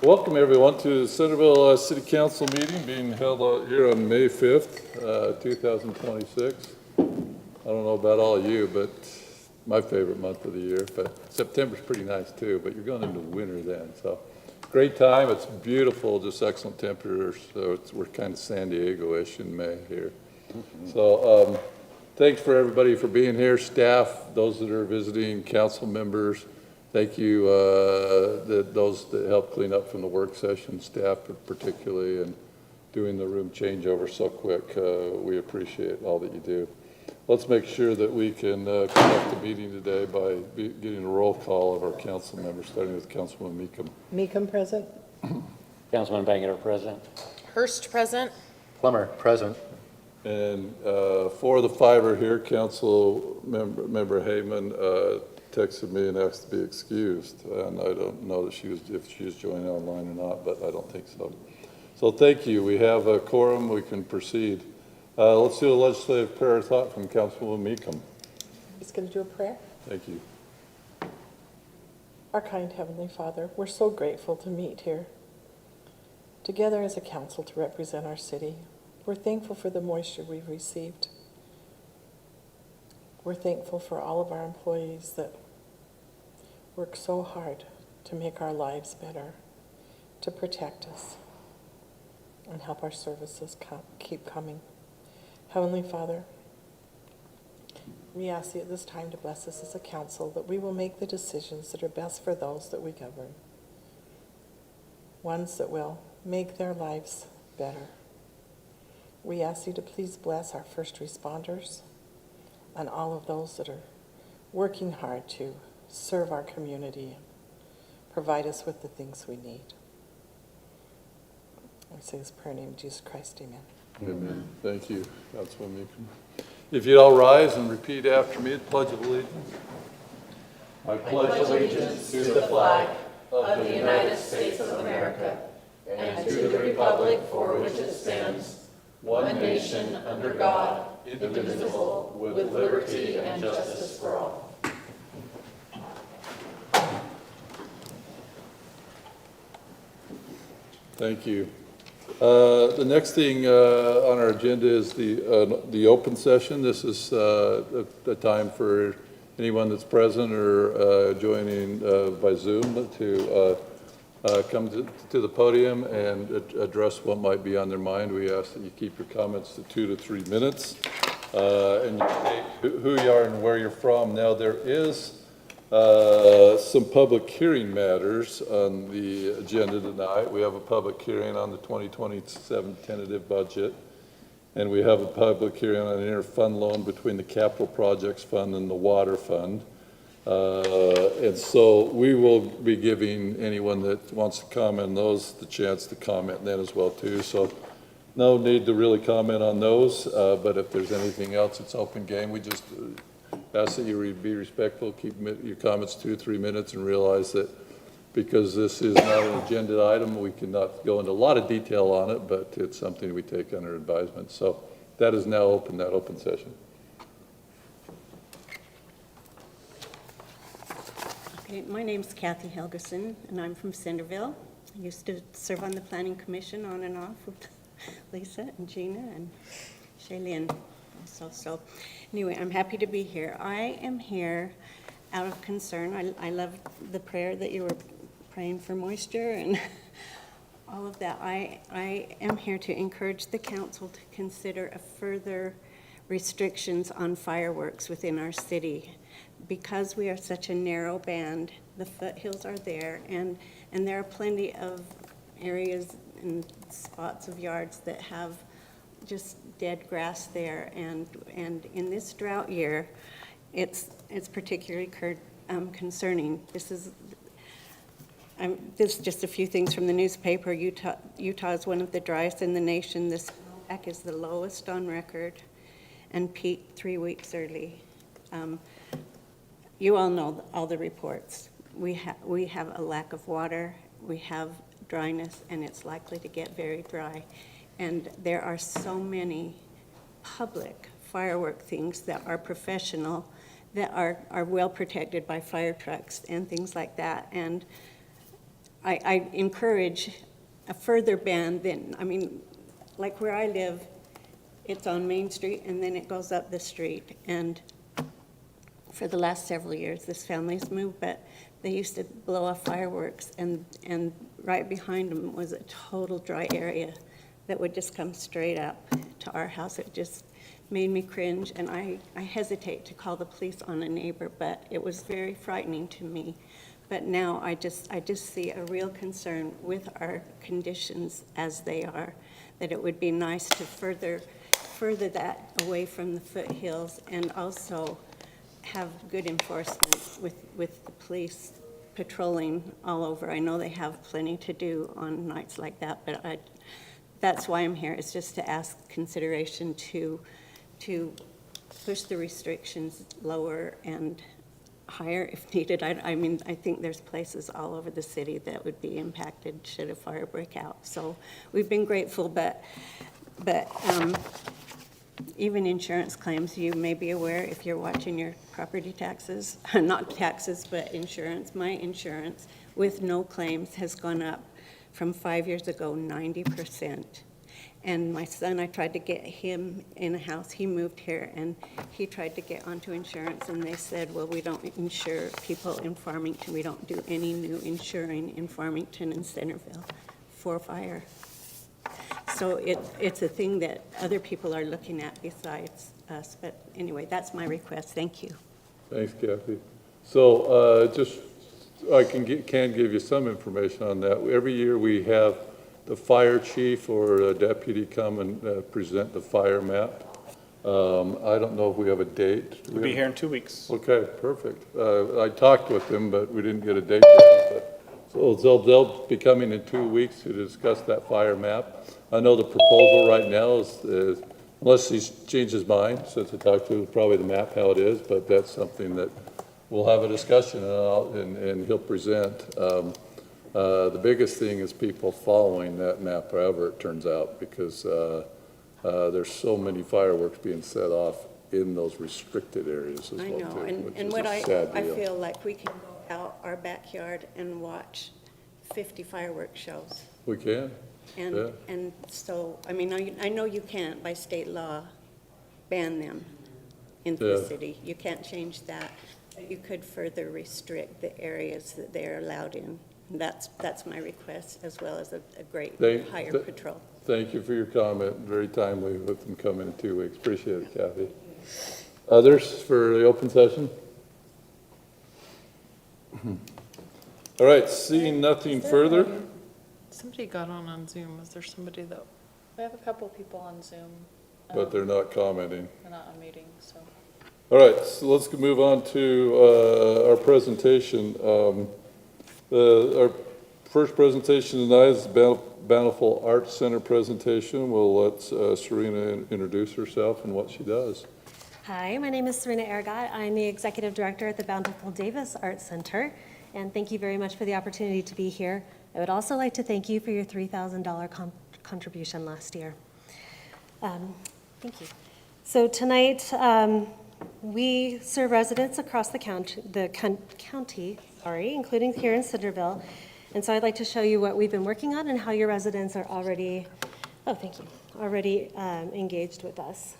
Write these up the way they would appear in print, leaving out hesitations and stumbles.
Welcome everyone to the Centerville City Council meeting being held out here on May 5th, 2026. I don't know about all of you, but my favorite month of the year. But September's pretty nice too, but you're going into winter then. So great time. It's beautiful, just excellent temperatures. So we're kind of San Diego-ish in May here. So thanks for everybody for being here, staff, those that are visiting, council members. Thank you, those that helped clean up from the work session, staff particularly, and doing the room changeover so quick. We appreciate all that you do. Let's make sure that we can conduct the meeting today by getting a roll call of our council members, starting with Councilwoman Meekum. Meekum present. Councilman Bangerter present. Hurst present. Plummer present. And 4 of the 5 are here. Council member Heyman texted me and asked to be excused, and I don't know that if she was joining online or not, but I don't think so. So thank you. We have a quorum. We can proceed. Let's do a legislative prayer of thought from Councilwoman Meekum. He's going to do a prayer. Thank you. Our kind Heavenly Father, we're so grateful to meet here together as a council to represent our city. We're thankful for the moisture we've received. We're thankful for all of our employees that work so hard to make our lives better, to protect us, and help our services keep coming. Heavenly Father, we ask you at this time to bless us as a council, that we will make the decisions that are best for those that we govern, ones that will make their lives better. We ask you to please bless our first responders and all of those that are working hard to serve our community and provide us with the things we need. I say this prayer in the name of Jesus Christ, amen. Amen. Thank you, Councilwoman Meekum. If you'd all rise and repeat after me, the Pledge of Allegiance. I pledge allegiance to the flag of the United States of America and to the republic for which it stands, one nation under God, indivisible, with liberty and justice for all. Thank you. The next thing on our agenda is the open session. This is the time for anyone that's present or joining by Zoom to come to the podium and address what might be on their mind. We ask that you keep your comments to 2 to 3 minutes, and you state who you are and where you're from. Now, there is some public hearing matters on the agenda tonight. We have a public hearing on the 2027 tentative budget, and we have a public hearing on an interfund loan between the Capital Projects Fund and the Water Fund. And so we will be giving anyone that wants to comment on those the chance to comment then as well too. So no need to really comment on those, but if there's anything else, it's open game. We just ask that you be respectful, keep your comments 2 or 3 minutes, and realize that because this is not an agenda item, we cannot go into a lot of detail on it, but it's something we take under advisement. So that is now open, that open session. Okay, my name's Kathy Helgeson, and I'm from Centerville. I used to serve on the Planning Commission on and off with Lisa and Gina and Shaylin also. So anyway, I'm happy to be here. I am here out of concern. I love the prayer that you were praying for moisture and all of that. I am here to encourage the council to consider a further restrictions on fireworks within our city. Because we are such a narrow band, the foothills are there, and there are plenty of areas and spots of yards that have just dead grass there, and in this drought year, it's particularly concerning. This is just a few things from the newspaper. Utah is one of the driest in the nation. The snowpack is the lowest on record, and peaked 3 weeks early. You all know all the reports. We have a lack of water, we have dryness, and it's likely to get very dry. And there are so many public firework things that are professional that are well protected by fire trucks and things like that. And I encourage a further ban than, I mean, like where I live, it's on Main Street and then it goes up the street. And for the last several years, this family's moved, but they used to blow off fireworks, and right behind them was a total dry area that would just come straight up to our house. It just made me cringe, and I hesitate to call the police on a neighbor, but it was very frightening to me. But now I just see a real concern with our conditions as they are, that it would be nice to further that away from the foothills, and also have good enforcement with the police patrolling all over. I know they have plenty to do on nights like that, but that's why I'm here, is just to ask consideration to push the restrictions lower and higher if needed. I mean, I think there's places all over the city that would be impacted should a fire break out. So we've been grateful, but even insurance claims, you may be aware if you're watching your property taxes, not taxes, but insurance. My insurance with no claims has gone up from 5 years ago, 90%. And my son, I tried to get him in a house. He moved here, and he tried to get onto insurance, and they said, well, we don't insure people in Farmington. We don't do any new insuring in Farmington and Centerville for fire. So it's a thing that other people are looking at besides us. But anyway, that's my request. Thank you. Thanks, Kathy. So I can give you some information on that. Every year we have the fire chief or a deputy come and present the fire map. I don't know if we have a date. We'll be here in 2 weeks. Okay, perfect. I talked with them, but we didn't get a date yet. So they'll be coming in 2 weeks to discuss that fire map. I know the proposal right now is unless he changes his mind, since I talked to probably the map how it is, but that's something that we'll have a discussion and he'll present. The biggest thing is people following that map, however it turns out, because there's so many fireworks being set off in those restricted areas as I well, know, too, which and is what a sad I deal. feel like we can go out our backyard and watch 50 fireworks shows. We can, yeah. And so, I mean, I know you can't by state law ban them in the Yeah. city. You can't change that. You could further restrict the areas that they're allowed in. And that's my request, as well as a great higher patrol. Thank you for your comment. Very timely with them coming in 2 weeks. Appreciate it, Kathy. Others for the open session? All right, seeing nothing further. Somebody got on Zoom. Is there somebody that, We have a couple people on Zoom. But they're not commenting. They're not on meeting, so. All right, so let's move on to our presentation. Our first presentation tonight is the Bountiful Arts Center presentation. We'll let Serena introduce herself and what she does. Hi, my name is Serena Aragot. I'm the Executive Director at the Bountiful Davis Arts Center, and thank you very much for the opportunity to be here. I would also like to thank you for your $3,000 contribution last year. Thank you. So tonight, we serve residents across the county, including here in Centerville. And so I'd like to show you what we've been working on and how your residents are already, already engaged with us.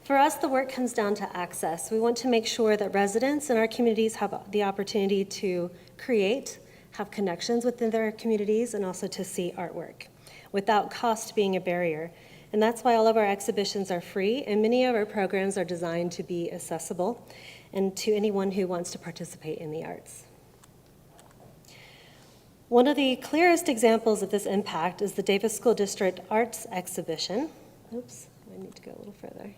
For us, the work comes down to access. We want to make sure that residents in our communities have the opportunity to create, have connections within their communities, and also to see artwork without cost being a barrier. And that's why all of our exhibitions are free, and many of our programs are designed to be accessible and to anyone who wants to participate in the arts. One of the clearest examples of this impact is the Davis School District Arts Exhibition. Oops, I need to go a little further.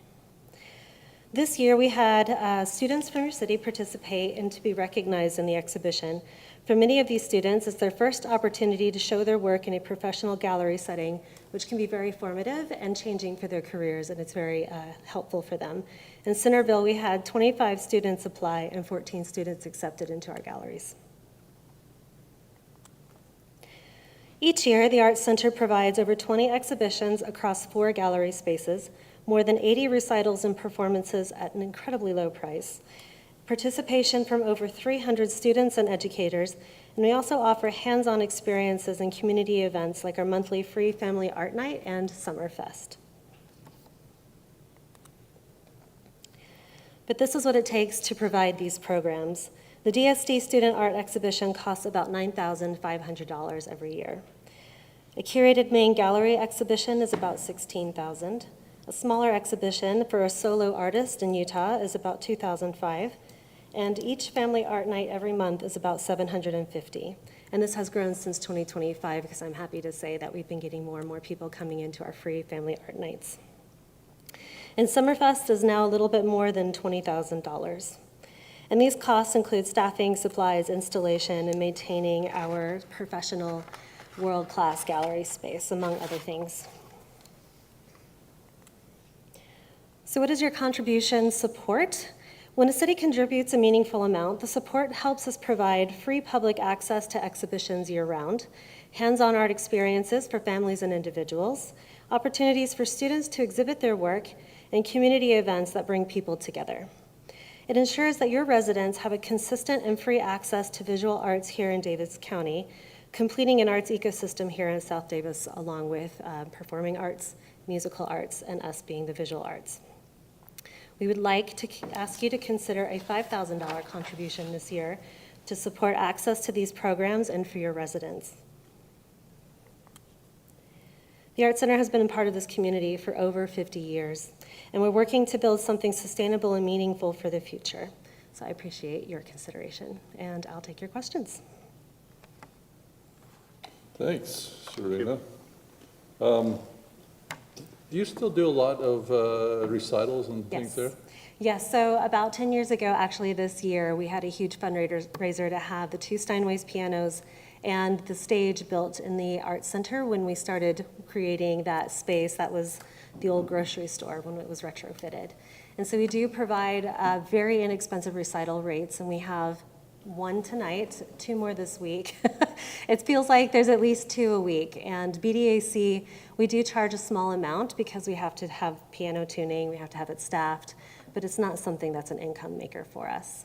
This year we had students from your city participate and to be recognized in the exhibition. For many of these students, it's their first opportunity to show their work in a professional gallery setting, which can be very formative and changing for their careers, and it's very helpful for them. In Centerville, we had 25 students apply and 14 students accepted into our galleries. Each year, the Arts Center provides over 20 exhibitions across 4 gallery spaces. more than 80 recitals and performances at an incredibly low price, participation from over 300 students and educators, and we also offer hands-on experiences and community events like our monthly free family art night and Summerfest. But this is what it takes to provide these programs. The DSD Student Art Exhibition costs about $9,500 every year. A curated main gallery exhibition is about $16,000. A smaller exhibition for a solo artist in Utah is about $2,500. And each family art night every month is about $750. And this has grown since 2025 because I'm happy to say that we've been getting more and more people coming into our free family art nights. And Summerfest is now a little bit more than $20,000. And these costs include staffing, supplies, installation, and maintaining our professional world-class gallery space, among other things. So what does your contribution support? When a city contributes a meaningful amount, the support helps us provide free public access to exhibitions year-round, hands-on art experiences for families and individuals, opportunities for students to exhibit their work, and community events that bring people together. It ensures that your residents have a consistent and free access to visual arts here in Davis County, completing an arts ecosystem here in South Davis, along with performing arts, musical arts, and us being the visual arts. We would like to ask you to consider a $5,000 contribution this year to support access to these programs and for your residents. The Art Center has been a part of this community for over 50 years, and we're working to build something sustainable and meaningful for the future. So I appreciate your consideration, and I'll take your questions. Thanks, Serena. Do you still do a lot of recitals and things there? Yes, so about 10 years ago, actually this year, we had a huge fundraiser to have the 2 Steinways pianos and the stage built in the Art Center when we started creating that space that was the old grocery store when it was retrofitted. And so we do provide very inexpensive recital rates, and we have 1 tonight, 2 more this week. It feels like there's at least 2 a week. And BDAC, we do charge a small amount because we have to have piano tuning, we have to have it staffed, but it's not something that's an income maker for us.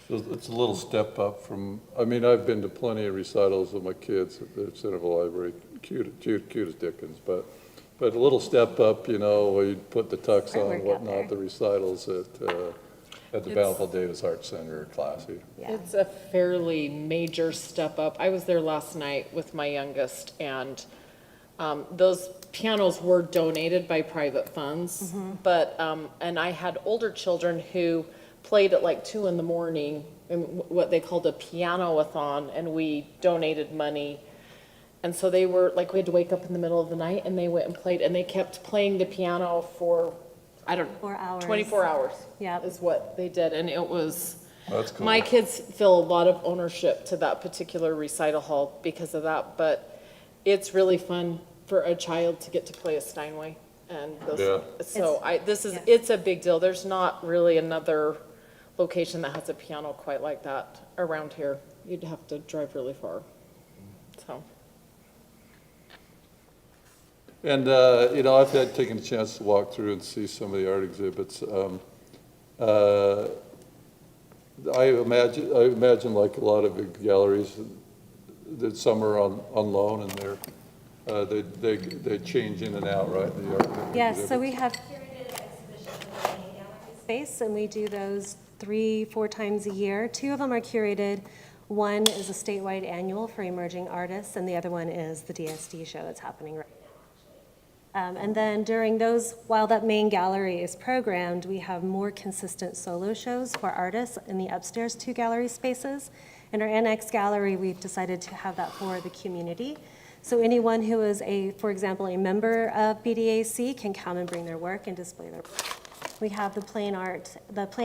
So it's a little step up from, I mean, I've been to plenty of recitals with my kids at the Centerville Library, cute as Dickens, but a little step up, you know, where you put the tux on and whatnot, the recitals at the Bountiful Davis Art Center are classy. Yeah. It's a fairly major step up. I was there last night with my youngest, and those pianos were donated by private funds, but, and I had older children who played at like 2 in the morning in what they called a piano-a-thon, and we donated money. And so they were, like, we had to wake up in the middle of the night, and they went and played, and they kept playing the piano for, I don't know, 4 hours. 24 hours. Yep. Is what they did, and it was, That's cool. my kids feel a lot of ownership to that particular recital hall because of that, but it's really fun for a child to get to play a Steinway. And those, Yeah. so it's a big deal. There's not really another location that has a piano quite like that around here. You'd have to drive really far, so. And, you know, I've taken a chance to walk through and see some of the art exhibits. I imagine like a lot of big galleries, that some are on loan and they change in and out, right? The art Yes, so exhibits. we have curated exhibitions in the gallery space, and we do those 3-4 times a year. 2 of them are curated. One is a statewide annual for emerging artists, and the other one is the DSD show that's happening right now. And then during those, while that main gallery is programmed, we have more consistent solo shows for artists in the upstairs 2 gallery spaces. In our annex gallery, we've decided to have that for the community. So anyone who is for example, a member of BDAC can come and bring their work and display their work. We have the Plein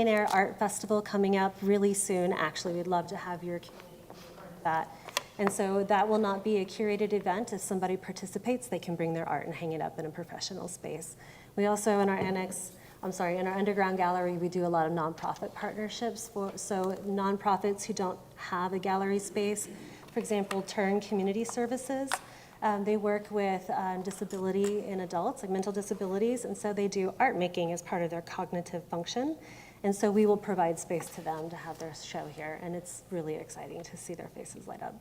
Air Art Festival coming up really soon. Actually, we'd love to have your community be part of that. And so that will not be a curated event. If somebody participates, they can bring their art and hang it up in a professional space. We also, in our in our underground gallery, we do a lot of nonprofit partnerships. So nonprofits who don't have a gallery space, for example, Turn Community Services, They work with disability in adults, like mental disabilities, and so they do art making as part of their cognitive function. And so we will provide space to them to have their show here, and it's really exciting to see their faces light up.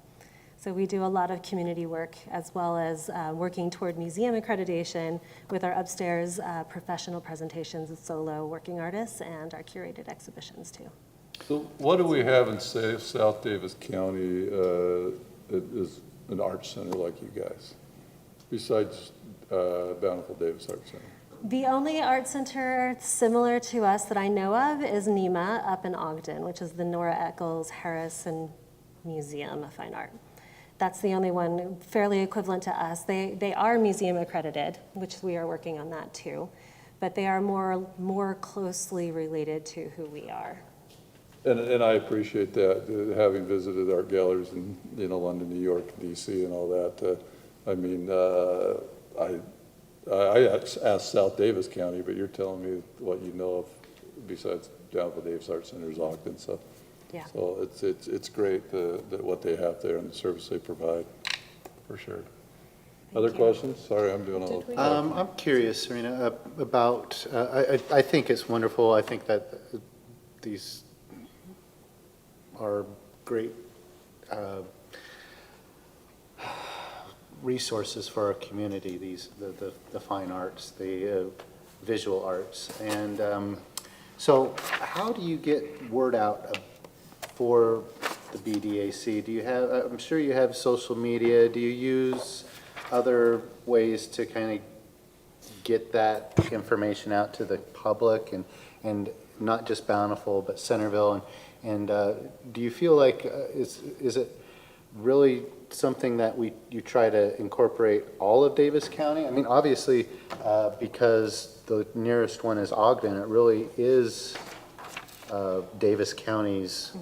So we do a lot of community work as well as working toward museum accreditation with our upstairs professional presentations of solo working artists and our curated exhibitions too. So what do we have in, say, South Davis County that is an arts center like you guys, besides Bountiful Davis Art Center? The only art center similar to us that I know of is NEMA up in Ogden, which is the Nora Eccles Harrison Museum of Fine Art. That's the only one fairly equivalent to us. They are museum accredited, which we are working on that too, but they are more closely related to who we are. And I appreciate that, having visited art galleries in, London, New York, DC, and all that. I asked South Davis County, but you're telling me what you know of besides Bountiful Davis Art Center is Ogden. So, Yeah. so it's great that what they have there and the service they provide, for sure. Other questions? Sorry, I'm doing all. I'm curious, Serena, about, I think it's wonderful. I think that these are great resources for our community, the fine arts, the visual arts. And so how do you get word out for the BDAC? Do you have, I'm sure you have social media. Do you use other ways to kind of get that information out to the public and not just Bountiful, but Centerville? And do you feel like, is it really something that you try to incorporate all of Davis County? I mean, obviously, because the nearest one is Ogden, it really is Davis County's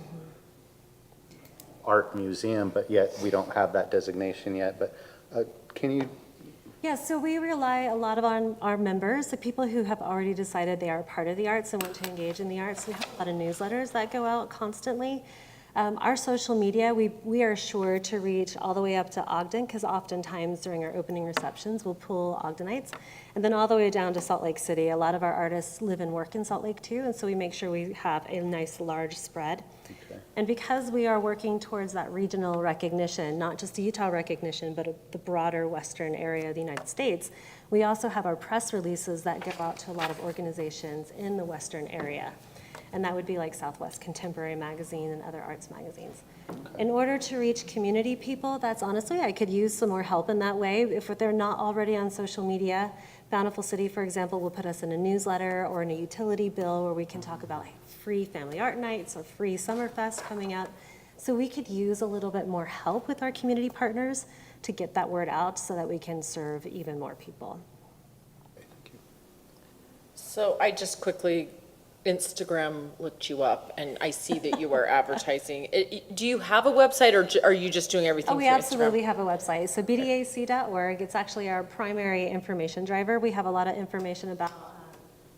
art museum, but yet we don't have that designation yet. But can you? Yeah, so we rely a lot on our members, the people who have already decided they are part of the arts and want to engage in the arts. We have a lot of newsletters that go out constantly. Our social media, we are sure to reach all the way up to Ogden, because oftentimes during our opening receptions, we'll pull Ogdenites, and then all the way down to Salt Lake City. A lot of our artists live and work in Salt Lake too, and so we make sure we have a nice large spread. Okay. And because we are working towards that regional recognition, not just the Utah recognition, but the broader western area of the United States, we also have our press releases that go out to a lot of organizations in the western area. And that would be like Southwest Contemporary Magazine and other arts magazines. Okay. In order to reach community people, that's honestly, I could use some more help in that way. If they're not already on social media, Bountiful City, for example, will put us in a newsletter or in a utility bill where we can talk about free family art nights or free Summerfest coming up. So we could use a little bit more help with our community partners to get that word out so that we can serve even more people. Thank you. So I just quickly Instagram looked you up, and I see that you are advertising. Do you have a website, or are you just doing everything Oh, we through absolutely Instagram? have a website. So bdac.org, it's actually our primary information driver. We have a lot of information about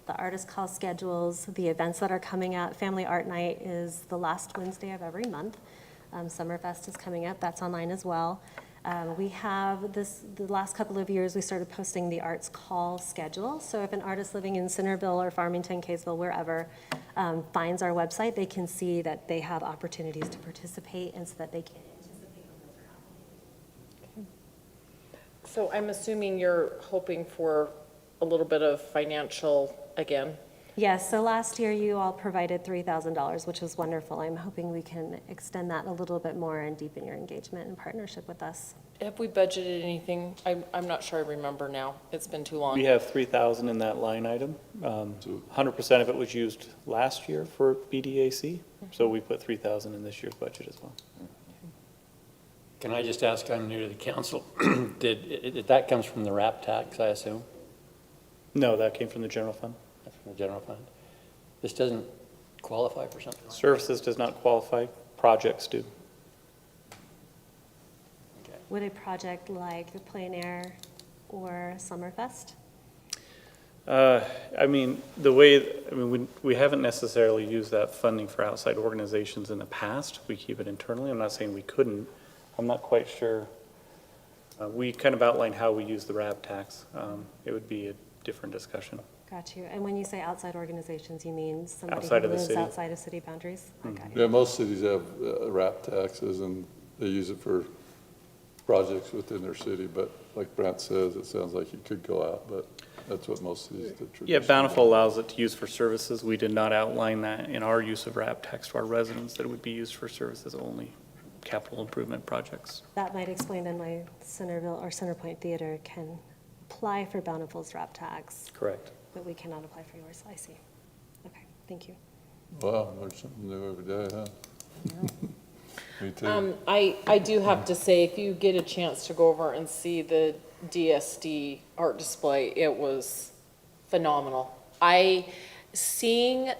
the artist call schedules, the events that are coming out. Family Art Night is the last Wednesday of every month. Summerfest is coming up, that's online as well. We have the last couple of years, we started posting the arts call schedule. So if an artist living in Centerville or Farmington, Kaysville, wherever, finds our website, they can see that they have opportunities to participate and so that they can anticipate when those are happening. So I'm assuming you're hoping for a little bit of financial, again? Yes, so last year you all provided $3,000, which was wonderful. I'm hoping we can extend that a little bit more and deepen your engagement and partnership with us. Have we budgeted anything? I'm not sure I remember now. It's been too long. We have 3,000 in that line item. 100% of it was used last year for BDAC, so we put 3,000 in this year's budget as well. Can I just ask, I'm new to the council, that comes from the RAP tax, I assume? No, that came from the general fund. That's from the general fund. This doesn't qualify for something like that? Services does not qualify, projects do. Okay. Would a project like the Plein Air or Summerfest? We haven't necessarily used that funding for outside organizations in the past. We keep it internally. I'm not saying we couldn't. I'm not quite sure We kind of outlined how we use the RAB tax. It would be a different discussion. Got you. And when you say outside organizations, you mean somebody Outside who of the lives city. outside of city boundaries? Okay. Yeah, most cities have RAP taxes, and they use it for projects within their city, but like Brent says, it sounds like it could go out, but that's what most cities do. Yeah, Bountiful allows it to use for services. We did not outline that in our use of RAB tax to our residents, that it would be used for services only, capital improvement projects. That might explain then why Centerville or Centerpoint Theater can apply for Bountiful's RAP tax, Correct. but we cannot apply for yours. I see. Okay, thank you. Wow, there's something new every day, huh? Me too. I do have to say, if you get a chance to go over and see the DSD art display, it was phenomenal. Seeing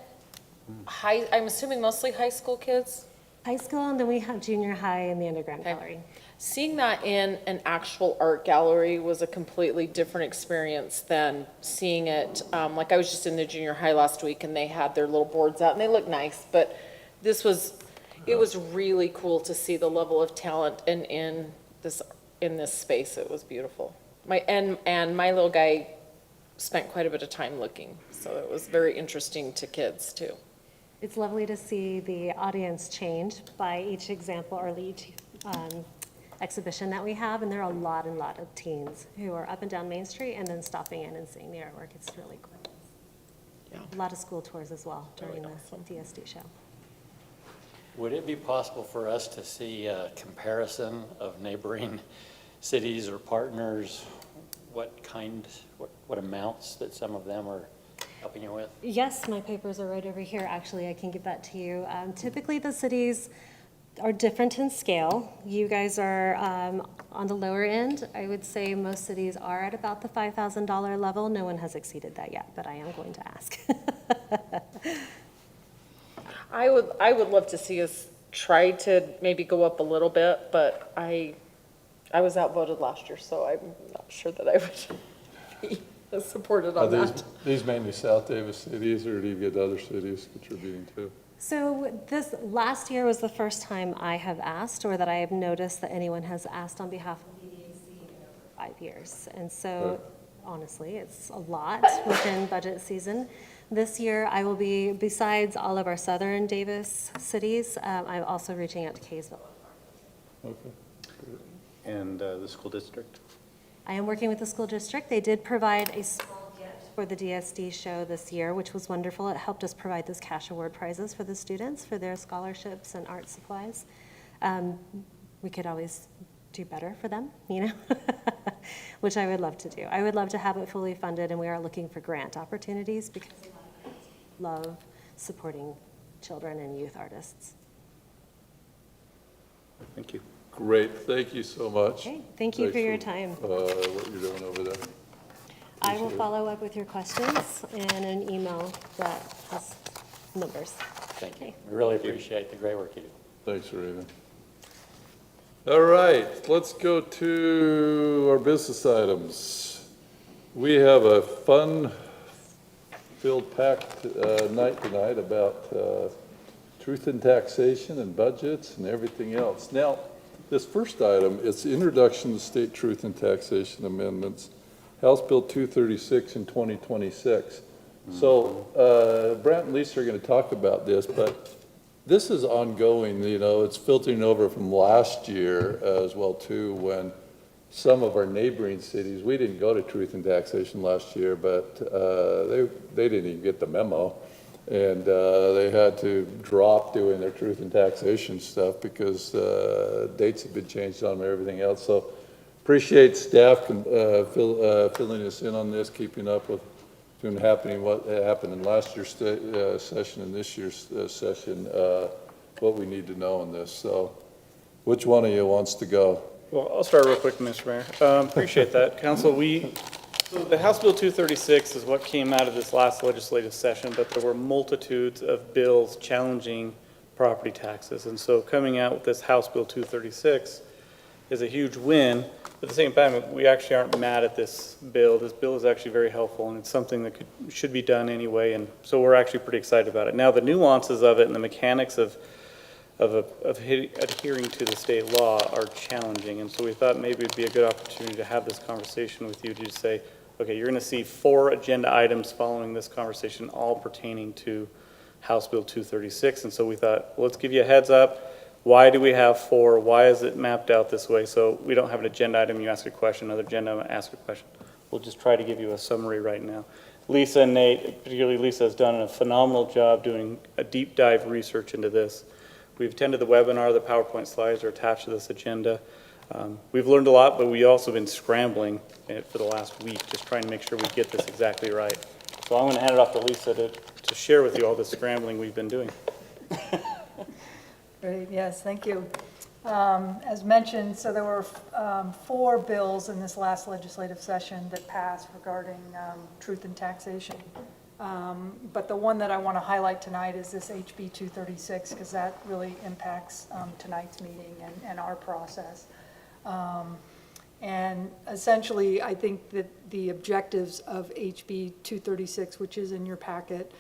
I'm assuming mostly high school kids, High school, and then we have junior high in the underground Okay. gallery. seeing that in an actual art gallery was a completely different experience than seeing it, like I was just in the junior high last week and they had their little boards out and they look nice, but it was really cool to see the level of talent in this space. It was beautiful. And my little guy spent quite a bit of time looking, so it was very interesting to kids too. It's lovely to see the audience change by each example or each exhibition that we have, and there are a lot of teens who are up and down Main Street and then stopping in and seeing the artwork. It's really cool. Yeah. A lot of school tours as well during Really the awesome. DSD show. Would it be possible for us to see a comparison of neighboring cities or partners? What amounts that some of them are helping you with? Yes, my papers are right over here. Actually, I can give that to you. Typically, the cities are different in scale. You guys are on the lower end. I would say most cities are at about the $5,000 level. No one has exceeded that yet, but I am going to ask. I would love to see us try to maybe go up a little bit, but I was outvoted last year, so I'm not sure that I would be supported Are on that. these mainly South Davis cities, or do you get other cities contributing too? So this last year was the first time I have asked, or that I have noticed that anyone has asked on behalf of BDAC in over 5 years. And so honestly, it's a lot within budget season. This year, I will be, besides all of our southern Davis cities, I'm also reaching out to Kaysville. Okay. And the school district? I am working with the school district. They did provide a small gift for the DSD show this year, which was wonderful. It helped us provide those cash award prizes for the students for their scholarships and art supplies. We could always do better for them, you know, which I would love to do. I would love to have it fully funded, and we are looking for grant opportunities because a lot of parents love supporting children and youth artists. Thank you. Great, thank you so much. Okay, thank you for your time. What you're doing over there. I will Appreciate it. follow up with your questions and an email that has numbers. Thank you. Okay. We really appreciate the great work you do. Thanks, Raven. All right, let's go to our business items. We have a fun-filled, packed night tonight about truth in taxation and budgets and everything else. Now, this first item, it's introduction to state truth in taxation amendments, House Bill 236 in 2026. So Brent and Lisa are going to talk about this, but this is ongoing, you know, it's filtering over from last year as well too, when some of our neighboring cities, we didn't go to truth in taxation last year, but they didn't even get the memo. And they had to drop doing their truth in taxation stuff because dates have been changed on them and everything else. So appreciate staff filling us in on this, keeping up with what happened in last year's session and this year's session, what we need to know on this. So which one of you wants to go? Well, I'll start real quick, Mr. Mayor. Appreciate that. Council, so the House Bill 236 is what came out of this last legislative session, but there were multitudes of bills challenging property taxes. And so coming out with this House Bill 236 is a huge win. But at the same time, we actually aren't mad at this bill. This bill is actually very helpful, and it's something that should be done anyway. And so we're actually pretty excited about it. Now, the nuances of it and the mechanics of adhering to the state law are challenging. And so we thought maybe it'd be a good opportunity to have this conversation with you to say, okay, you're going to see 4 agenda items following this conversation, all pertaining to House Bill 236. And so we thought, well, let's give you a heads up. Why do we have 4? Why is it mapped out this way? So we don't have an agenda item, you ask a question, another agenda item, ask a question. We'll just try to give you a summary right now. Lisa and Nate, particularly Lisa, has done a phenomenal job doing a deep dive research into this. We've attended the webinar, the PowerPoint slides are attached to this agenda. We've learned a lot, but we've also been scrambling for the last week, just trying to make sure we get this exactly right. So I'm going to hand it off to Lisa to share with you all the scrambling we've been doing. Great, yes, thank you. As mentioned, so there were 4 bills in this last legislative session that passed regarding truth in taxation. But the one that I want to highlight tonight is this HB 236, because that really impacts tonight's meeting and our process. And essentially, I think that the objectives of HB 236, which is in your packet,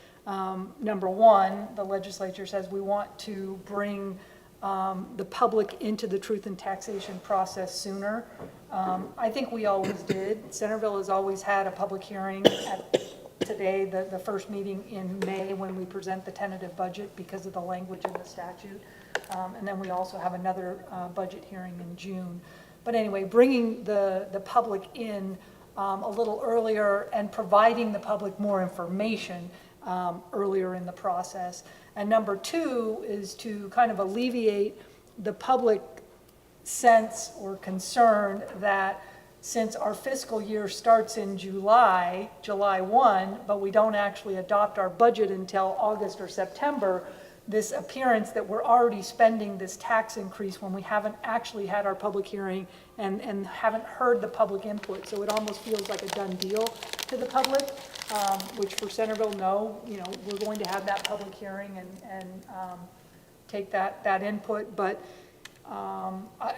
number 1, the legislature says we want to bring the public into the truth and taxation process sooner. I think we always did. Centerville has always had a public hearing at today, the first meeting in May when we present the tentative budget because of the language in the statute. And then we also have another budget hearing in June. But anyway, bringing the public in a little earlier and providing the public more information earlier in the process. And number 2 is to kind of alleviate the public sense or concern that since our fiscal year starts in July 1, but we don't actually adopt our budget until August or September, this appearance that we're already spending this tax increase when we haven't actually had our public hearing and haven't heard the public input. So it almost feels like a done deal to the public, which for Centerville, no, we're going to have that public hearing and take that input. But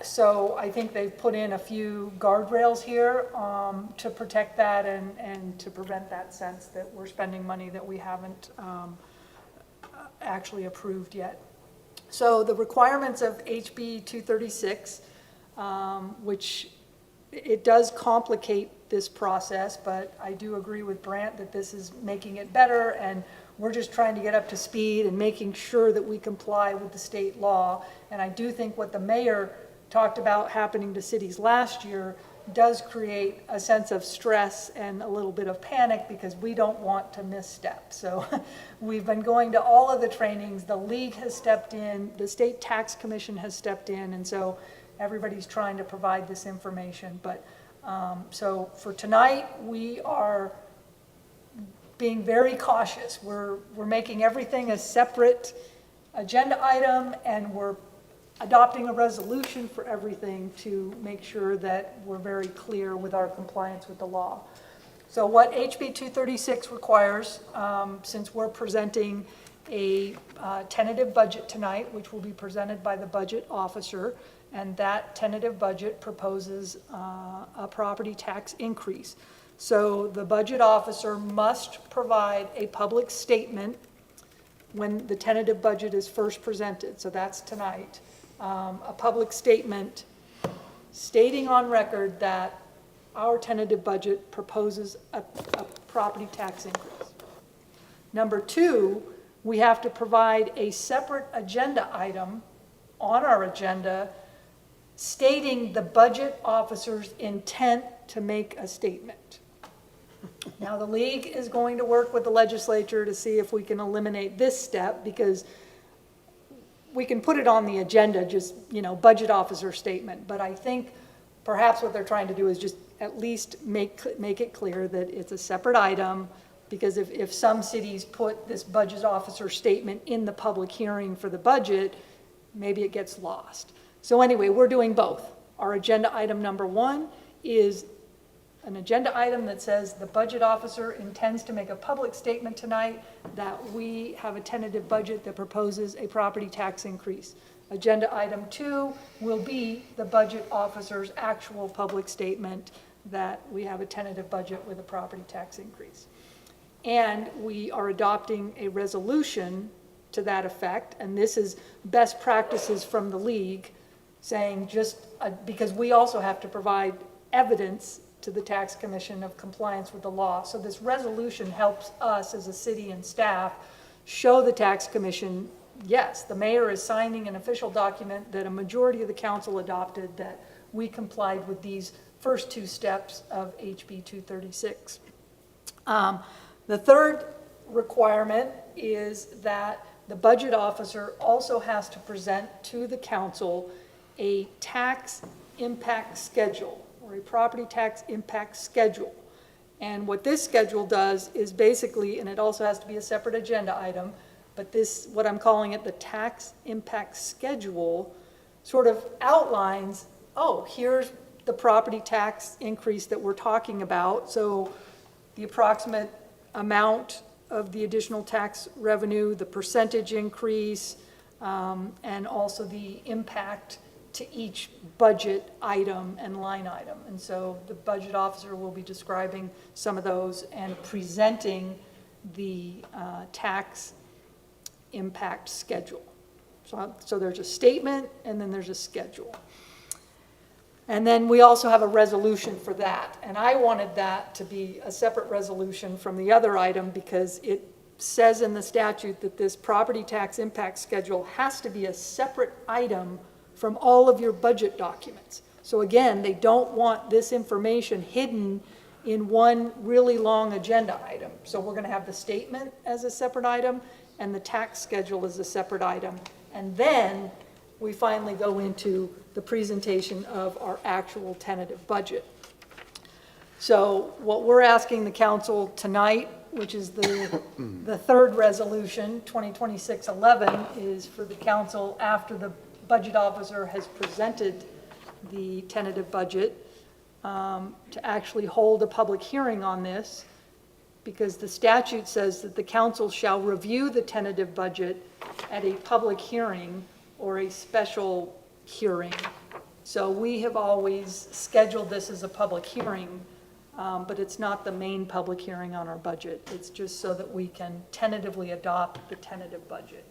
so I think they've put in a few guardrails here to protect that and to prevent that sense that we're spending money that we haven't actually approved yet. So the requirements of HB 236, which it does complicate this process, but I do agree with Brant that this is making it better, and we're just trying to get up to speed and making sure that we comply with the state law. And I do think what the mayor talked about happening to cities last year does create a sense of stress and a little bit of panic because we don't want to misstep. So we've been going to all of the trainings. The league has stepped in, the state tax commission has stepped in, and so everybody's trying to provide this information. But so for tonight, we are being very cautious. We're making everything a separate agenda item, and we're adopting a resolution for everything to make sure that we're very clear with our compliance with the law. So what HB 236 requires, since we're presenting a tentative budget tonight, which will be presented by the budget officer, and that tentative budget proposes a property tax increase. So the budget officer must provide a public statement when the tentative budget is first presented. So that's tonight. A public statement stating on record that our tentative budget proposes a property tax increase. Number 2, we have to provide a separate agenda item on our agenda stating the budget officer's intent to make a statement. Now, the league is going to work with the legislature to see if we can eliminate this step, because we can put it on the agenda, just, budget officer statement. But I think perhaps what they're trying to do is just at least make it clear that it's a separate item, because if some cities put this budget officer statement in the public hearing for the budget, maybe it gets lost. So anyway, we're doing both. Our agenda item number 1 is an agenda item that says the budget officer intends to make a public statement tonight that we have a tentative budget that proposes a property tax increase. Agenda item 2 will be the budget officer's actual public statement that we have a tentative budget with a property tax increase. And we are adopting a resolution to that effect, and this is best practices from the league, saying because we also have to provide evidence to the tax commission of compliance with the law. So this resolution helps us as a city and staff show the tax commission, yes, the mayor is signing an official document that a majority of the council adopted, that we complied with these first two steps of HB 236. The third requirement is that the budget officer also has to present to the council a tax impact schedule, or a property tax impact schedule. And what this schedule does is basically, and it also has to be a separate agenda item, but this, what I'm calling it, the tax impact schedule, sort of outlines, oh, here's the property tax increase that we're talking about. So the approximate amount of the additional tax revenue, the percentage increase, and also the impact to each budget item and line item. And so the budget officer will be describing some of those and presenting the tax impact schedule. So there's a statement and then there's a schedule. And then we also have a resolution for that. And I wanted that to be a separate resolution from the other item because it says in the statute that this property tax impact schedule has to be a separate item from all of your budget documents. So again, they don't want this information hidden in one really long agenda item. So we're going to have the statement as a separate item and the tax schedule as a separate item. And then we finally go into the presentation of our actual tentative budget. So what we're asking the council tonight, which is the third resolution, 2026-11, is for the council, after the budget officer has presented the tentative budget, to actually hold a public hearing on this, because the statute says that the council shall review the tentative budget at a public hearing or a special hearing. So we have always scheduled this as a public hearing, but it's not the main public hearing on our budget. It's just so that we can tentatively adopt the tentative budget.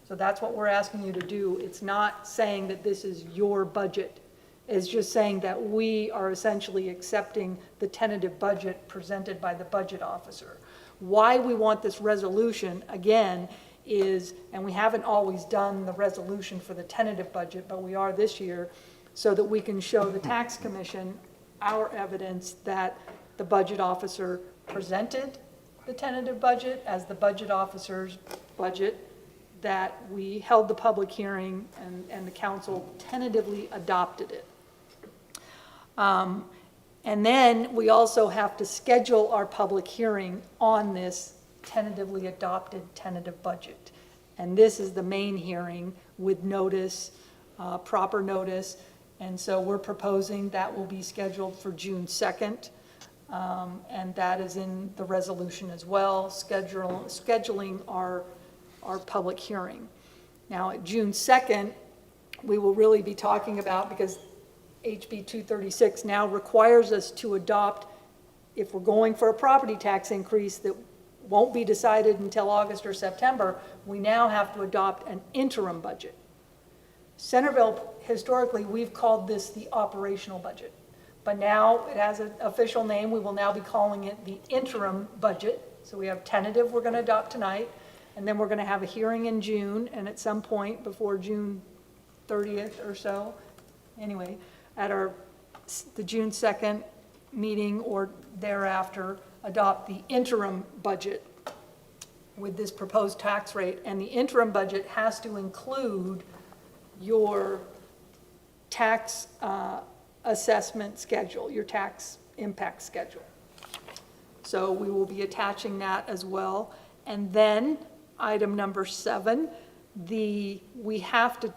So that's what we're asking you to do. It's not saying that this is your budget. It's just saying that we are essentially accepting the tentative budget presented by the budget officer. Why we want this resolution, again, is, and we haven't always done the resolution for the tentative budget, but we are this year, so that we can show the tax commission our evidence that the budget officer presented the tentative budget as the budget officer's budget, that we held the public hearing and the council tentatively adopted it. And then we also have to schedule our public hearing on this tentatively adopted tentative budget. And this is the main hearing with notice, proper notice. And so we're proposing that will be scheduled for June 2nd. And that is in the resolution as well, scheduling our public hearing. Now, at June 2nd, we will really be talking about, because HB 236 now requires us to adopt, if we're going for a property tax increase that won't be decided until August or September, we now have to adopt an interim budget. Centerville, historically, we've called this the operational budget, but now it has an official name. We will now be calling it the interim budget. So we have tentative we're going to adopt tonight, and then we're going to have a hearing in June, and at some point before June 30th or so, anyway, at the June 2nd meeting or thereafter, adopt the interim budget with this proposed tax rate. And the interim budget has to include your tax assessment schedule, your tax impact schedule. So we will be attaching that as well. And then item number 7, we have to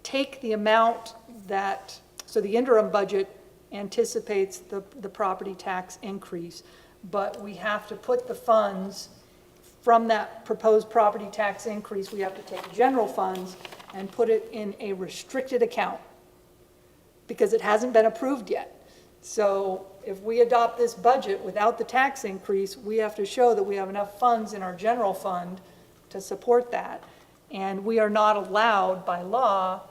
take the amount that, so the interim budget anticipates the property tax increase, but we have to put the funds from that proposed property tax increase. We have to take general funds and put it in a restricted account because it hasn't been approved yet. So if we adopt this budget without the tax increase, we have to show that we have enough funds in our general fund to support that. And we are not allowed by law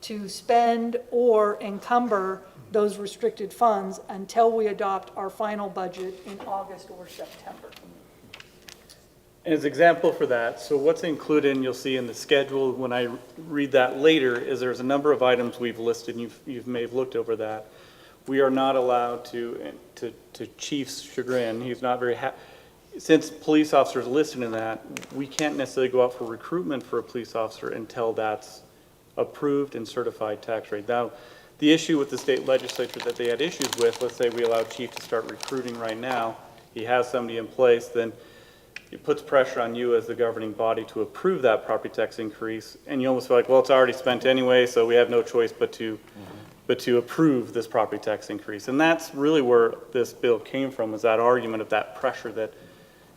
to spend or encumber those restricted funds until we adopt our final budget in August or September. As example for that, so what's included, and you'll see in the schedule when I read that later, is there's a number of items we've listed, and you may have looked over that. We are not allowed to Chief's chagrin, he's not very happy. Since police officers listed in that, we can't necessarily go out for recruitment for a police officer until that's approved and certified tax rate. Now, the issue with the state legislature that they had issues with, let's say we allow Chief to start recruiting right now, he has somebody in place, then it puts pressure on you as the governing body to approve that property tax increase, and you almost feel like, well, it's already spent anyway, so we have no choice but to approve this property tax increase. And that's really where this bill came from, was that argument of that pressure that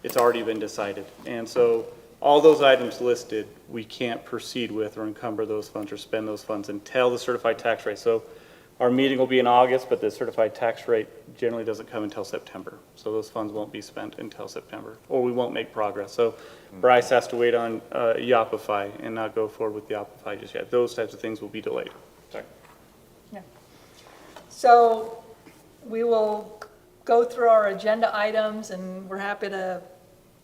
it's already been decided. And so all those items listed, we can't proceed with or encumber those funds or spend those funds until the certified tax rate. So our meeting will be in August, but the certified tax rate generally doesn't come until September. So those funds won't be spent until September, or we won't make progress. So Bryce has to wait on Yopify and not go forward with Yopify just yet. Those types of things will be delayed. Sorry. Yeah. So we will go through our agenda items, and we're happy to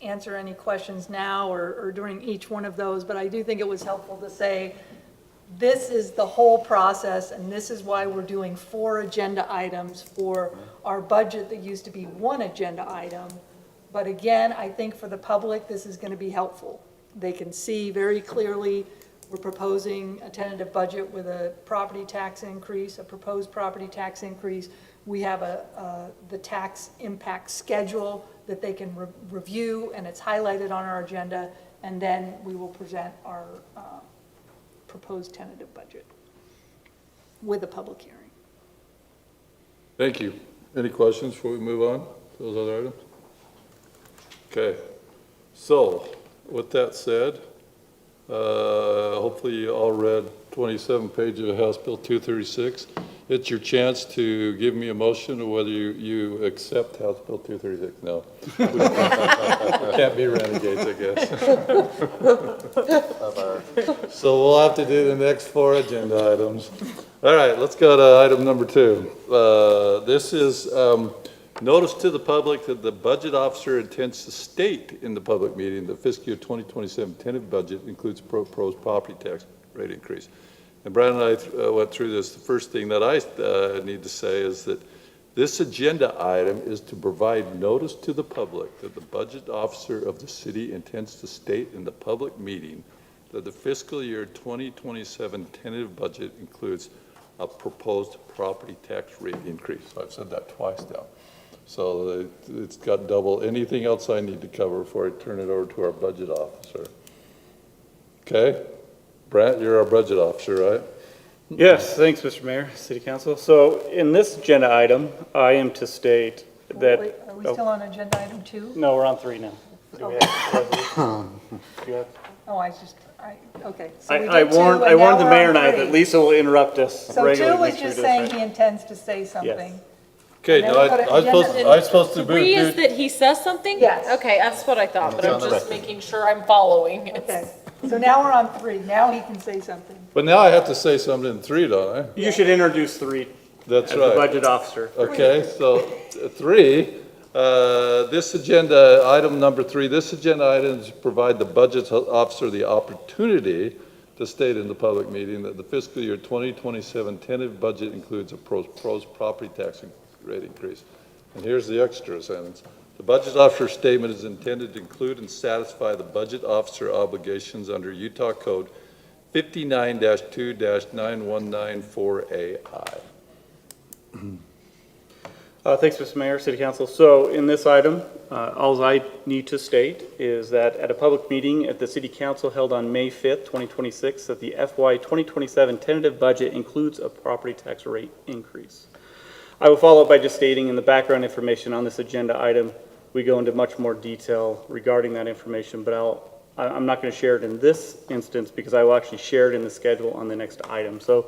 answer any questions now or during each one of those, but I do think it was helpful to say, this is the whole process, and this is why we're doing 4 agenda items for our budget that used to be 1 agenda item. But again, I think for the public, this is going to be helpful. They can see very clearly we're proposing a tentative budget with a property tax increase, a proposed property tax increase. We have the tax impact schedule that they can review, and it's highlighted on our agenda, and then we will present our proposed tentative budget with a public hearing. Thank you. Any questions before we move on to those other items? Okay. So with that said, hopefully you all read 27 pages of House Bill 236. It's your chance to give me a motion of whether you accept House Bill 236. No. We can't be renegades, I guess. So we'll have to do the next 4 agenda items. All right, let's go to item number 2. This is notice to the public that the budget officer intends to state in the public meeting the fiscal year 2027 tentative budget includes proposed property tax rate increase. And Brad and I went through this. The first thing that I need to say is that this agenda item is to provide notice to the public that the budget officer of the city intends to state in the public meeting that the fiscal year 2027 tentative budget includes a proposed property tax rate increase. So I've said that twice now. So it's got double. Anything else I need to cover before I turn it over to our budget officer? Okay. Brant, you're our budget officer, right? Yes, thanks, Mr. Mayor, City Council. So in this agenda item, I am to state that. Wait, are we still on agenda item 2? No, we're on 3 now. Do we have, do you have? Oh, okay. So we I did 2, warned and now the we're mayor on and I 3. that Lisa will interrupt us So regularly. 2 was to make sure just we do saying this he right. intends to say something. Okay, And no, then we go to I'm supposed to 3 is move. that he says something? Yes. Okay, that's what I thought, but I'm on the just record. making sure I'm following. Okay, so now we're on 3. Now he can say something. But now I have to say something in 3, don't I? You should introduce 3 That's as right. the budget officer. Okay, so 3, this agenda, item number 3, this agenda item is to provide the budget officer the opportunity to state in the public meeting that the fiscal year 2027 tentative budget includes a proposed property tax rate increase. And here's the extra sentence. The budget officer statement is intended to include and satisfy the budget officer obligations under Utah Code 59-2-9194AI. Thanks, Mr. Mayor, City Council. So in this item, all I need to state is that at a public meeting at the City Council held on May 5th, 2026, that the FY 2027 tentative budget includes a property tax rate increase. I will follow up by just stating in the background information on this agenda item, we go into much more detail regarding that information, but I'm not going to share it in this instance because I will actually share it in the schedule on the next item. So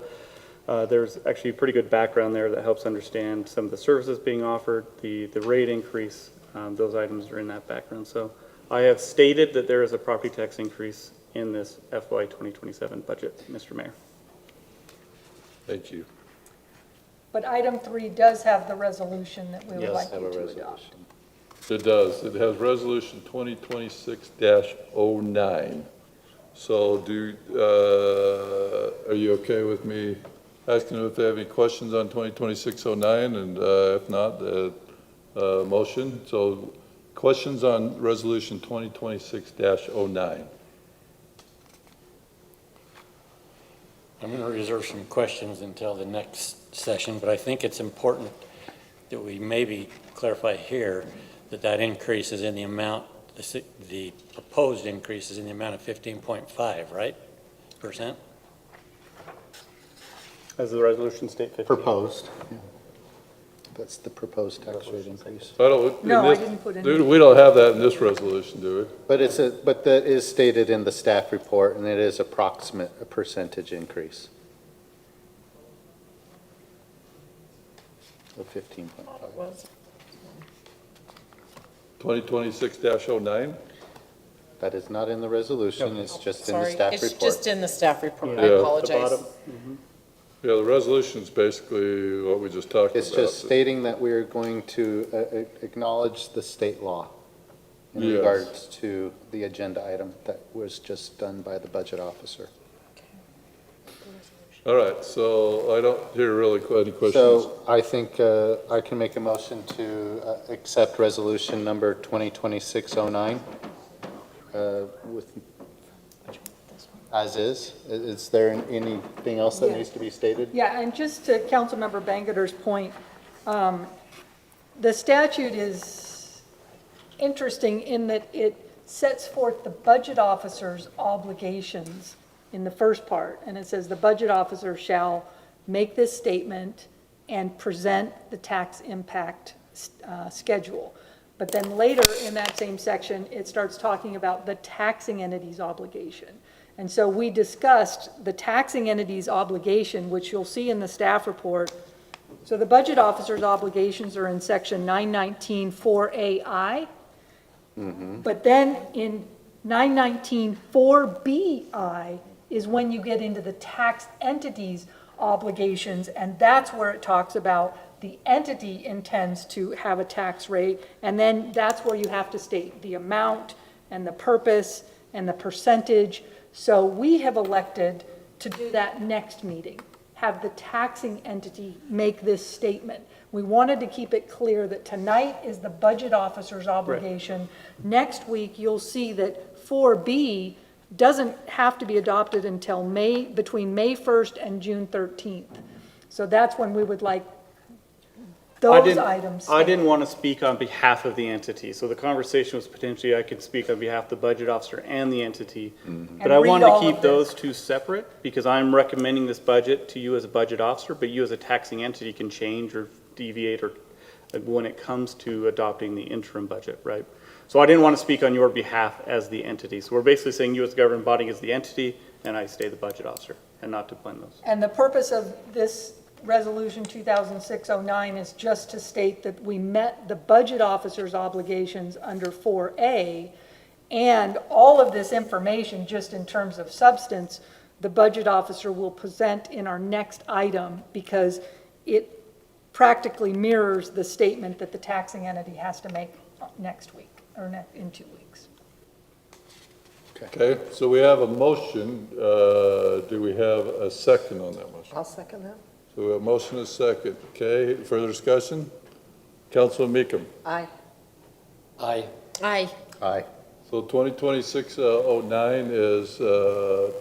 there's actually a pretty good background there that helps understand some of the services being offered, the rate increase. Those items are in that background. So I have stated that there is a property tax increase in this FY 2027 budget, Mr. Mayor. Thank you. But item 3 does have the resolution that we would Yes, like have you a to adopt. resolution. It does. It has resolution 2026-09. So are you okay with me asking them if they have any questions on 2026-09? And if not, motion. So questions on resolution 2026-09? I'm going to reserve some questions until the next session, but I think it's important that we maybe clarify here that that increase is in the amount, the proposed increase is in the amount of 15.5, right, %? As the resolution state 15. Proposed. Yeah. That's the proposed tax rate increase. No, I didn't put any. We don't have that in this resolution, do we? But but that is stated in the staff report, and it is approximate a percentage increase of 15.5. 2026-09? That is not in the resolution, it's just in the Sorry, staff it's report. just in the staff report. I Yeah. apologize. Yeah, the resolution's basically what we just talked about. It's just stating that we're going to acknowledge the state law in Yes. regards to the agenda item that was just done by the budget officer. All right, so I don't hear really any questions. So I think I can make a motion to accept resolution number 2026-09 with, as is. Is there anything else that Yeah. needs to be stated? Yeah, and just to Councilmember Bangerter's point, the statute is interesting in that it sets forth the budget officer's obligations in the first part, and it says the budget officer shall make this statement and present the tax impact schedule. But then later in that same section, it starts talking about the taxing entity's obligation. And so we discussed the taxing entity's obligation, which you'll see in the staff report. So the budget officer's obligations are in section 919-4AI. But then in 919-4BI is when you get into the tax entity's obligations, and that's where it talks about the entity intends to have a tax rate, and then that's where you have to state the amount and the purpose and the percentage. So we have elected to do that next meeting, have the taxing entity make this statement. We wanted to keep it clear that tonight is the budget officer's obligation. Next week, you'll see that 4B doesn't have to be adopted until between May 1st and June 13th. So that's when we would like those items. I didn't want to speak on behalf of the entity, so the conversation was potentially I could speak on behalf of the budget officer and the entity. But And I read wanted to all keep of this. those two separate, because I'm recommending this budget to you as a budget officer, but you as a taxing entity can change or deviate or when it comes to adopting the interim budget, right? So I didn't want to speak on your behalf as the entity. So we're basically saying you as the governing body is the entity, and I stay the budget officer, and not to blend those. And the purpose of this resolution 2006-09 is just to state that we met the budget officer's obligations under 4A, and all of this information, just in terms of substance, the budget officer will present in our next item, because it practically mirrors the statement that the taxing entity has to make next week, or in 2 weeks. Okay, so we have a motion. Do we have a second on that motion? I'll second that. So we have a motion and a second. Okay, further discussion? Councilman Meekum. Aye. Aye. Aye. Aye. So 2026-09 is,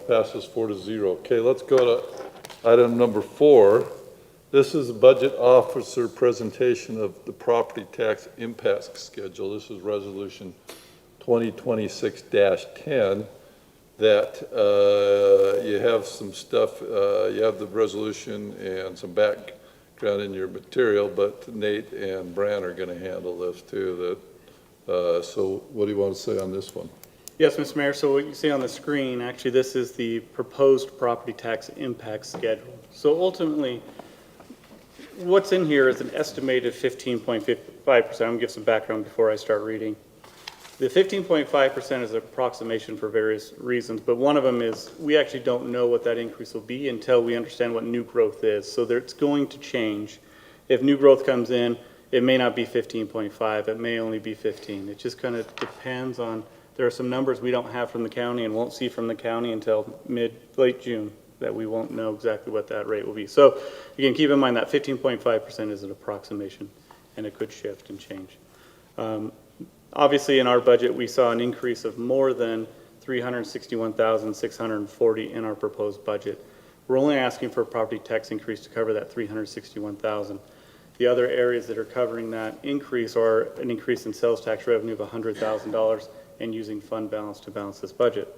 passes 4-0. Okay, let's go to item number 4. This is the budget officer presentation of the property tax impact schedule. This is resolution 2026-10. That you have some stuff, you have the resolution and some background in your material, but Nate and Bran are going to handle this too. So what do you want to say on this one? Yes, Mr. Mayor, so what you see on the screen, actually, this is the proposed property tax impact schedule. So ultimately, what's in here is an estimated 15.55%. I'm going to give some background before I start reading. The 15.5% is an approximation for various reasons, but one of them is we actually don't know what that increase will be until we understand what new growth is. So it's going to change. If new growth comes in, it may not be 15.5, it may only be 15. It just kind of depends on, there are some numbers we don't have from the county and won't see from the county until late June, that we won't know exactly what that rate will be. So again, keep in mind that 15.5% is an approximation, and it could shift and change. Obviously, in our budget, we saw an increase of more than $361,640 in our proposed budget. We're only asking for a property tax increase to cover that $361,000. The other areas that are covering that increase are an increase in sales tax revenue of $100,000 and using fund balance to balance this budget.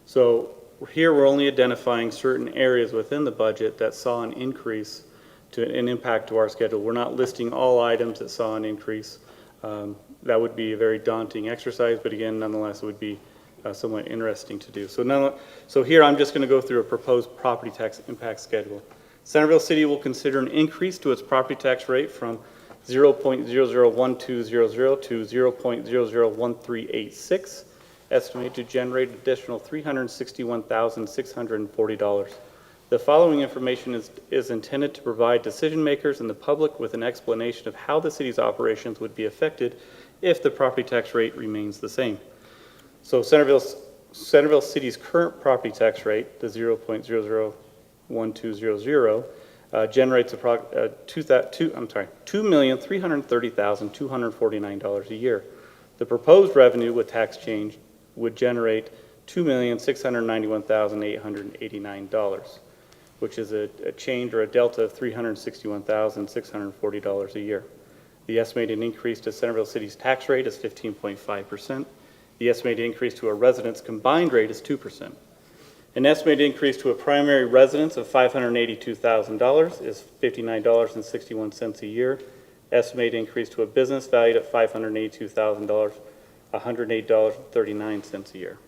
So here we're only identifying certain areas within the budget that saw an increase to an impact to our schedule. We're not listing all items that saw an increase. That would be a very daunting exercise, but again, nonetheless, it would be somewhat interesting to do. So here I'm just going to go through a proposed property tax impact schedule. Centerville City will consider an increase to its property tax rate from 0.001200 to 0.001386, estimated to generate an additional $361,640. The following information is intended to provide decision makers and the public with an explanation of how the city's operations would be affected if the property tax rate remains the same. So Centerville City's current property tax rate, the 0.001200, generates $2,330,249 a year. The proposed revenue with tax change would generate $2,691,889, which is a change or a delta of $361,640 a year. The estimated increase to Centerville City's tax rate is 15.5%. The estimated increase to a resident's combined rate is 2%. An estimated increase to a primary residence of $582,000 is $59.61 a year. Estimated increase to a business valued at $582,000, $108.39 a year.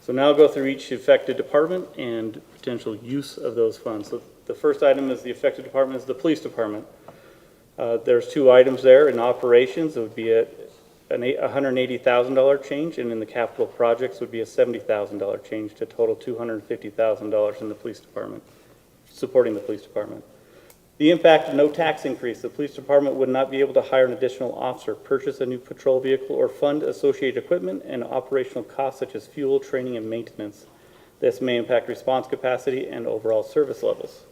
So now I'll go through each affected department and potential use of those funds. So the first item is the affected department is the police department. There's two items there. In operations, it would be an $180,000 change, and in the capital projects would be a $70,000 change to total $250,000 in the police department, supporting the police department. The impact of no tax increase. The police department would not be able to hire an additional officer, purchase a new patrol vehicle, or fund associated equipment and operational costs such as fuel, training, and maintenance. This may impact response capacity and overall service levels.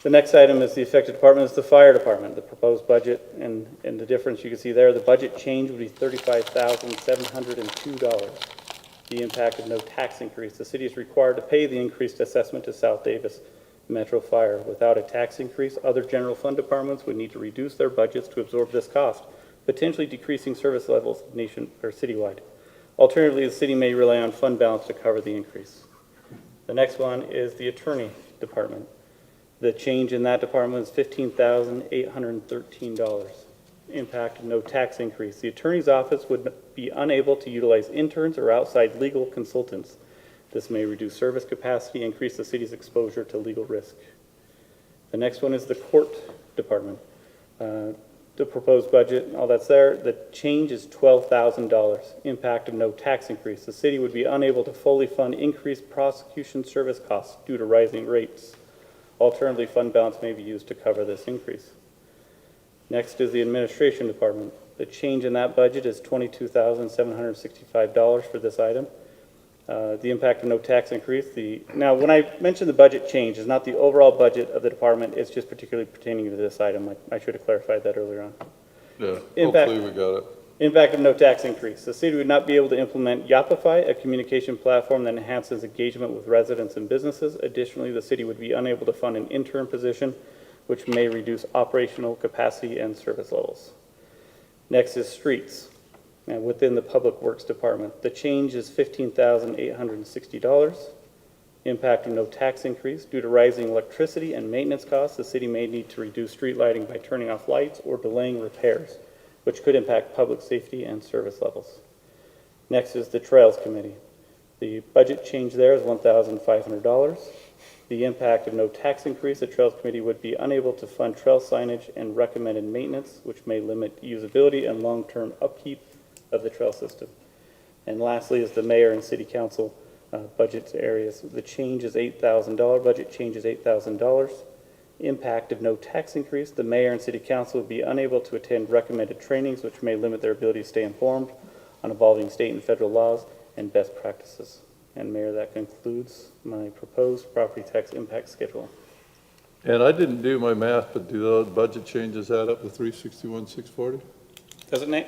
The next item is the affected department is the fire department. The proposed budget and the difference you can see there, the budget change would be $35,702. The impact of no tax increase. The city is required to pay the increased assessment to South Davis Metro Fire. Without a tax increase, other general fund departments would need to reduce their budgets to absorb this cost, potentially decreasing service levels nation or citywide. Alternatively, the city may rely on fund balance to cover the increase. The next one is the attorney department. The change in that department is $15,813. Impact of no tax increase. The attorney's office would be unable to utilize interns or outside legal consultants. This may reduce service capacity, increase the city's exposure to legal risk. The next one is the court department. The proposed budget, all that's there, the change is $12,000. Impact of no tax increase. The city would be unable to fully fund increased prosecution service costs due to rising rates. Alternatively, fund balance may be used to cover this increase. Next is the administration department. The change in that budget is $22,765 for this item. The impact of no tax increase. Now, when I mentioned the budget change, it's not the overall budget of the department, it's just particularly pertaining to this item. I should have clarified that earlier on. Yeah, Impact. hopefully we got it. Impact of no tax increase. The city would not be able to implement Yapify, a communication platform that enhances engagement with residents and businesses. Additionally, the city would be unable to fund an intern position, which may reduce operational capacity and service levels. Next is streets. Now, within the Public Works Department, the change is $15,860. Impact of no tax increase. Due to rising electricity and maintenance costs, the city may need to reduce street lighting by turning off lights or delaying repairs, which could impact public safety and service levels. Next is the Trails Committee. The budget change there is $1,500. The impact of no tax increase, the Trails Committee would be unable to fund trail signage and recommended maintenance, which may limit usability and long-term upkeep of the trail system. And lastly is the mayor and city council budget areas. The change is $8,000, budget change is $8,000. Impact of no tax increase, the mayor and city council would be unable to attend recommended trainings, which may limit their ability to stay informed on evolving state and federal laws and best practices. And Mayor, that concludes my proposed property tax impact schedule. And I didn't do my math, but do those budget changes add up to 361,640? Does it, Nate?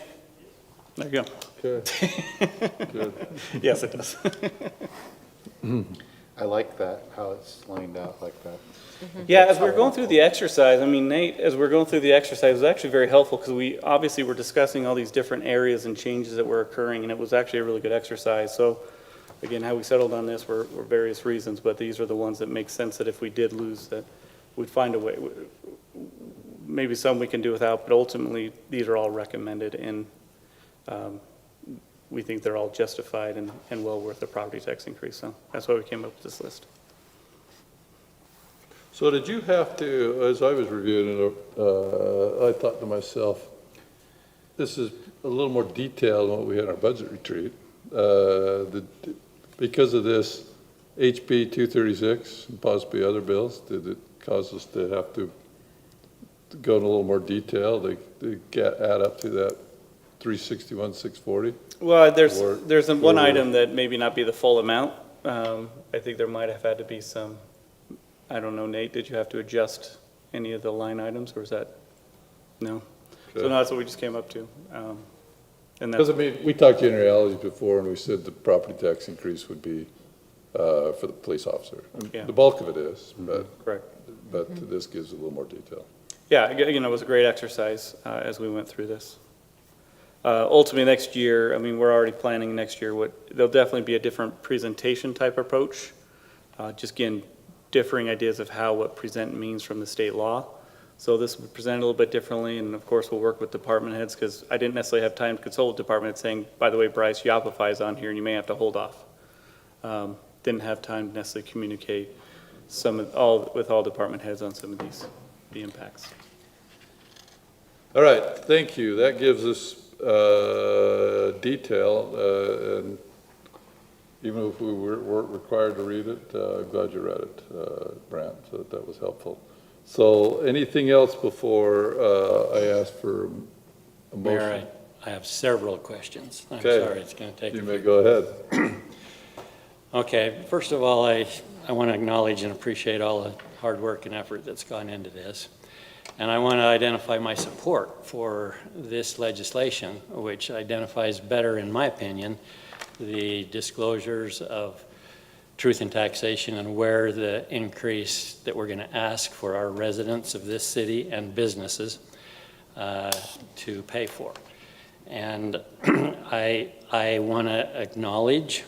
There you go. Okay. Good. Yes, it does. I like that, how it's lined out like that. Yeah, as we're going through the exercise, I mean, Nate, as we're going through the exercise, it was actually very helpful because we obviously were discussing all these different areas and changes that were occurring, and it was actually a really good exercise. So, again, how we settled on this were various reasons, but these are the ones that make sense that if we did lose, that we'd find a way. Maybe some we can do without, but ultimately, these are all recommended, and we think they're all justified and well worth the property tax increase. So that's why we came up with this list. So did you have to, as I was reviewing it, I thought to myself, this is a little more detailed than what we had in our budget retreat. Because of this HB 236 and possibly other bills, did it cause us to have to go in a little more detail to add up to that 361,640? Well, there's one item that maybe not be the full amount. I think there might have had to be some, I don't know, Nate, did you have to adjust any of the line items, or is that, no? So no, that's what we just came up to. And that's, Because, I mean, we talked generalities before, and we said the property tax increase would be for the police officer. Yeah. The bulk of it is, correct. but this gives a little more detail. Yeah, again, it was a great exercise as we went through this. Ultimately, next year, I mean, we're already planning next year. There'll definitely be a different presentation type approach. Just again, differing ideas of what present means from the state law. So this will present a little bit differently, and of course, we'll work with department heads, because I didn't necessarily have time to consult with department heads saying, by the way, Bryce, Yopify is on here, and you may have to hold off. Didn't have time to necessarily communicate with all department heads on some of the impacts. All right, thank you. That gives us detail, and even if we weren't required to read it, I'm glad you read it, Brant, so that was helpful. So anything else before I ask for a motion? Mayor, I have several questions. I'm Okay. sorry, it's going to take. You may go ahead. Okay, first of all, I want to acknowledge and appreciate all the hard work and effort that's gone into this. And I want to identify my support for this legislation, which identifies better, in my opinion, the disclosures of truth in taxation and where the increase that we're going to ask for our residents of this city and businesses to pay for. And I want to acknowledge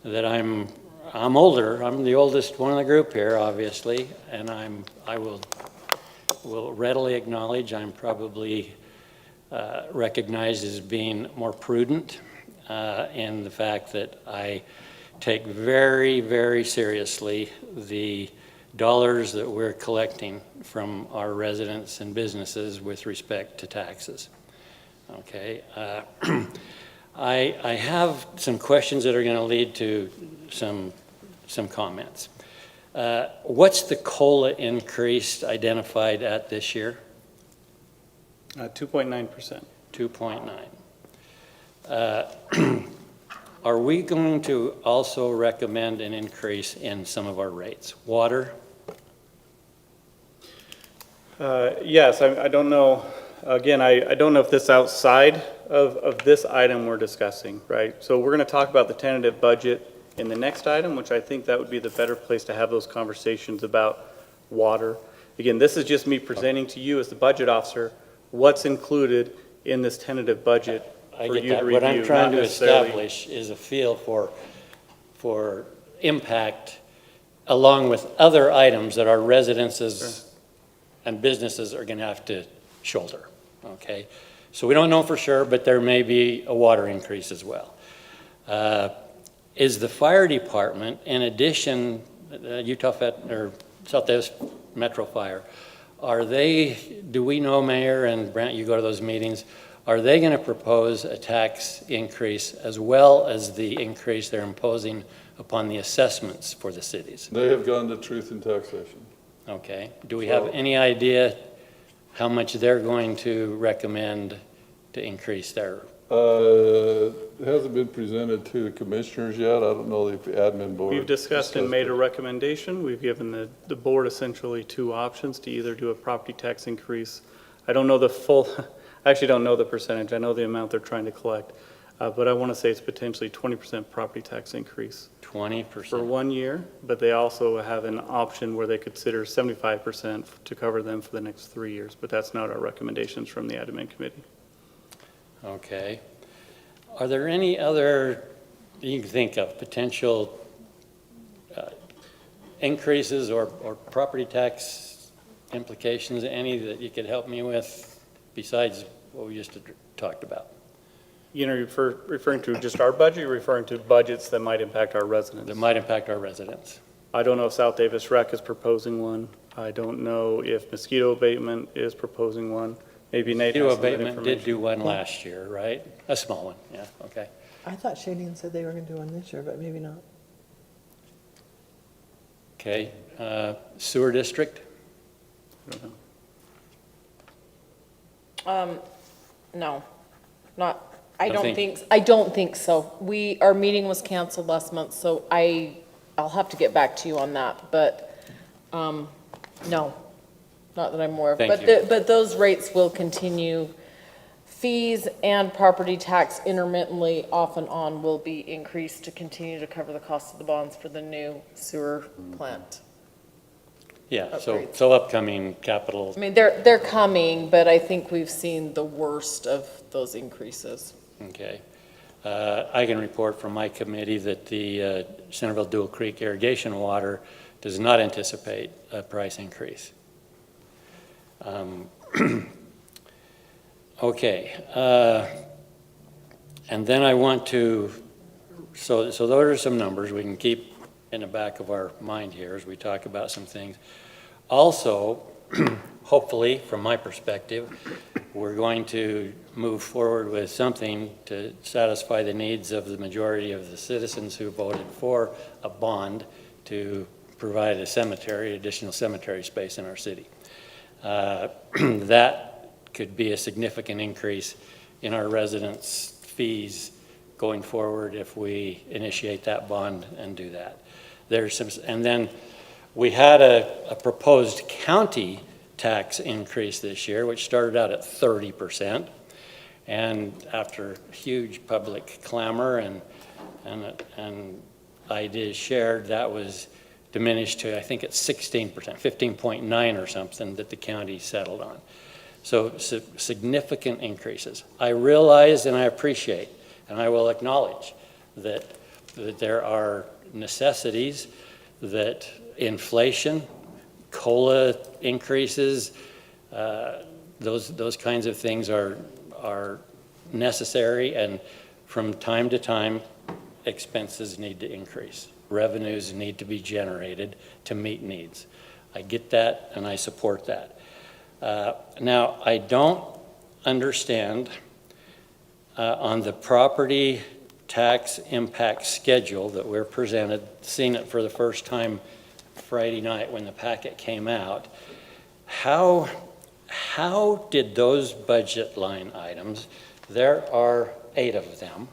that I'm older. I'm the oldest one in the group here, obviously, and I will readily acknowledge I'm probably recognized as being more prudent in the fact that I take very, very seriously the dollars that we're collecting from our residents and businesses with respect to taxes. Okay. I have some questions that are going to lead to some comments. What's the COLA increase identified at this year? 2.9%. 2.9. Are we going to also recommend an increase in some of our rates? Water? Yes, I don't know. Again, I don't know if this is outside of this item we're discussing, right? So we're going to talk about the tentative budget in the next item, which I think that would be the better place to have those conversations about water. Again, this is just me presenting to you as the budget officer what's included in this tentative budget I for get you to that. review. What I'm trying not to necessarily- establish is a feel for impact along with other items that our residences and businesses are going to have to shoulder, okay? So we don't know for sure, but there may be a water increase as well. Is the fire department, in addition, Southwest Metro Fire, do we know, Mayor, and Brent, you go to those meetings, are they going to propose a tax increase as well as the increase they're imposing upon the assessments for the cities? They have gone to truth in taxation. Okay. Do we have any idea how much they're going to recommend to increase their? It hasn't been presented to the commissioners yet. I don't know if the admin board. We've discussed and made a it. recommendation. We've given the board essentially two options to either do a property tax increase. I don't know the full, I actually don't know the percentage. I know the amount they're trying to collect. But I want to say it's potentially 20% property tax increase 20%? for 1 year, but they also have an option where they consider 75% to cover them for the next 3 years. But that's not our recommendations from the admin committee. Okay. Are there any other, you can think of, potential increases or property tax implications, any that you could help me with besides what we just talked about? You know, you're referring to just our budget, or referring to budgets that might impact our residents? That might impact our residents. I don't know if South Davis Rec is proposing one. I don't know if mosquito abatement is proposing one. Maybe Nate Mosquito has some of that abatement did information. do one last year, right? A small one, yeah, okay. I thought Shadian said they were going to do one this year, but maybe not. Okay, sewer district? I don't know. No, not, I Don't don't think- think, I don't think so. Our meeting was canceled last month, so I'll have to get back to you on that, but, no, not that I'm aware of. Thank But you. but those rates will continue. Fees and property tax intermittently, off and on, will be increased to continue to cover the cost of the bonds for the new sewer plant. Yeah, Upgrades. so upcoming capital, I mean, they're coming, but I think we've seen the worst of those increases. okay. I can report from my committee that the Centerville Dual Creek irrigation water does not anticipate a price increase. Okay, and then I want to, so those are some numbers we can keep in the back of our mind here as we talk about some things. Also, hopefully, from my perspective, we're going to move forward with something to satisfy the needs of the majority of the citizens who voted for a bond to provide a cemetery, additional cemetery space in our city. That could be a significant increase in our residents' fees going forward if we initiate that bond and do that. There's some, and then we had a proposed county tax increase this year, which started out at 30%. And after huge public clamor and ideas shared, that was diminished to, I think it's 16%, 15.9 or something that the county settled on. So significant increases. I realize and I appreciate, and I will acknowledge that there are necessities, that inflation, COLA increases, those kinds of things are necessary, and from time to time, expenses need to increase. Revenues need to be generated to meet needs. I get that and I support that. Now, I don't understand on the property tax impact schedule that we're presented, seeing it for the first time Friday night when the packet came out, how did those budget line items, there are 8 of them,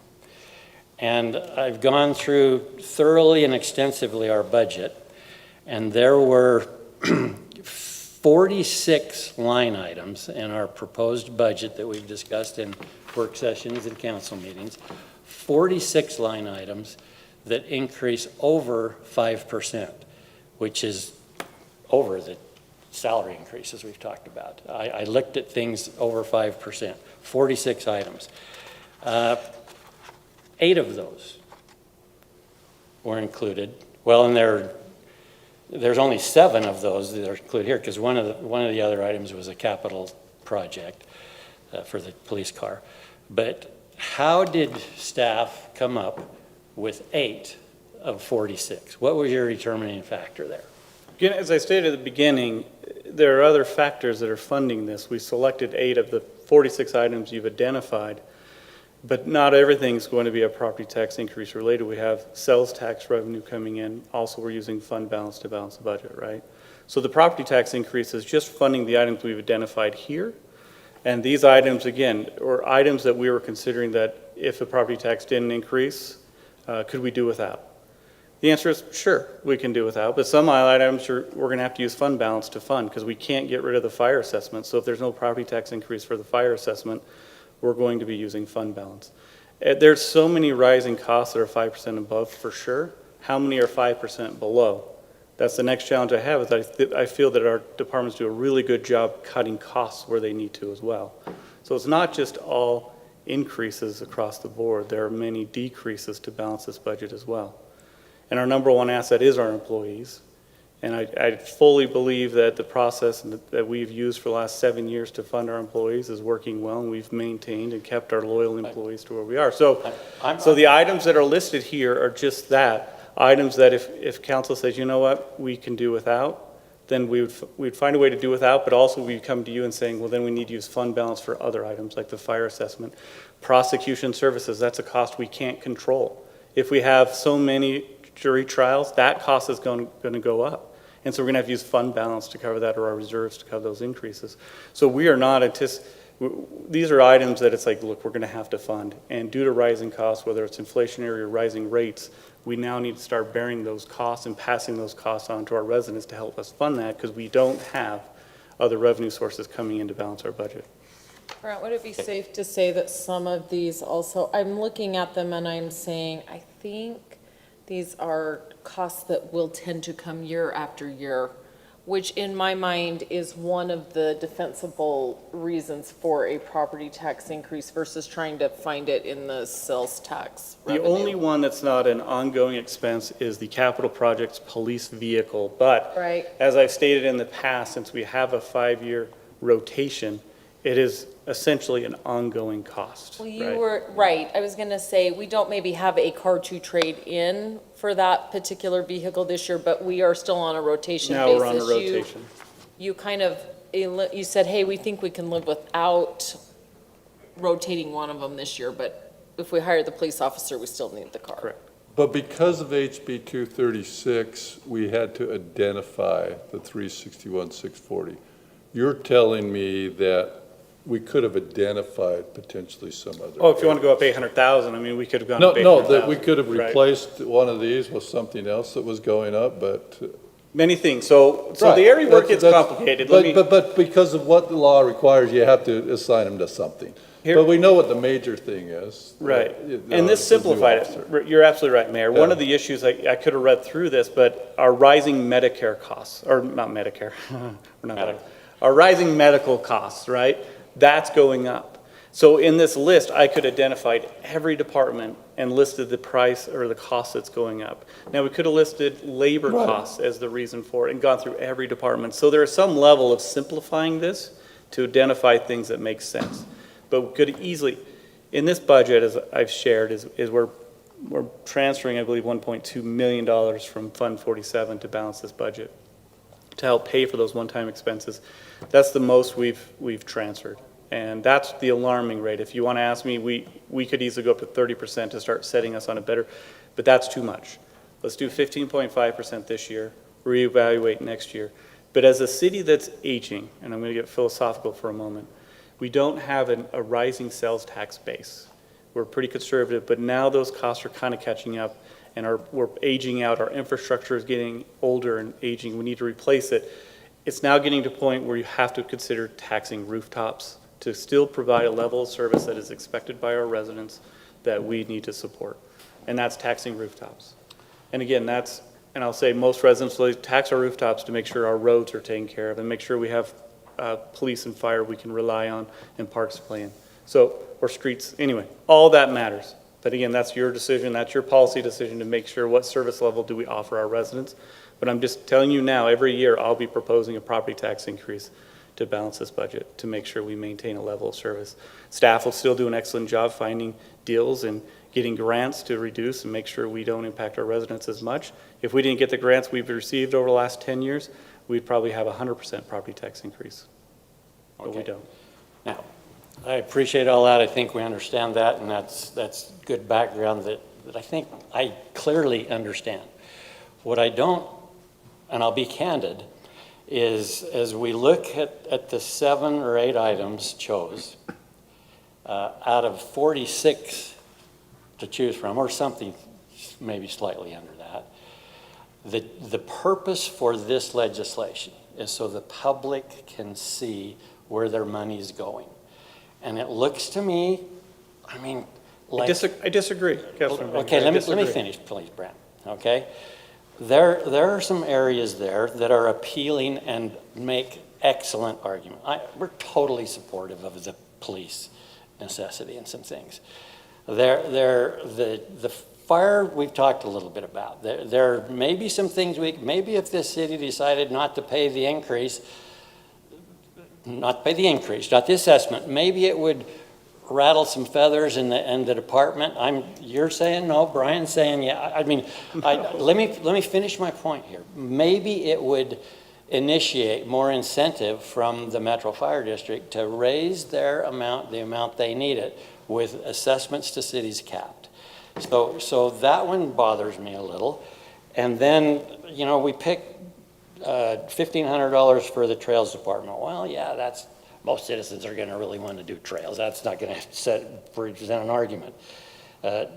and I've gone through thoroughly and extensively our budget, and there were 46 line items in our proposed budget that we've discussed in work sessions and council meetings, 46 line items that increase over 5%, which is over the salary increases we've talked about. I looked at things over 5%, 46 items. 8 of those were included. Well, and there's only 7 of those that are included here, because one of the other items was a capital project for the police car. But how did staff come up with 8 of 46? What was your determining factor there? Again, as I stated at the beginning, there are other factors that are funding this. We selected 8 of the 46 items you've identified, but not everything's going to be a property tax increase related. We have sales tax revenue coming in. Also, we're using fund balance to balance the budget, right? So the property tax increase is just funding the items we've identified here. And these items, again, are items that we were considering that if the property tax didn't increase, could we do without? The answer is sure, we can do without, but some items we're going to have to use fund balance to fund because we can't get rid of the fire assessment. So if there's no property tax increase for the fire assessment, we're going to be using fund balance. There's so many rising costs that are 5% above for sure. How many are 5% below? That's the next challenge I have, is I feel that our departments do a really good job cutting costs where they need to as well. So it's not just all increases across the board. There are many decreases to balance this budget as well. And our number one asset is our employees. And I fully believe that the process that we've used for the last 7 years to fund our employees is working well, and we've maintained and kept our loyal employees to where we are. So the items that are listed here are just that, items that if council says, you know what, we can do without, then we'd find a way to do without, but also we'd come to you and saying, well, then we need to use fund balance for other items like the fire assessment. Prosecution services, that's a cost we can't control. If we have so many jury trials, that cost is going to go up. And so we're going to have to use fund balance to cover that, or our reserves to cover those increases. So we are not these are items that it's like, look, we're going to have to fund. And due to rising costs, whether it's inflationary or rising rates, we now need to start bearing those costs and passing those costs on to our residents to help us fund that, because we don't have other revenue sources coming in to balance our budget. Brent, would it be safe to say that some of these also, I'm looking at them and I'm saying, I think these are costs that will tend to come year after year, which in my mind is one of the defensible reasons for a property tax increase versus trying to find it in the sales tax revenue. The only one that's not an ongoing expense is the capital projects police vehicle. But right. As I've stated in the past, since we have a 5-year rotation, it is essentially an ongoing cost. Well, you were right. I was going to say, we don't maybe have a car to trade in for that particular vehicle this year, but we are still on a rotation basis. Now we're on a rotation. You kind of, you said, hey, we think we can live without rotating one of them this year, but if we hire the police officer, we still need the car. Correct. But because of HB 236, we had to identify the 361,640. You're telling me that we could have identified potentially some other. Oh, if you want to go up 800,000, I mean, we could have gone No, up 800,000. that we could have replaced one of these with something else that was going up, but. Many things. So Right. the area work gets That's- complicated. But because of what the law requires, you have to assign them to something. But we know what the major thing is. Right. And And this simplified it. You're absolutely right, Mayor. One Yeah. of the issues, I could have read through this, but our rising Medicare costs, or not Medicare, we're not Medical. our rising medical costs, right? That's going up. So in this list, I could identify every department and listed the price or the cost that's going up. Now, we could have listed labor Right. costs as the reason for it and gone through every department. So there is some level of simplifying this to identify things that make sense. But we could easily, in this budget, as I've shared, is we're transferring, I believe, $1.2 million from Fund 47 to balance this budget to help pay for those one-time expenses. That's the most we've transferred. And that's the alarming rate. If you want to ask me, we could easily go up to 30% to start setting us on a better, but that's too much. Let's do 15.5% this year, reevaluate next year. But as a city that's aging, and I'm going to get philosophical for a moment, we don't have a rising sales tax base. We're pretty conservative, but now those costs are kind of catching up, and we're aging out. Our infrastructure is getting older and aging. We need to replace it. It's now getting to a point where you have to consider taxing rooftops to still provide a level of service that is expected by our residents that we need to support. And that's taxing rooftops. And again, and I'll say most residents will tax our rooftops to make sure our roads are taken care of and make sure we have police and fire we can rely on and parks plan. So, or streets, anyway, all that matters. But again, that's your decision, that's your policy decision to make sure what service level do we offer our residents. But I'm just telling you now, every year I'll be proposing a property tax increase to balance this budget to make sure we maintain a level of service. Staff will still do an excellent job finding deals and getting grants to reduce and make sure we don't impact our residents as much. If we didn't get the grants we've received over the last 10 years, we'd probably have a 100% property tax increase. But we don't. Now, I appreciate all that. I think we understand that, and that's good background that I think I clearly understand. What I don't, and I'll be candid, is as we look at the 7 or 8 items chose, out of 46 to choose from, or something maybe slightly under that, the purpose for this legislation is so the public can see where their money's going. And it looks to me, I mean, like... I disagree, Councilman Baker. Okay, I let me disagree. finish, please, Brent, okay? There are some areas there that are appealing and make excellent argument. We're totally supportive of the police necessity and some things. The fire, we've talked a little bit about. There may be some things maybe if this city decided not to pay the increase, not the assessment, maybe it would rattle some feathers in the department. You're saying no, Brian's saying yeah. I mean, let me finish my point here. Maybe it would initiate more incentive from the Metro Fire District to raise their amount, the amount they need it, with assessments to cities capped. So that one bothers me a little. And then, you know, we pick $1,500 for the Trails Department. Well, yeah, most citizens are going to really want to do trails. That's not going to present an argument.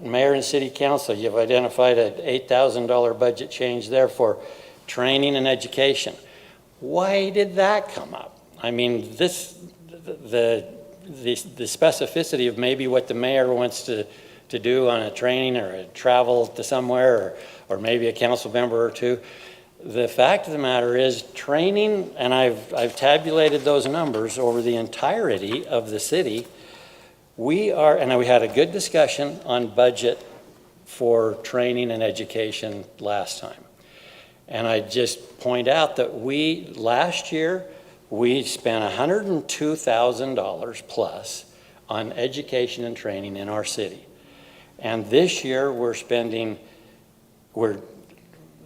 Mayor and City Council, you've identified an $8,000 budget change there for training and education. Why did that come up? I mean, the specificity of maybe what the mayor wants to do on a training or a travel to somewhere, or maybe a council member or two. The fact of the matter is training, and I've tabulated those numbers over the entirety of the city. We had a good discussion on budget for training and education last time. And I just point out that last year, we spent $102,000 plus on education and training in our city. And this year,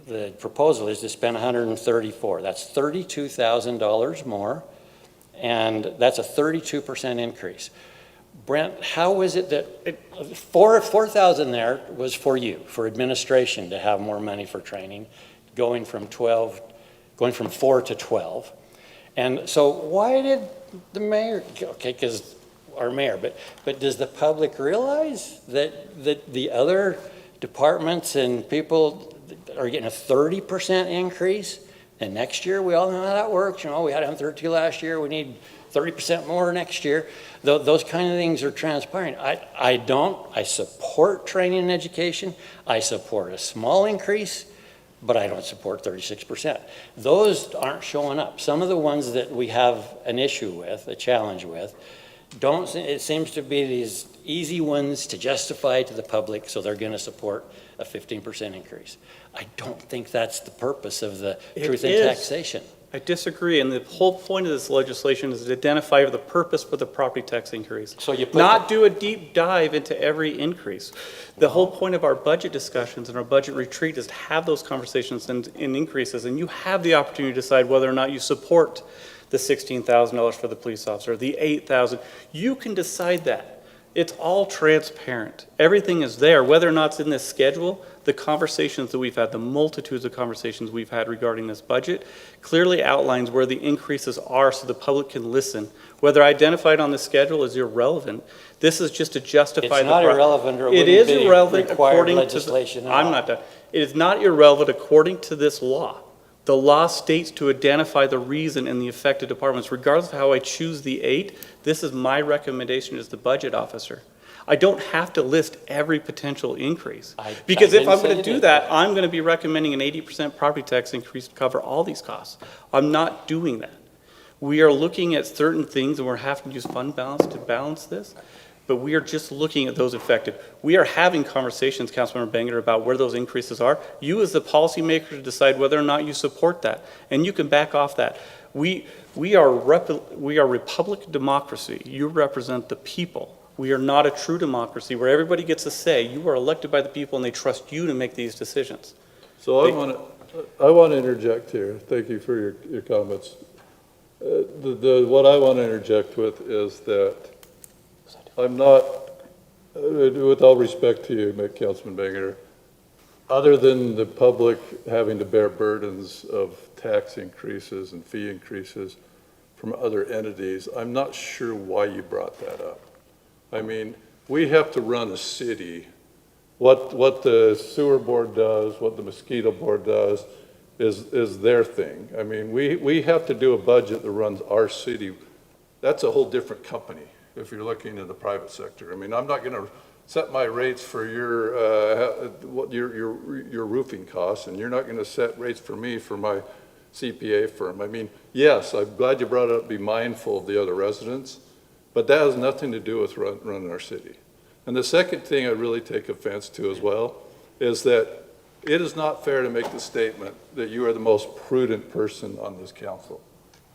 the proposal is to spend $134,000. That's $32,000 more, and that's a 32% increase. Brent, how is it that $4,000 there was for you, for administration, to have more money for training, going from 4 to 12? And so why did the mayor, okay, because our mayor, but does the public realize that the other departments and people are getting a 30% increase? And next year, we all know how that works. You know, we had 132 last year. We need 30% more next year. Those kind of things are transpiring. I support training and education. I support a small increase, but I don't support 36%. Those aren't showing up. Some of the ones that we have an issue with, a challenge with, it seems to be these easy ones to justify to the public, so they're going to support a 15% increase. I don't think that's the purpose of the truth in taxation. I disagree, and the whole point of this legislation is to identify the purpose for the property tax increase. So you put not do a deep dive into every increase. The whole point of our budget discussions and our budget retreat is to have those conversations and increases, and you have the opportunity to decide whether or not you support the $16,000 for the police officer, the $8,000. You can decide that. It's all transparent. Everything is there, whether or not it's in this schedule. The conversations that we've had, the multitudes of conversations we've had regarding this budget clearly outlines where the increases are so the public can listen. Whether identified on the schedule is irrelevant. This is just to justify it's not irrelevant, or it is wouldn't be irrelevant required according legislation to at I'm all. not done. It is not irrelevant according to this law. The law states to identify the reason in the affected departments. Regardless of how I choose the 8, this is my recommendation as the budget officer. I don't have to list every potential increase. Because if I'm going to do that, I'm going to be recommending an 80% property tax increase to cover all these costs. I'm not doing that. We are looking at certain things, and we're having to use fund balance to balance this. But we are just looking at those affected. We are having conversations, Councilmember Banger, about where those increases are. You as the policymaker to decide whether or not you support that. And you can back off that. We are Republican democracy. You represent the people. We are not a true democracy where everybody gets a say. You are elected by the people and they trust you to make these decisions. So I want to interject here. Thank you for your comments. What I want to interject with is that I'm not, with all respect to you, Councilman Banger, other than the public having to bear burdens of tax increases and fee increases from other entities, I'm not sure why you brought that up. I mean, we have to run a city. What the sewer board does, what the mosquito board does, is their thing. I mean, we have to do a budget that runs our city. That's a whole different company if you're looking at the private sector. I mean, I'm not going to set my rates for your roofing costs, and you're not going to set rates for me for my CPA firm. I mean, yes, I'm glad you brought it up, be mindful of the other residents, but that has nothing to do with running our city. And the second thing I really take offense to as well is that it is not fair to make the statement that you are the most prudent person on this council.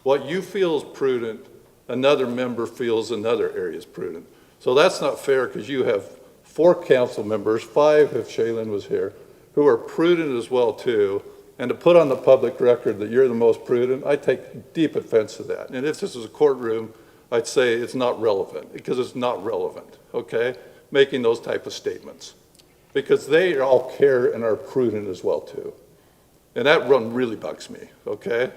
What you feel is prudent, another member feels another area is prudent. So that's not fair, because you have 4 council members, 5 if Shaylin was here, who are prudent as well too. And to put on the public record that you're the most prudent, I take deep offense to that. And if this was a courtroom, I'd say it's not relevant, because it's not relevant, okay? Making those type of statements, because they all care and are prudent as well too. And that one really bugs me, okay?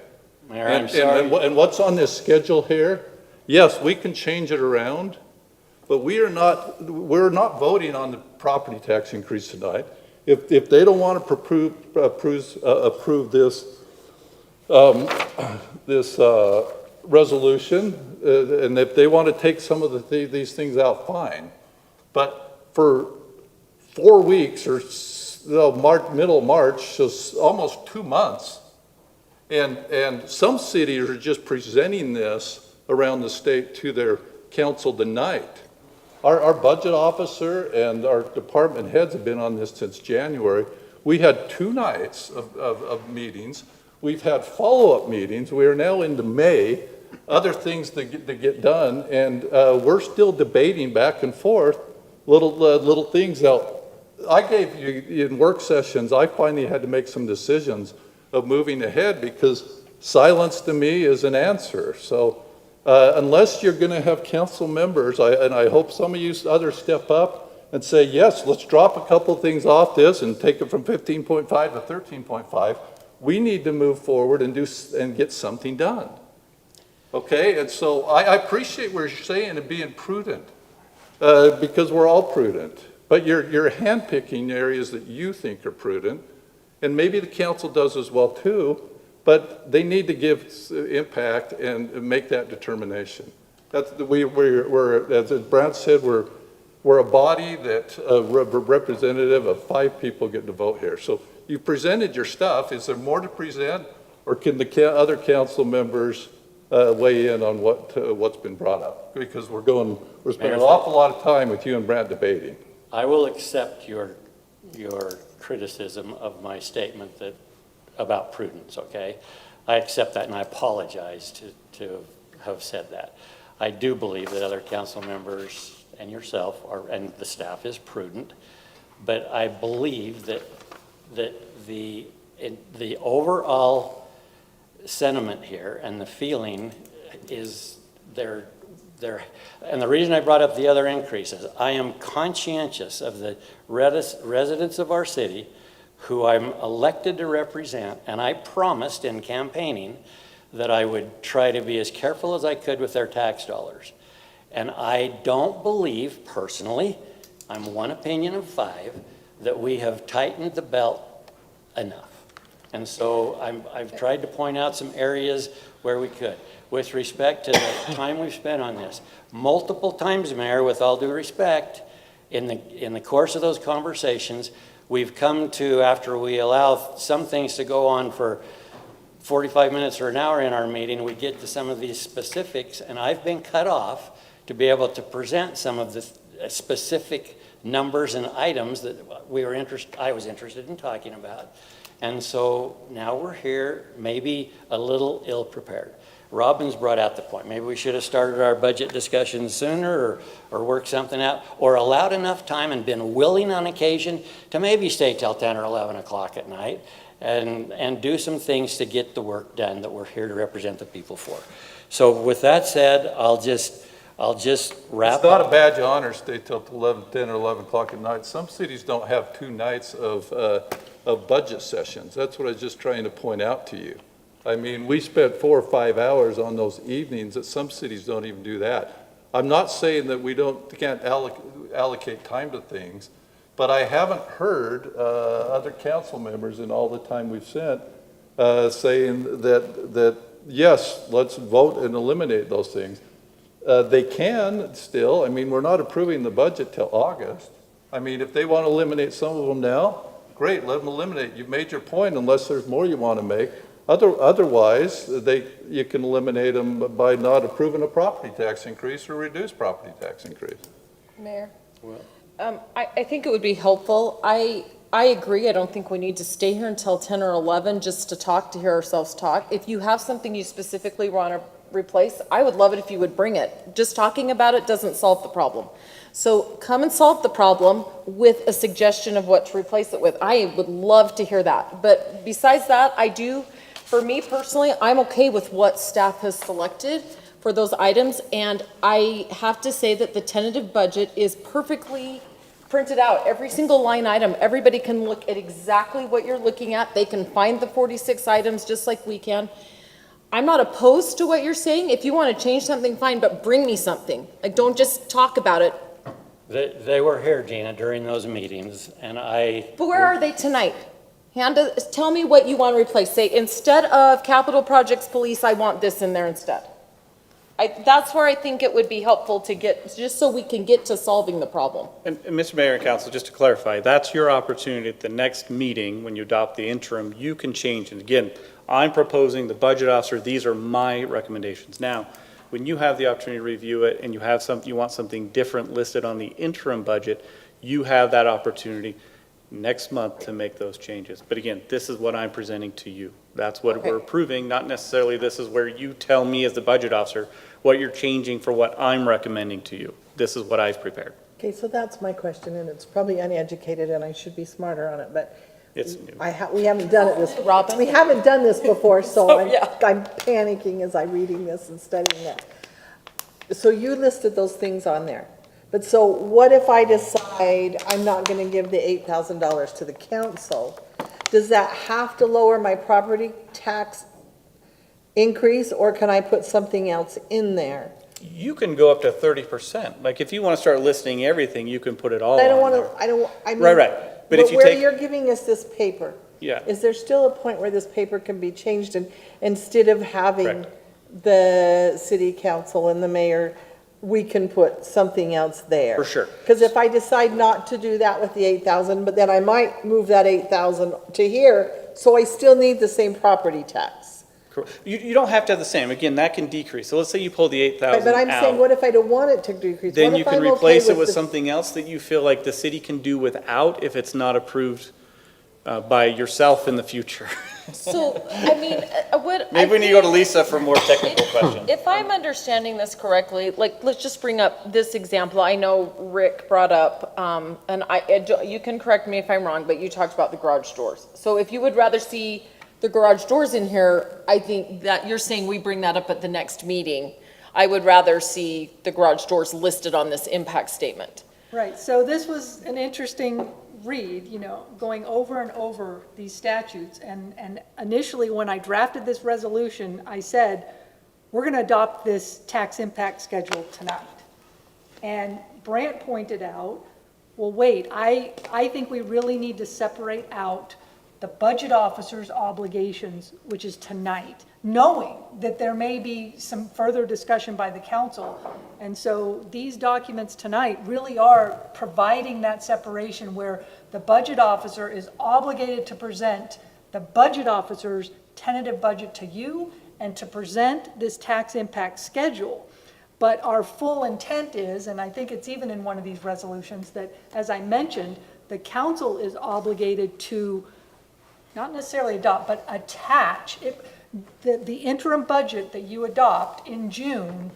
Mayor, I'm sorry. And what's on this schedule here? Yes, we can change it around, but we're not voting on the property tax increase tonight. If they don't want to approve this resolution, and if they want to take some of these things out, fine. But for 4 weeks or middle of March, so almost 2 months, and some cities are just presenting this around the state to their council tonight. Our budget officer and our department heads have been on this since January. We had 2 nights of meetings. We've had follow-up meetings. We are now into May, other things to get done, and we're still debating back and forth little things out. I gave you in work sessions, I finally had to make some decisions of moving ahead, because silence to me is an answer. So unless you're going to have council members, and I hope some of you others step up and say, yes, let's drop a couple things off this and take it from 15.5 to 13.5. We need to move forward and get something done. Okay, and so I appreciate what you're saying and being prudent, because we're all prudent. But you're handpicking areas that you think are prudent, and maybe the council does as well too, but they need to give impact and make that determination. That's we're as Brant said, we're a body that representative of 5 people get to vote here. So you presented your stuff. Is there more to present, or can the other council members weigh in on what's been brought up? Because we're spending an awful lot of time with you and Brant debating. I will accept your criticism of my statement about prudence, okay? I accept that, and I apologize to have said that. I do believe that other council members and yourself and the staff is prudent, but I believe that the overall sentiment here and the feeling is and the reason I brought up the other increases, I am conscientious of the residents of our city who I'm elected to represent, and I promised in campaigning that I would try to be as careful as I could with their tax dollars. And I don't believe, personally, I'm one opinion of 5, that we have tightened the belt enough. And so I've tried to point out some areas where we could. With respect to the time we've spent on this, multiple times, Mayor, with all due respect, in the course of those conversations, we've come to, after we allow some things to go on for 45 minutes or an hour in our meeting, we get to some of these specifics, and I've been cut off to be able to present some of the specific numbers and items that I was interested in talking about. And so now we're here, maybe a little ill-prepared. Robin's brought out the point. Maybe we should have started our budget discussions sooner, or worked something out, or allowed enough time and been willing on occasion to maybe stay till 10 or 11 o'clock at night and do some things to get the work done that we're here to represent the people for. So with that said, I'll just wrap It's not up. a badge of honor, stay till 10 or 11 o'clock at night. Some cities don't have 2 nights of budget sessions. That's what I was just trying to point out to you. I mean, we spent 4 or 5 hours on those evenings, that some cities don't even do that. I'm not saying that we can't allocate time to things, but I haven't heard other council members in all the time we've sent saying that yes, let's vote and eliminate those things. They can still, I mean, we're not approving the budget till August. I mean, if they want to eliminate some of them now, great, let them eliminate. You've made your point unless there's more you want to make. Otherwise, you can eliminate them by not approving a property tax increase or reduced property tax increase. Mayor? I think it would be helpful. I agree. I don't think we need to stay here until 10 or 11 just to hear ourselves talk. If you have something you specifically want to replace, I would love it if you would bring it. Just talking about it doesn't solve the problem. So come and solve the problem with a suggestion of what to replace it with. I would love to hear that. But besides that, for me personally, I'm okay with what staff has selected for those items. And I have to say that the tentative budget is perfectly printed out, every single line item. Everybody can look at exactly what you're looking at. They can find the 46 items just like we can. I'm not opposed to what you're saying. If you want to change something, fine, but bring me something. Like, don't just talk about it. They were here, Gina, during those meetings, and But where are they tonight? Tell me what you want to replace. Say, instead of capital projects police, I want this in there instead. That's where I think it would be helpful to get, just so we can get to solving the problem. And Mr. Mayor and Council, just to clarify, that's your opportunity at the next meeting, when you adopt the interim, you can change. And again, I'm proposing the budget officer, these are my recommendations. Now, when you have the opportunity to review it and you want something different listed on the interim budget, you have that opportunity next month to make those changes. But again, this is what I'm presenting to you. That's what we're approving, not necessarily this is where you tell me as the budget officer what you're changing for what I'm recommending to you. This is what I've prepared. Okay, so that's my question, and it's probably uneducated, and I should be smarter on it, but It's new. we haven't done it this, Robin? we haven't done this before, so yeah. I'm panicking as I'm reading this and studying it. So you listed those things on there, but so what if I decide I'm not gonna give the $8,000 to the council? Does that have to lower my property tax increase, or can I put something else in there? You can go up to 30%. Like if you want to start listing everything, you can put it all I don't on wanna, there. I mean. Right. But if you where take, you're giving us this paper. Yeah. Is there still a point where this paper can be changed, and instead of having Correct. the city council and the mayor, we can put something else there? For sure. Because if I decide not to do that with the 8,000, but then I might move that 8,000 to here, so I still need the same property tax. you don't have to have the same. Again, that can decrease. So let's say you pull the 8,000 But I'm saying, out. what if I don't want it to decrease? Then What you if can I'm okay replace it with the- something else that you feel like the city can do without if it's not approved by yourself in the future. So, I mean, what. Maybe we need to go to Lisa for more technical questions. If I'm understanding this correctly, like, let's just bring up this example. I know Rick brought up, and you can correct me if I'm wrong, but you talked about the garage doors. So if you would rather see the garage doors in here, I think that you're saying we bring that up at the next meeting. I would rather see the garage doors listed on this impact statement. Right, so this was an interesting read, going over and over these statutes. And initially, when I drafted this resolution, I said, we're going to adopt this tax impact schedule tonight. And Brant pointed out, well, wait, I think we really need to separate out the budget officer's obligations, which is tonight, knowing that there may be some further discussion by the council. And so these documents tonight really are providing that separation where the budget officer is obligated to present the budget officer's tentative budget to you and to present this tax impact schedule. But our full intent is, and I think it's even in one of these resolutions, that, as I mentioned, the council is obligated to not necessarily adopt, but attach. The interim budget that you adopt in June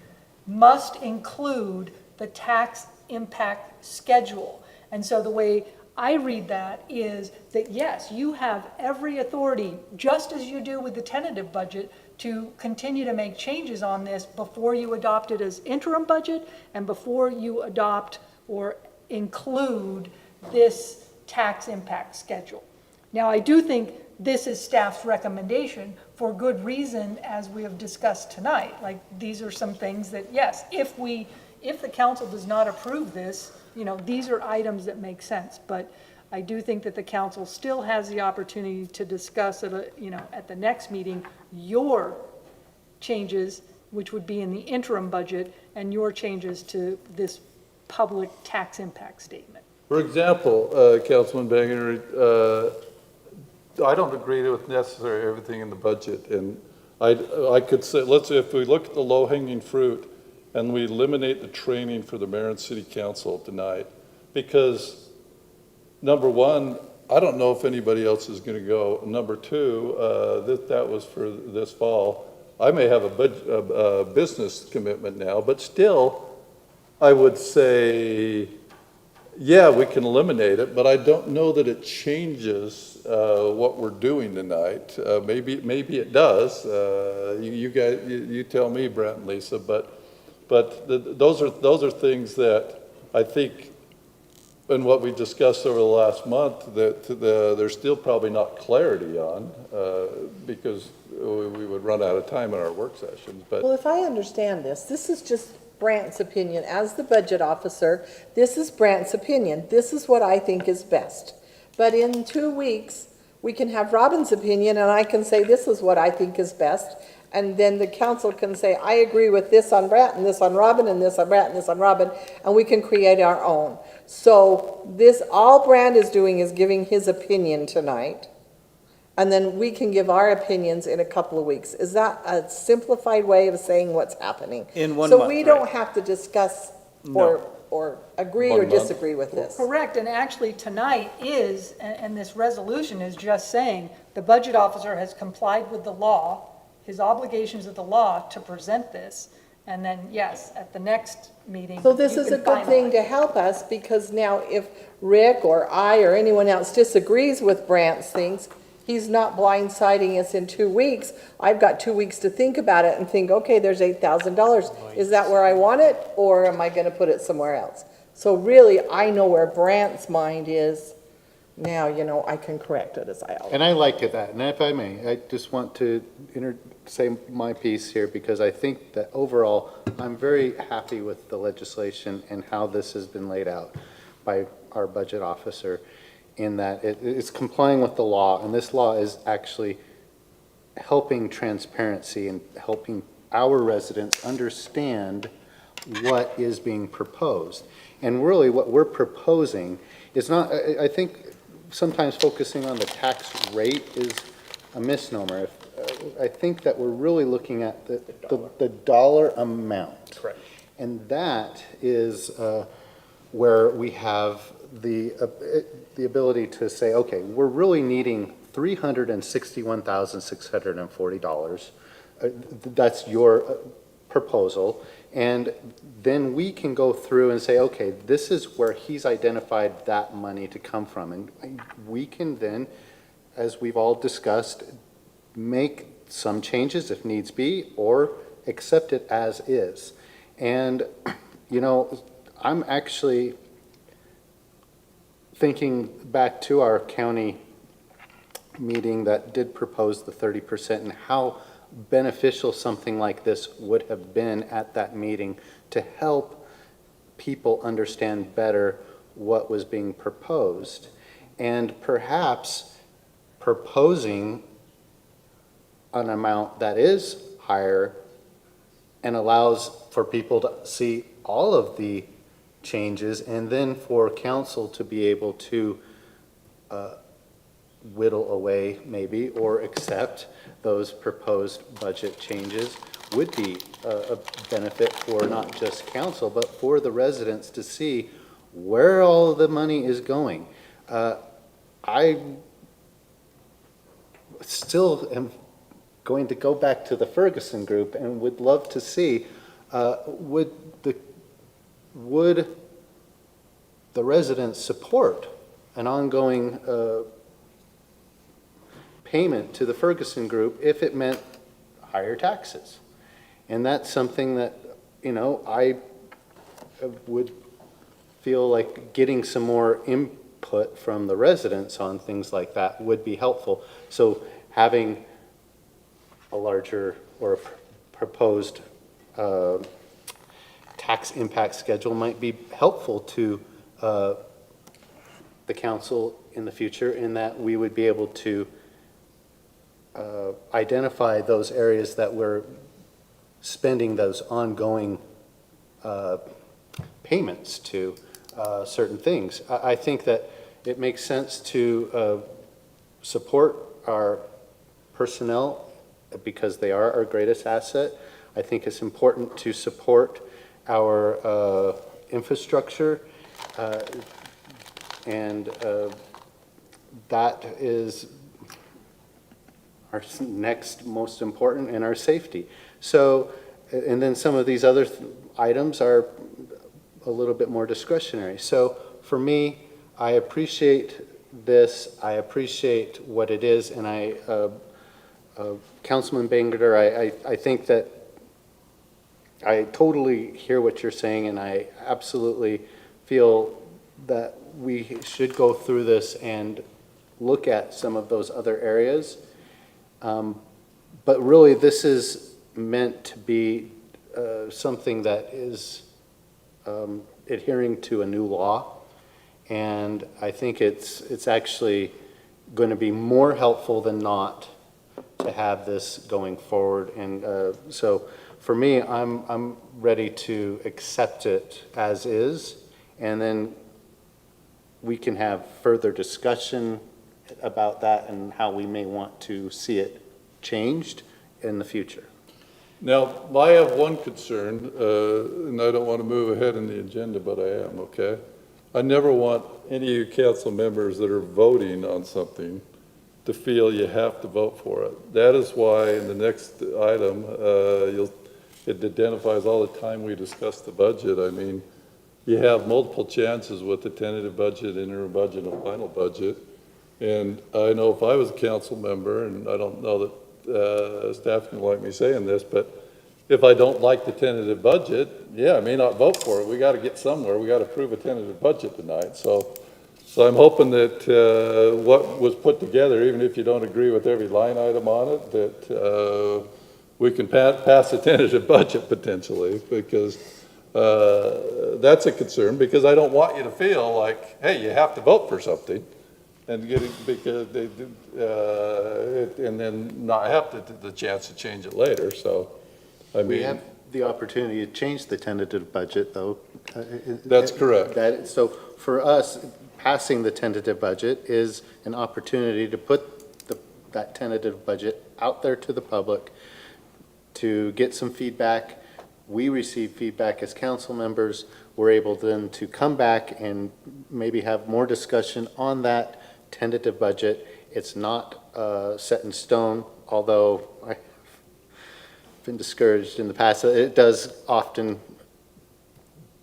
must include the tax impact schedule. And so the way I read that is that, yes, you have every authority, just as you do with the tentative budget, to continue to make changes on this before you adopt it as interim budget and before you adopt or include this tax impact schedule. Now, I do think this is staff's recommendation for good reason, as we have discussed tonight. Like, these are some things that, yes, if the council does not approve this, these are items that make sense. But I do think that the council still has the opportunity to discuss at at the next meeting, your changes, which would be in the interim budget, and your changes to this public tax impact statement. For example, Councilman Banger, I don't agree with necessarily everything in the budget, and I could say, if we look at the low-hanging fruit and we eliminate the training for the mayor and city council tonight, because number one, I don't know if anybody else is going to go. Number two, that was for this fall. I may have a business commitment now, but still, I would say, yeah, we can eliminate it, but I don't know that it changes what we're doing tonight. Maybe it does. You guys, you tell me, Brent and Lisa. But those are things that I think, and what we discussed over the last month, that there's still probably not clarity on, because we would run out of time in our work sessions. But Well, if I understand this is just Brant's opinion. As the budget officer, this is Brant's opinion. This is what I think is best. But in 2 weeks, we can have Robin's opinion, and I can say this is what I think is best. And then the council can say, I agree with this on Brant, and this on Robin, and this on Brant, and this on Robin, and we can create our own. So all Brant is doing is giving his opinion tonight. And then we can give our opinions in a couple of weeks. Is that a simplified way of saying what's happening? In 1 So month, we right. don't have to discuss or agree or 1 month. disagree with this. Correct, and actually tonight is, and this resolution is just saying, the budget officer has complied with the law, his obligations of the law to present this, and then, yes, at the next meeting, So this you is can a good thing finalize. to help us, because now if Rick or I or anyone else disagrees with Brant's things, he's not blindsiding us in 2 weeks. I've got 2 weeks to think about it and think, okay, there's $8,000. Is that where I want it, or am I gonna put it somewhere else? So really, I know where Brant's mind is. Now, I can correct it as I always. And I like that, and if I may, I just want to say my piece here, because I think that overall, I'm very happy with the legislation and how this has been laid out by our budget officer, in that it's complying with the law, and this law is actually helping transparency and helping our residents understand what is being proposed. And really, what we're proposing is not, I think sometimes focusing on the tax rate is a misnomer. I think that we're really looking at the dollar amount. Correct. And that is where we have the ability to say, okay, we're really needing $361,640. That's your proposal. And then we can go through and say, okay, this is where he's identified that money to come from. And we can then, as we've all discussed, make some changes if needs be, or accept it as is. And, I'm actually thinking back to our county meeting that did propose the 30% and how beneficial something like this would have been at that meeting to help people understand better what was being proposed, and perhaps proposing an amount that is higher and allows for people to see all of the changes, and then for council to be able to whittle away maybe or accept those proposed budget changes would be a benefit for not just council, but for the residents to see where all the money is going. I still am going to go back to the Ferguson group and would love to see, would the residents support an ongoing payment to the Ferguson Group if it meant higher taxes. And that's something that, you know, I would feel like getting some more input from the residents on things like that would be helpful. So having a larger or a proposed tax impact schedule might be helpful to the council in the future, in that we would be able to identify those areas that we're spending those ongoing payments to certain things. I think that it makes sense to support our personnel because they are our greatest asset. I think it's important to support our infrastructure, and that is our next most important, and our safety. So, and then some of these other items are a little bit more discretionary. So for me, I appreciate this, I appreciate what it is, and Councilman Bangerter, I think that I totally hear what you're saying, and I absolutely feel that we should go through this and look at some of those other areas. But really, this is meant to be something that is adhering to a new law. And I think it's actually going to be more helpful than not to have this going forward. And so for me, I'm ready to accept it as is, and then we can have further discussion about that and how we may want to see it changed in the future. Now, I have one concern, and I don't want to move ahead in the agenda, but I am, okay? I never want any of you council members that are voting on something to feel you have to vote for it. That is why in the next item, it identifies all the time we discuss the budget. I mean, you have multiple chances with the tentative budget, interim budget, and final budget. And I know if I was a council member, and I don't know that staff can like me saying this, but if I don't like the tentative budget, yeah, I may not vote for it. We got to get somewhere. We got to approve a tentative budget tonight. So I'm hoping that what was put together, even if you don't agree with every line item on it, that we can pass a tentative budget potentially, because that's a concern, because I don't want you to feel like, hey, you have to vote for something and get it, because and then not have the chance to change it later. So, I mean, We have the opportunity to change the tentative budget, though. That's correct. So for us, passing the tentative budget is an opportunity to put that tentative budget out there to the public, to get some feedback. We receive feedback as council members. We're able then to come back and maybe have more discussion on that tentative budget. It's not set in stone, although I've been discouraged in the past. It does often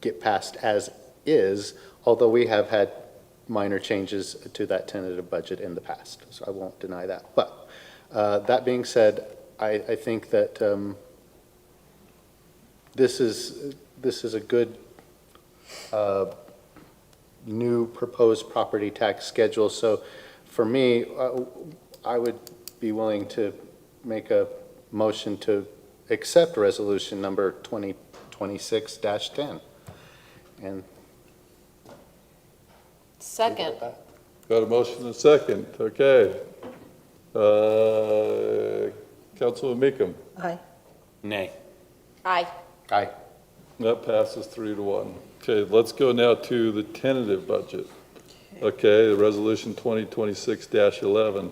get passed as is, although we have had minor changes to that tentative budget in the past, so I won't deny that. But that being said, I think that this is a good new proposed property tax schedule. So for me, I would be willing to make a motion to accept resolution number 2026-10. And Second. got a motion and a second. Okay. Councilman Meekum. Aye. Nay. Aye. aye. That passes 3-1. Okay, let's go now to the tentative budget. Okay, the resolution 2026-11.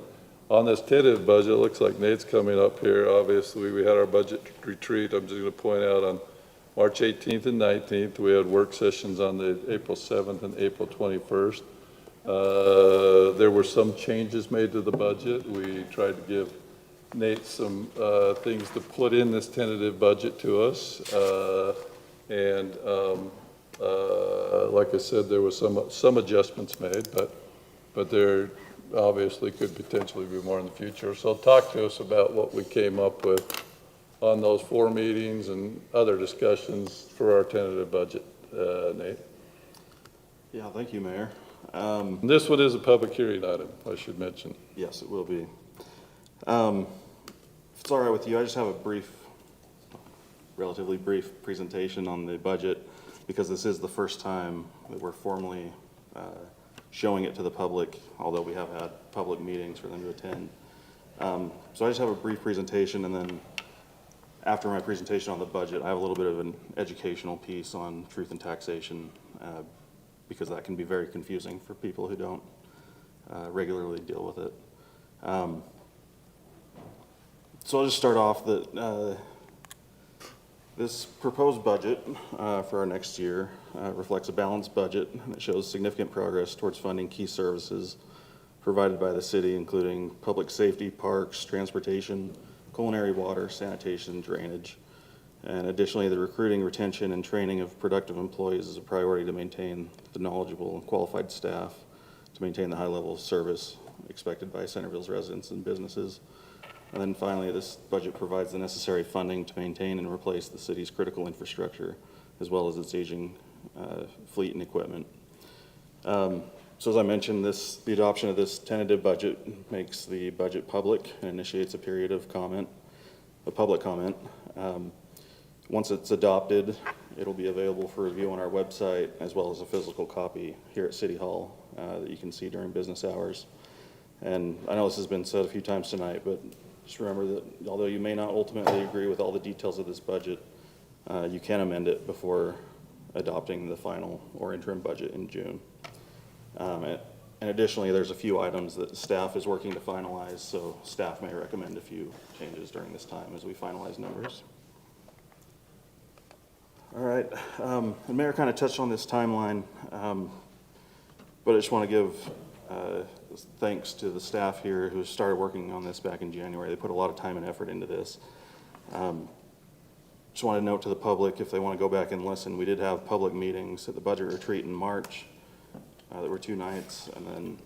On this tentative budget, it looks like Nate's coming up here. Obviously, we had our budget retreat. I'm just going to point out on March 18th and 19th, we had work sessions on the April 7th and April 21st. There were some changes made to the budget. We tried to give Nate some things to put in this tentative budget to us. And like I said, there was some adjustments made, but but there obviously could potentially be more in the future. So talk to us about what we came up with on those 4 meetings and other discussions for our tentative budget, Nate. Yeah, thank you, Mayor. And this one is a public hearing item, I should mention. Yes, it will be. If it's all right with you, I just have a relatively brief presentation on the budget, because this is the first time that we're formally showing it to the public, although we have had public meetings for them to attend. So I just have a brief presentation, and then after my presentation on the budget, I have a little bit of an educational piece on truth and taxation, because that can be very confusing for people who don't regularly deal with it. So I'll just start off that this proposed budget for our next year reflects a balanced budget that shows significant progress towards funding key services provided by the city, including public safety, parks, transportation, culinary water, sanitation, drainage. And additionally, the recruiting, retention, and training of productive employees is a priority to maintain the knowledgeable and qualified staff to maintain the high level of service expected by Centerville's residents and businesses. And then finally, this budget provides the necessary funding to maintain and replace the city's critical infrastructure, as well as its aging fleet and equipment. So as I mentioned, the adoption of this tentative budget makes the budget public and initiates a period of public comment. Once it's adopted, it'll be available for review on our website, as well as a physical copy here at City Hall that you can see during business hours. And I know this has been said a few times tonight, but just remember that although you may not ultimately agree with all the details of this budget, you can amend it before adopting the final or interim budget in June. And additionally, there's a few items that staff is working to finalize, so staff may recommend a few changes during this time as we finalize numbers. All right, the mayor kind of touched on this timeline, but I just want to give thanks to the staff here who started working on this back in January. They put a lot of time and effort into this. Just want to note to the public, if they want to go back and listen, we did have public meetings at the budget retreat in March. There were 2 nights, and then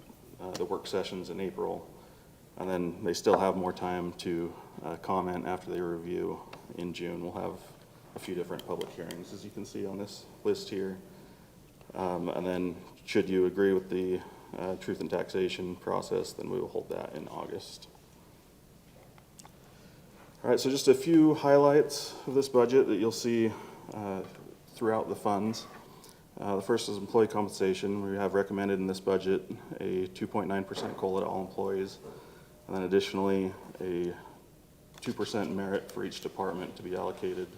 the work sessions in April. And then they still have more time to comment after they review in June. We'll have a few different public hearings, as you can see on this list here. And then should you agree with the truth and taxation process, then we will hold that in August. All right, so just a few highlights of this budget that you'll see throughout the funds. The first is employee compensation. We have recommended in this budget a 2.9% COLA to all employees, and then additionally a 2% merit for each department to be allocated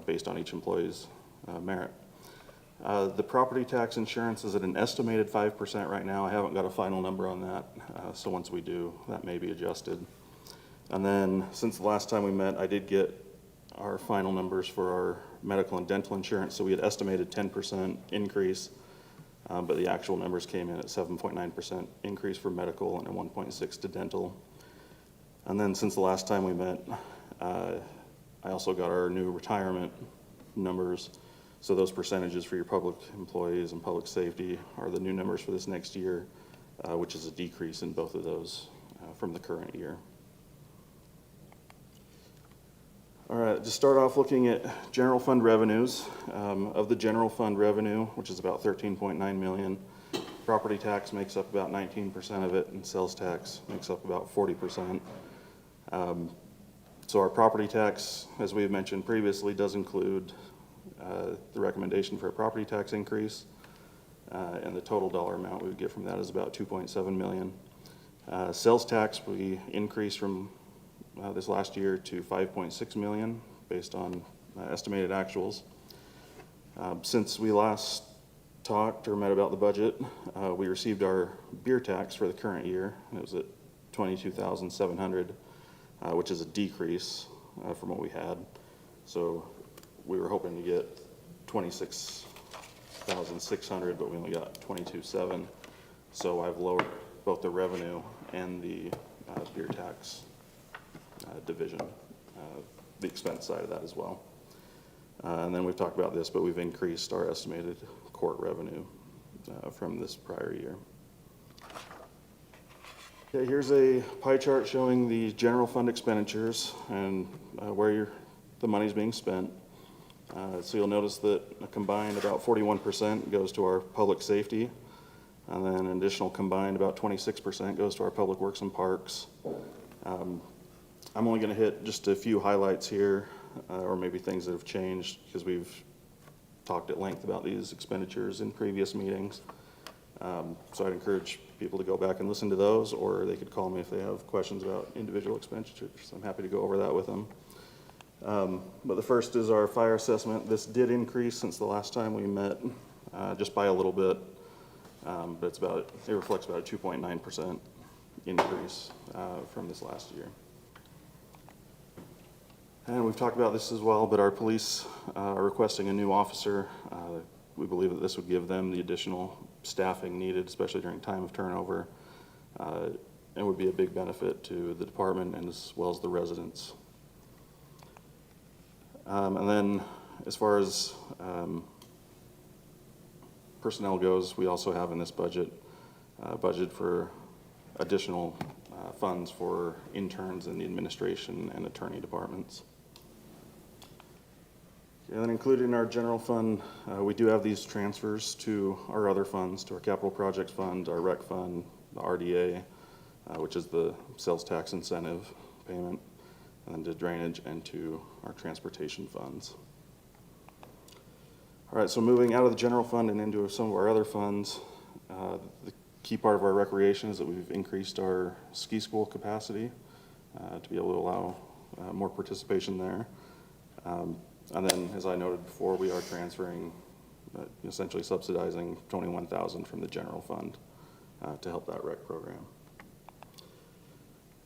based on each employee's merit. The property tax insurance is at an estimated 5% right now. I haven't got a final number on that, so once we do, that may be adjusted. And then since the last time we met, I did get our final numbers for our medical and dental insurance. So we had estimated 10% increase, but the actual numbers came in at 7.9% increase for medical and a 1.6% to dental. And then since the last time we met, I also got our new retirement numbers. So those percentages for your public employees and public safety are the new numbers for this next year, which is a decrease in both of those from the current year. All right, to start off looking at general fund revenues. Of the general fund revenue, which is about $13.9 million, property tax makes up about 19% of it, and sales tax makes up about 40%. So our property tax, as we've mentioned previously, does include the recommendation for a property tax increase, and the total dollar amount we would get from that is about $2.7 million. Sales tax, we increased from this last year to $5.6 million based on estimated actuals. Since we last talked or met about the budget, we received our beer tax for the current year. It was at $22,700, which is a decrease from what we had. So we were hoping to get $26,600, but we only got $22,700. So I've lowered both the revenue and the beer tax division, the expense side of that as well. And then we've talked about this, but we've increased our estimated court revenue from this prior year. Yeah, here's a pie chart showing the general fund expenditures and where the money's being spent. So you'll notice that a combined about 41% goes to our public safety, and then an additional combined about 26% goes to our public works and parks. I'm only going to hit just a few highlights here, or maybe things that have changed, because we've talked at length about these expenditures in previous meetings. So I'd encourage people to go back and listen to those, or they could call me if they have questions about individual expenditures. I'm happy to go over that with them. But the first is our fire assessment. This did increase since the last time we met, just by a little bit, but it reflects about a 2.9% increase from this last year. And we've talked about this as well, but our police are requesting a new officer. We believe that this would give them the additional staffing needed, especially during time of turnover, and would be a big benefit to the department and as well as the residents. And then as far as personnel goes, we also have in this budget for additional funds for interns in the administration and attorney departments. And then included in our general fund, we do have these transfers to our other funds, to our capital projects fund, our rec fund, the RDA, which is the sales tax incentive payment, and then to drainage and to our transportation funds. All right, so moving out of the general fund and into some of our other funds, the key part of our recreation is that we've increased our ski school capacity to be able to allow more participation there. And then, as I noted before, we are transferring, essentially subsidizing $21,000 from the general fund to help that rec program.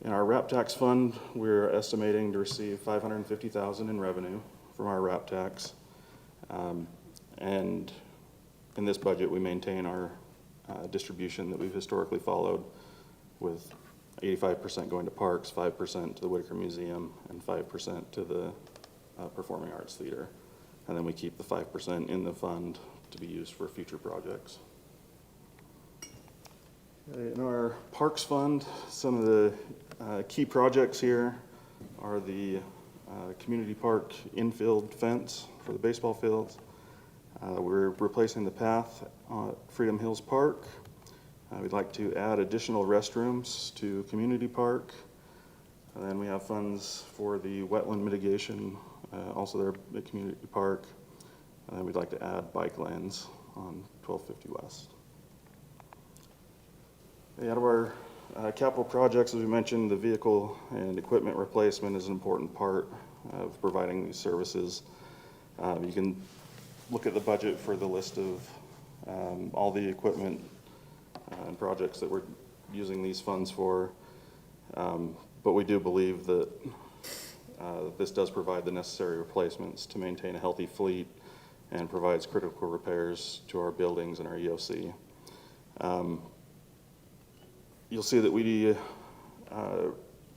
In our RAP tax fund, we're estimating to receive $550,000 in revenue from our RAP tax. And in this budget, we maintain our distribution that we've historically followed, with 85% going to parks, 5% to the Whitaker Museum, and 5% to the Performing Arts Theater. And then we keep the 5% in the fund to be used for future projects. In our Parks Fund, some of the key projects here are the community park infield fence for the baseball fields. We're replacing the path at Freedom Hills Park. We'd like to add additional restrooms to Community Park. And then we have funds for the wetland mitigation, also there at Community Park. And then we'd like to add bike lanes on 1250 West. Out of our capital projects, as we mentioned, the vehicle and equipment replacement is an important part of providing these services. You can look at the budget for the list of all the equipment and projects that we're using these funds for. But we do believe that this does provide the necessary replacements to maintain a healthy fleet and provides critical repairs to our buildings and our EOC. You'll see that we,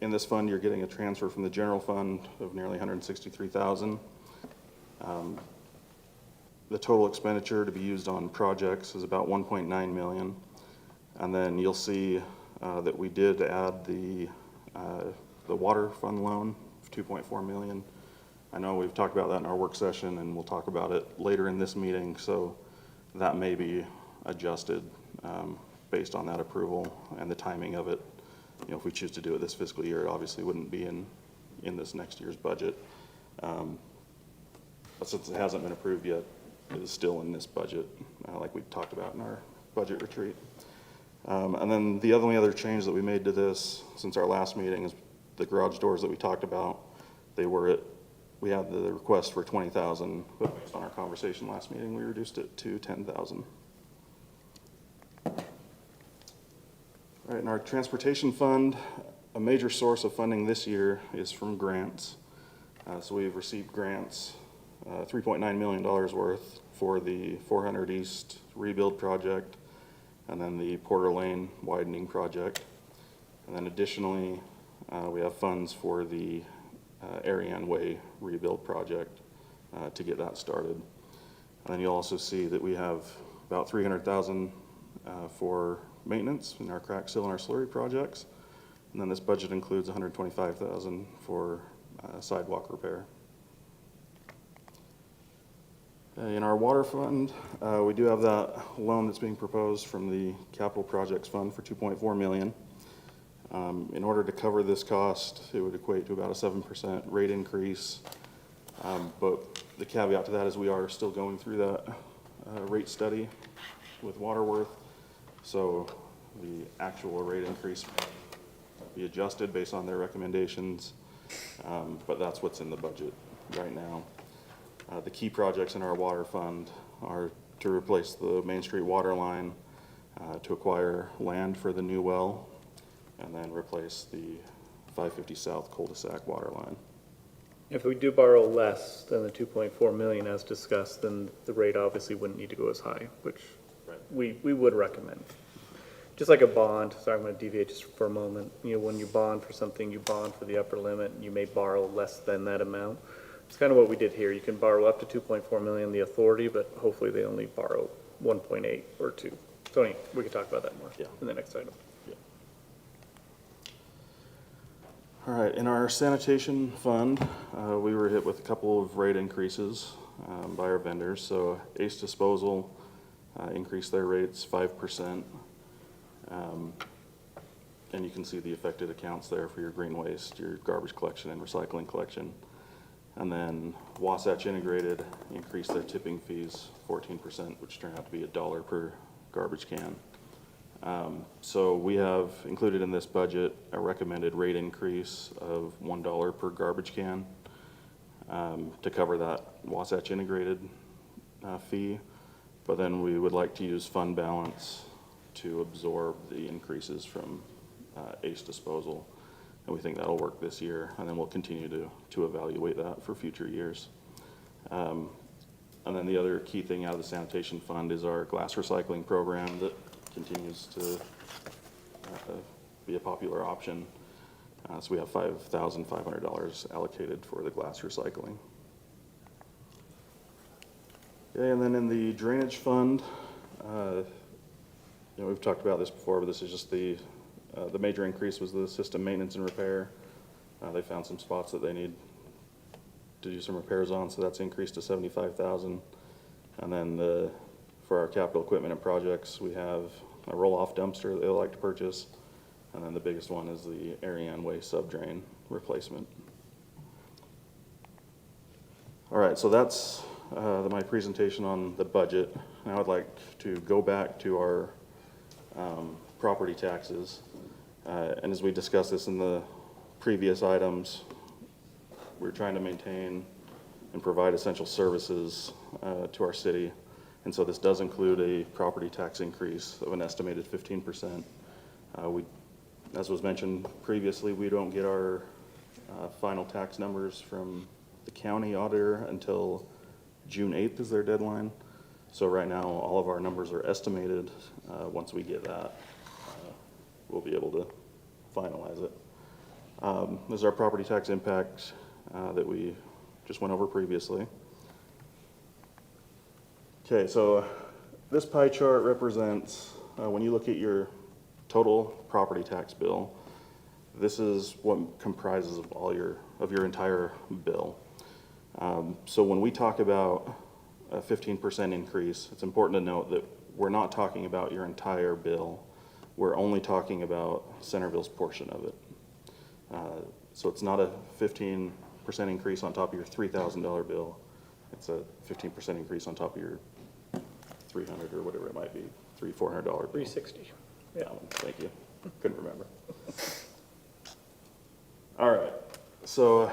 in this fund, you're getting a transfer from the general fund of nearly $163,000. The total expenditure to be used on projects is about $1.9 million. And then you'll see that we did add the water fund loan of $2.4 million. I know we've talked about that in our work session, and we'll talk about it later in this meeting, so that may be adjusted based on that approval and the timing of it. You know, if we choose to do it this fiscal year, it obviously wouldn't be in this next year's budget. But since it hasn't been approved yet, it is still in this budget, like we talked about in our budget retreat. And then the only other change that we made to this since our last meeting is the garage doors that we talked about. We had the request for $20,000, but based on our conversation last meeting, we reduced it to $10,000. All right, in our transportation fund, a major source of funding this year is from grants. So we've received grants, $3.9 million worth for the 400 East rebuild project, and then the Porter Lane widening project. And then additionally, we have funds for the Ariane Way rebuild project to get that started. And then you'll also see that we have about $300,000 for maintenance in our crack seal and our slurry projects. And then this budget includes $125,000 for sidewalk repair. In our water fund, we do have that loan that's being proposed from the Capital Projects Fund for $2.4 million. In order to cover this cost, it would equate to about a 7% rate increase. But the caveat to that is we are still going through that rate study with Waterworth. So the actual rate increase will be adjusted based on their recommendations. But that's what's in the budget right now. The key projects in our water fund are to replace the Main Street water line, to acquire land for the new well, and then replace the 550 South cul-de-sac water line. If we do borrow less than the 2.4 million as discussed, then the rate obviously wouldn't need to go as high, which we would recommend. Just like a bond, sorry, I'm going to deviate just for a moment. You know, when you bond for something, you bond for the upper limit, and you may borrow less than that amount. It's kind of what we did here. You can borrow up to 2.4 million, the authority, but hopefully they only borrow 1.8 or 2. So anyway, we can talk about that more in the next item. All right, in our sanitation fund, we were hit with a couple of rate increases by our vendors. So Ace Disposal increased their rates 5%. And you can see the affected accounts there for your green waste, your garbage collection and recycling collection. And then Wasatch Integrated increased their tipping fees 14%, which turned out to be $1 per garbage can. So we have included in this budget a recommended rate increase of $1 per garbage can to cover that Wasatch Integrated fee. But then we would like to use fund balance to absorb the increases from Ace Disposal. And we think that'll work this year, and then we'll continue to evaluate that for future years. And then the other key thing out of the sanitation fund is our glass recycling program that continues to be a popular option. So we have $5,500 allocated for the glass recycling. Okay, and then in the drainage fund, you know, we've talked about this before, but this is just the major increase was the system maintenance and repair. They found some spots that they need to do some repairs on, so that's increased to $75,000. And then for our capital equipment and projects, we have a roll-off dumpster that they like to purchase, and then the biggest one is the Ariane Way subdrain replacement. All right, so that's my presentation on the budget. Now I'd like to go back to our property taxes. And as we discussed this in the previous items, we're trying to maintain and provide essential services to our city. And so this does include a property tax increase of an estimated 15%. As was mentioned previously, we don't get our final tax numbers from the county auditor until June 8th is their deadline. So right now, all of our numbers are estimated. Once we get that, we'll be able to finalize it. This is our property tax impact that we just went over previously. Okay, so this pie chart represents, when you look at your total property tax bill, this is what comprises of your entire bill. So when we talk about a 15% increase, it's important to note that we're not talking about your entire bill. We're only talking about Centerville's portion of it. So it's not a 15% increase on top of your $3,000 bill. It's a 15% increase on top of your $300 or whatever it might be, $400 bill. $360. Yeah, thank you. Couldn't remember. All right. So,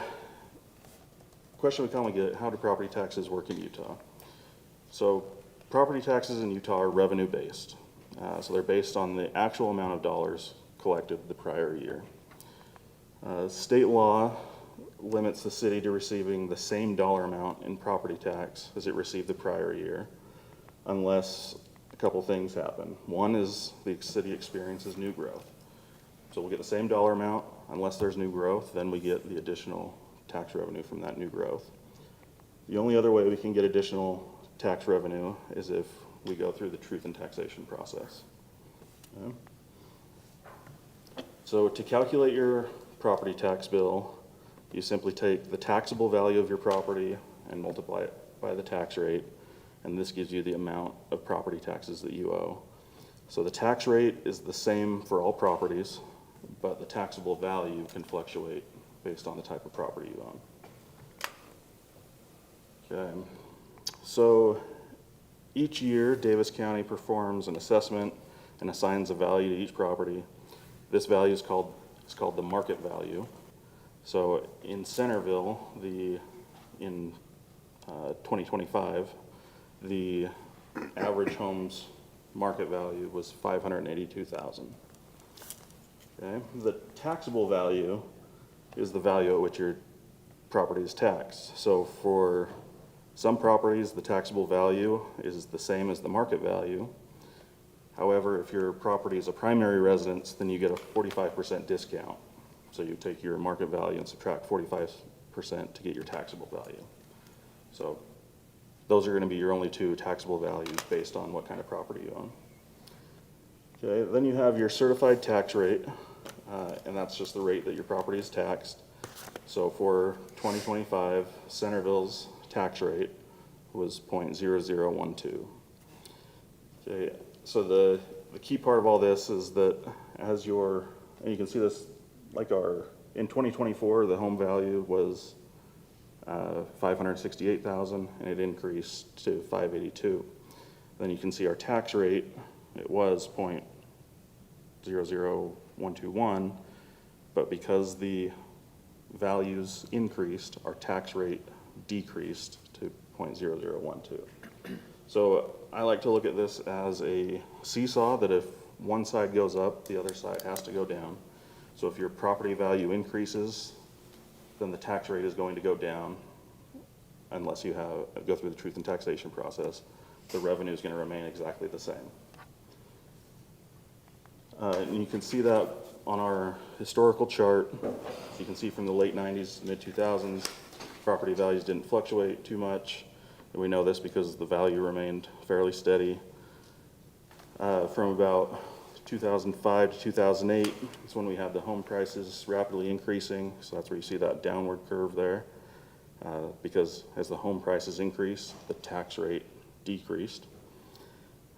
question we commonly get: how do property taxes work in Utah? So, property taxes in Utah are revenue based. So they're based on the actual amount of dollars collected the prior year. State law limits the city to receiving the same dollar amount in property tax as it received the prior year, unless a couple things happen. One is the city experiences new growth. So we'll get the same dollar amount unless there's new growth, then we get the additional tax revenue from that new growth. The only other way we can get additional tax revenue is if we go through the truth in taxation process. So to calculate your property tax bill, you simply take the taxable value of your property and multiply it by the tax rate, and this gives you the amount of property taxes that you owe. So the tax rate is the same for all properties, but the taxable value can fluctuate based on the type of property you own. Okay, so each year Davis County performs an assessment and assigns a value to each property. This value is called the market value. So in Centerville, in 2025, the average home's market value was $582,000. Okay, the taxable value is the value at which your property is taxed. So for some properties, the taxable value is the same as the market value. However, if your property is a primary residence, then you get a 45% discount. So you take your market value and subtract 45% to get your taxable value. So those are going to be your only two taxable values based on what kind of property you own. Okay, then you have your certified tax rate, and that's just the rate that your property is taxed. So for 2025, Centerville's tax rate was 0.0012. Okay, so the key part of all this is that and you can see this, in 2024, the home value was $568,000, and it increased to $582,000. Then you can see our tax rate, it was 0.00121, but because the values increased, our tax rate decreased to 0.0012. So I like to look at this as a seesaw, that if one side goes up, the other side has to go down. So if your property value increases, then the tax rate is going to go down unless you go through the truth and taxation process. The revenue is going to remain exactly the same. And you can see that on our historical chart. You can see from the late 90s, mid 2000s, property values didn't fluctuate too much. And we know this because the value remained fairly steady. From about 2005 to 2008 is when we had the home prices rapidly increasing. So that's where you see that downward curve there. Because as the home prices increased, the tax rate decreased.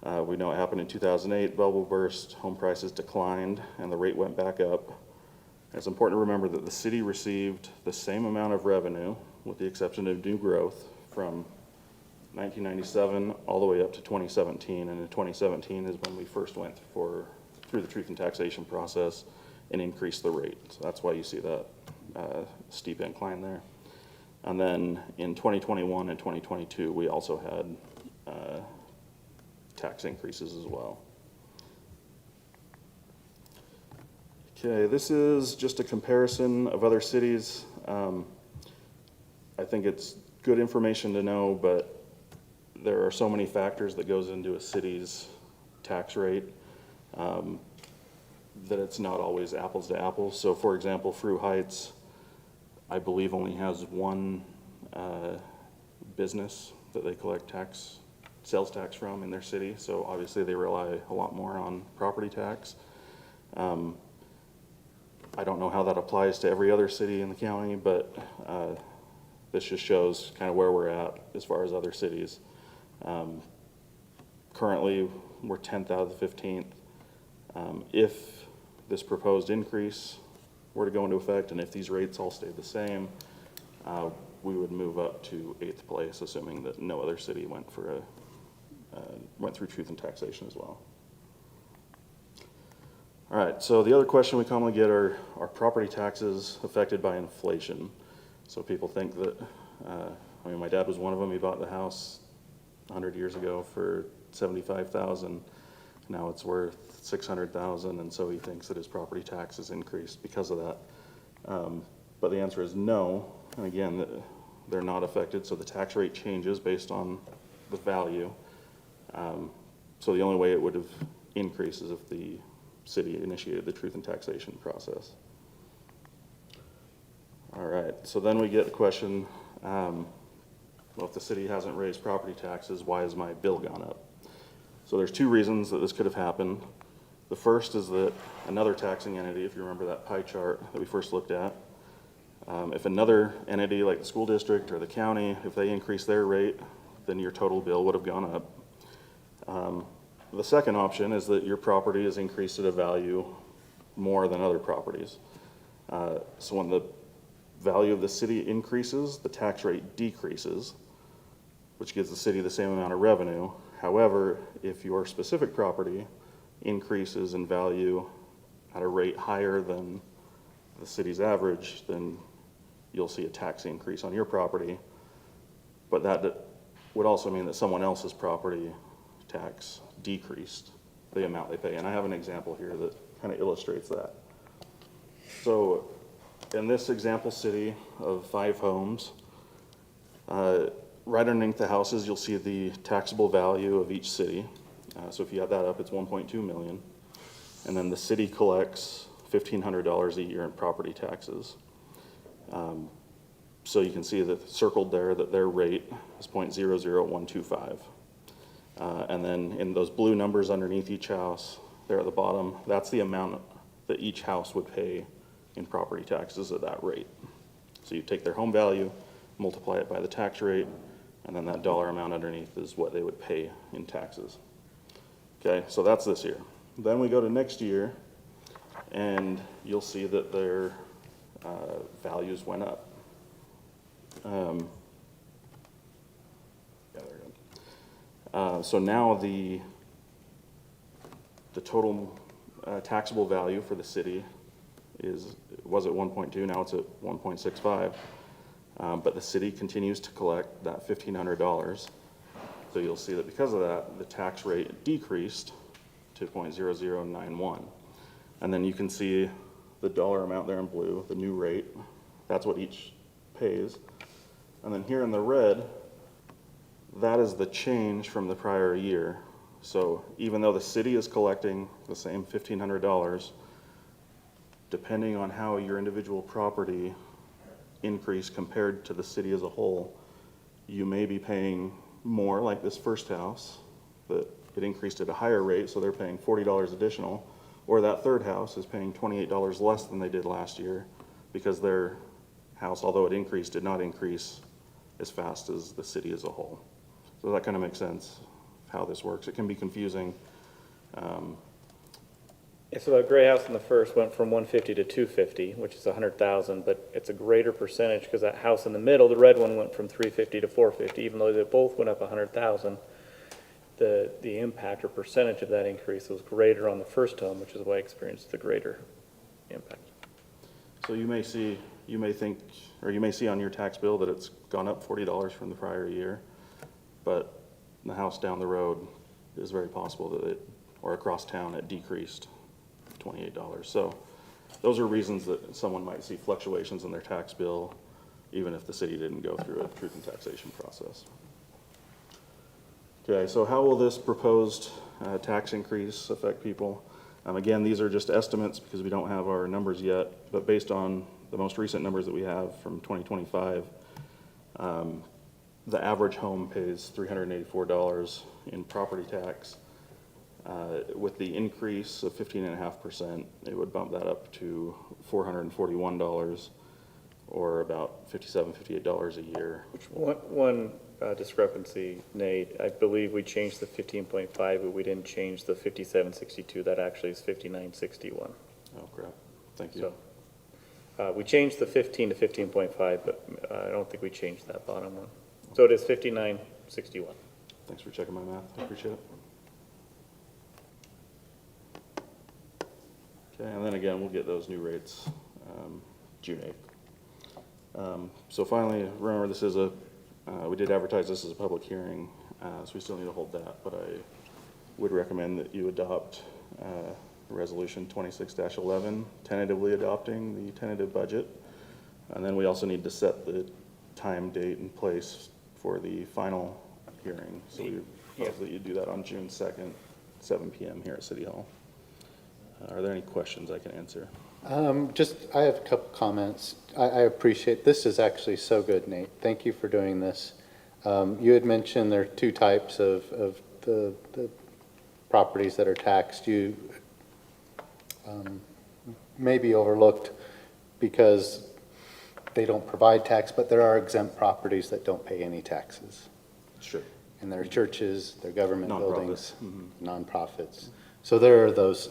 We know it happened in 2008, bubble burst, home prices declined, and the rate went back up. And it's important to remember that the city received the same amount of revenue, with the exception of new growth, from 1997 all the way up to 2017. And in 2017 is when we first went through the truth and taxation process and increased the rate. So that's why you see that steep incline there. And then in 2021 and 2022, we also had tax increases as well. Okay, this is just a comparison of other cities. I think it's good information to know, but there are so many factors that goes into a city's tax rate that it's not always apples to apples. So for example, Frew Heights, I believe, only has one business that they collect sales tax from in their city. So obviously they rely a lot more on property tax. I don't know how that applies to every other city in the county, but this just shows kind of where we're at as far as other cities. Currently, we're 10th out of the 15th. If this proposed increase were to go into effect, and if these rates all stayed the same, we would move up to 8th place, assuming that no other city went through truth and taxation as well. All right, so the other question we commonly get are property taxes affected by inflation? So people think that, my dad was one of them. He bought the house 100 years ago for $75,000. Now it's worth $600,000, and so he thinks that his property tax has increased because of that. But the answer is no. And again, they're not affected, so the tax rate changes based on the value. So the only way it would have increased is if the city initiated the truth and taxation process. All right, so then we get the question, well, if the city hasn't raised property taxes, why has my bill gone up? So there's two reasons that this could have happened. The first is that another taxing entity, if you remember that pie chart that we first looked at, if another entity like the school district or the county, if they increase their rate, then your total bill would have gone up. The second option is that your property is increased at a value more than other properties. So when the value of the city increases, the tax rate decreases, which gives the city the same amount of revenue. However, if your specific property increases in value at a rate higher than the city's average, then you'll see a tax increase on your property. But that would also mean that someone else's property tax decreased the amount they pay. And I have an example here that kind of illustrates that. So in this example city of 5 homes, right underneath the houses, you'll see the taxable value of each city. So if you add that up, it's 1.2 million. And then the city collects $1,500 a year in property taxes. So you can see that circled there that their rate is 0.00125. And then in those blue numbers underneath each house, there at the bottom, that's the amount that each house would pay in property taxes at that rate. So you take their home value, multiply it by the tax rate, and then that dollar amount underneath is what they would pay in taxes. Okay, so that's this year. Then we go to next year, and you'll see that their values went up. Yeah, there we go. So now the total taxable value for the city was at 1.2, now it's at 1.65. But the city continues to collect that $1,500. So you'll see that because of that, the tax rate decreased to 0.0091. And then you can see the dollar amount there in blue, the new rate, that's what each pays. And then here in the red, that is the change from the prior year. So even though the city is collecting the same $1,500, depending on how your individual property increase compared to the city as a whole, you may be paying more, like this first house, that it increased at a higher rate, so they're paying $40 additional, or that third house is paying $28 less than they did last year because their house, although it increased, did not increase as fast as the city as a whole. So that kind of makes sense how this works. It can be confusing. Yeah, so that gray house in the first went from 150 to 250, which is 100,000, but it's a greater percentage because that house in the middle, the red one, went from 350 to 450. Even though they both went up 100,000, the impact or percentage of that increase was greater on the first home, which is why I experienced the greater impact. So you may see on your tax bill that it's gone up $40 from the prior year, but the house down the road is very possible that or across town, it decreased $28. So those are reasons that someone might see fluctuations in their tax bill, even if the city didn't go through a truth and taxation process. Okay, so how will this proposed tax increase affect people? Again, these are just estimates because we don't have our numbers yet, but based on the most recent numbers that we have from 2025, the average home pays $384 in property tax. With the increase of 15.5%, it would bump that up to $441, or about $57, $58 a year. One discrepancy, Nate, I believe we changed the 15.5, but we didn't change the 5762. That actually is 5961. Oh, crap. Thank you. So we changed the 15 to 15.5, but I don't think we changed that bottom one. So it is 5961. Thanks for checking my math. I appreciate it. Okay, and then again, we'll get those new rates June 8th. So finally, remember this is we did advertise this as a public hearing, so we still need to hold that, but I would recommend that you adopt Resolution 26-11, tentatively adopting the tentative budget. And then we also need to set the time, date, and place for the final hearing. So we propose that you do that on June 2nd, 7 p.m. here at City Hall. Are there any questions I can answer? I have a couple comments. I appreciate, this is actually so good, Nate. Thank you for doing this. You had mentioned there are 2 types of the properties that are taxed. You maybe overlooked because they don't provide tax, but there are exempt properties that don't pay any taxes. Sure. And there are churches, there are government buildings, Nonprofits. nonprofits. So there are those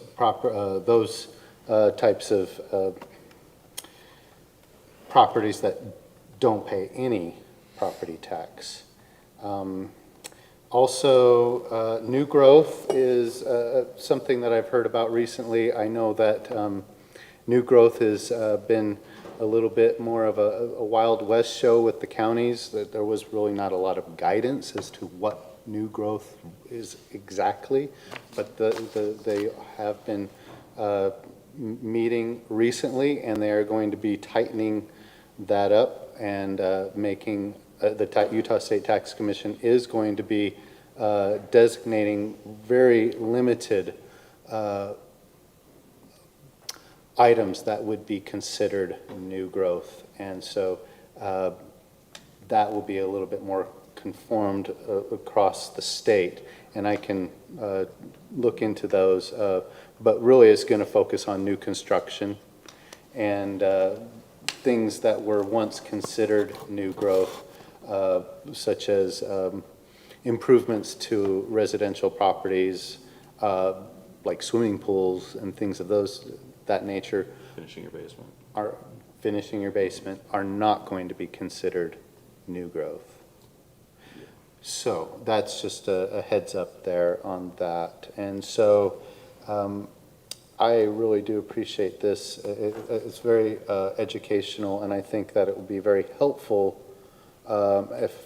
types of properties that don't pay any property tax. Also, new growth is something that I've heard about recently. I know that new growth has been a little bit more of a Wild West show with the counties, that there was really not a lot of guidance as to what new growth is exactly, but they have been meeting recently, and they are going to be tightening that up and making the Utah State Tax Commission is going to be designating very limited items that would be considered new growth. And so that will be a little bit more conformed across the state. And I can look into those, but really it's going to focus on new construction and things that were once considered new growth, such as improvements to residential properties, like swimming pools and things of that nature. Finishing your basement. Finishing your basement are not going to be considered new growth. So that's just a heads up there on that. And so I really do appreciate this. It's very educational, and I think that it will be very helpful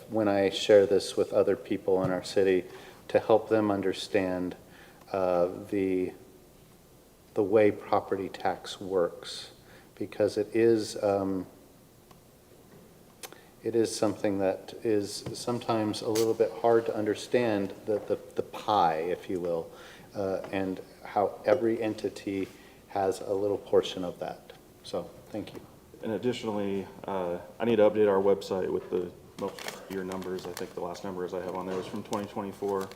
when I share this with other people in our city to help them understand the way property tax works, because it is something that is sometimes a little bit hard to understand, the pie, if you will, and how every entity has a little portion of that. So, thank you. And additionally, I need to update our website with the most year numbers. I think the last numbers I have on there was from 2024.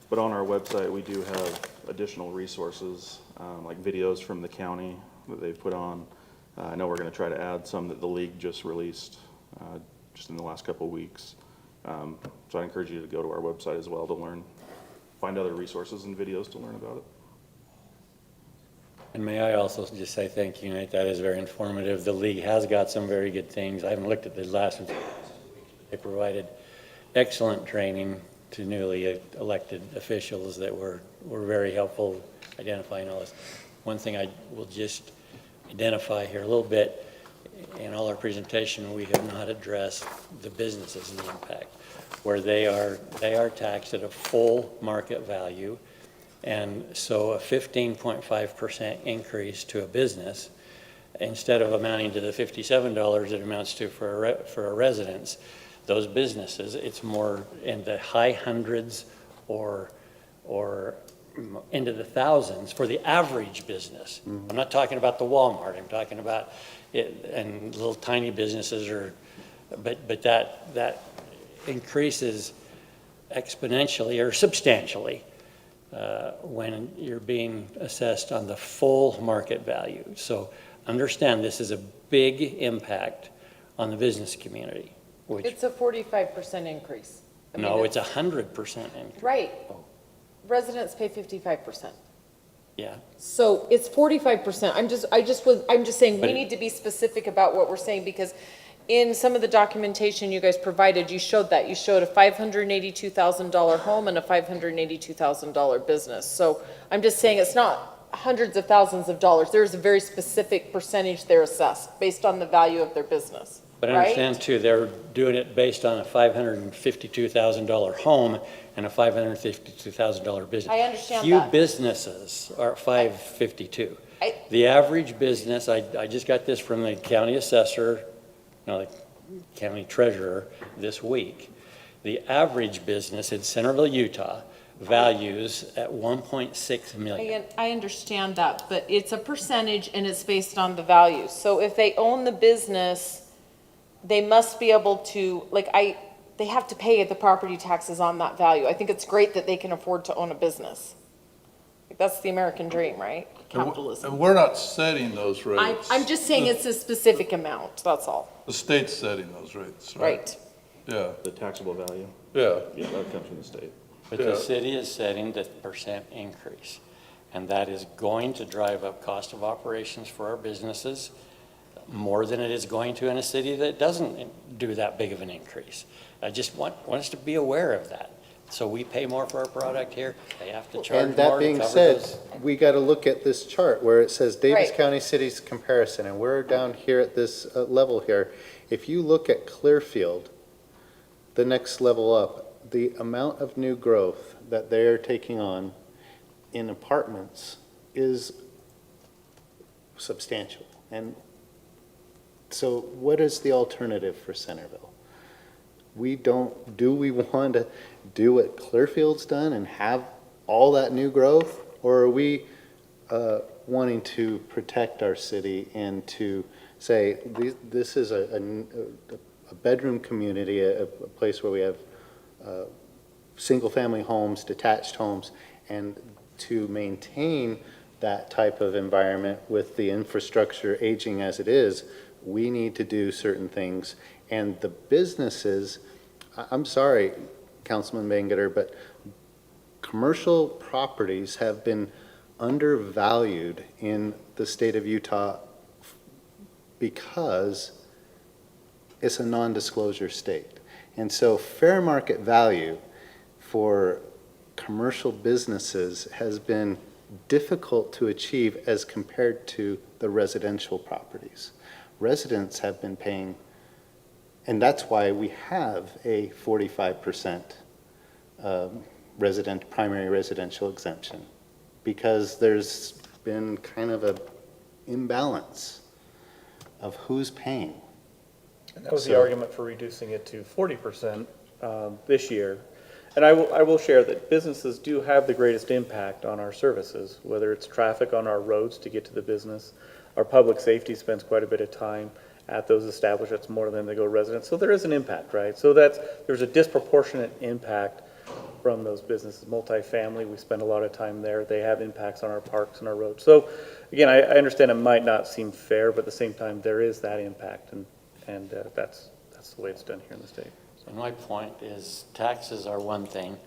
But on our website, we do have additional resources, like videos from the county that they've put on. I know we're going to try to add some that the league just released just in the last couple of weeks. So I encourage you to go to our website as well to find other resources and videos to learn about it. And may I also just say thank you, Nate, that is very informative. The league has got some very good things. I haven't looked at the last one. They provided excellent training to newly elected officials that were very helpful identifying all this. One thing I will just identify here a little bit, in all our presentation, we have not addressed the businesses and the impact, where they are taxed at a full market value. And so a 15.5% increase to a business, instead of amounting to the $57 it amounts to for a residence, those businesses, it's more in the high hundreds or into the thousands for the average business. Mm-hmm. I'm not talking about the Walmart. I'm talking about it, and little tiny businesses but that increases exponentially or substantially when you're being assessed on the full market value. So understand this is a big impact on the business community. It's a 45% increase. No, it's 100% increase. Right. Residents pay 55%. Yeah. So it's 45%. I'm just saying we need to be specific about what we're saying, because in some of the documentation you guys provided, you showed a $582,000 home and a $582,000 business. So I'm just saying it's not hundreds of thousands of dollars. There's a very specific percentage they're assessed based on the value of their business. But understand too, they're doing it based on a $552,000 home and a $552,000 business. I understand Few that. businesses are at $552,000. The average business, I just got this from the county assessor, the county treasurer this week. The average business in Centerville, Utah, values at $1.6 million. I understand that, but it's a percentage and it's based on the value. So if they own the business, they must be able to, they have to pay the property taxes on that value. I think it's great that they can afford to own a business. That's the American dream, right? And Capitalism. we're not setting those rates. I'm just saying it's a specific amount, that's all. The state's setting those rates, right? Right. Yeah, The taxable value, yeah. yeah, that comes from the state. But Yeah. the city is setting the percent increase, and that is going to drive up cost of operations for our businesses more than it is going to in a city that doesn't do that big of an increase. I just want us to be aware of that. So we pay more for our product here, they have to charge And that more to being cover said, those. we got to look at this chart where it says Davis Right. County cities comparison, and we're down here at this level here. If you look at Clearfield, the next level up, the amount of new growth that they are taking on in apartments is substantial. And so what is the alternative for Centerville? Do we want to do what Clearfield's done and have all that new growth? Or are we wanting to protect our city and to say, this is a bedroom community, a place where we have single-family homes, detached homes, and to maintain that type of environment with the infrastructure aging as it is, we need to do certain things. And the businesses, I'm sorry, Councilman Bangeter, but commercial properties have been undervalued in the state of Utah because it's a non-disclosure state. And so fair market value for commercial businesses has been difficult to achieve as compared to the residential properties. Residents have been paying, and that's why we have a 45% primary residential exemption, because there's been kind of an imbalance of who's paying. And that was the So- argument for reducing it to 40% this year. And I will share that businesses do have the greatest impact on our services, whether it's traffic on our roads to get to the business. Our public safety spends quite a bit of time at those establishments, more than they go residents. So there is an impact, right? So there's a disproportionate impact from those businesses. Multifamily, we spend a lot of time there. They have impacts on our parks and our roads. So again, I understand it might not seem fair, but at the same time, there is that impact, and that's the way it's done here in the state. And my point is taxes are one thing,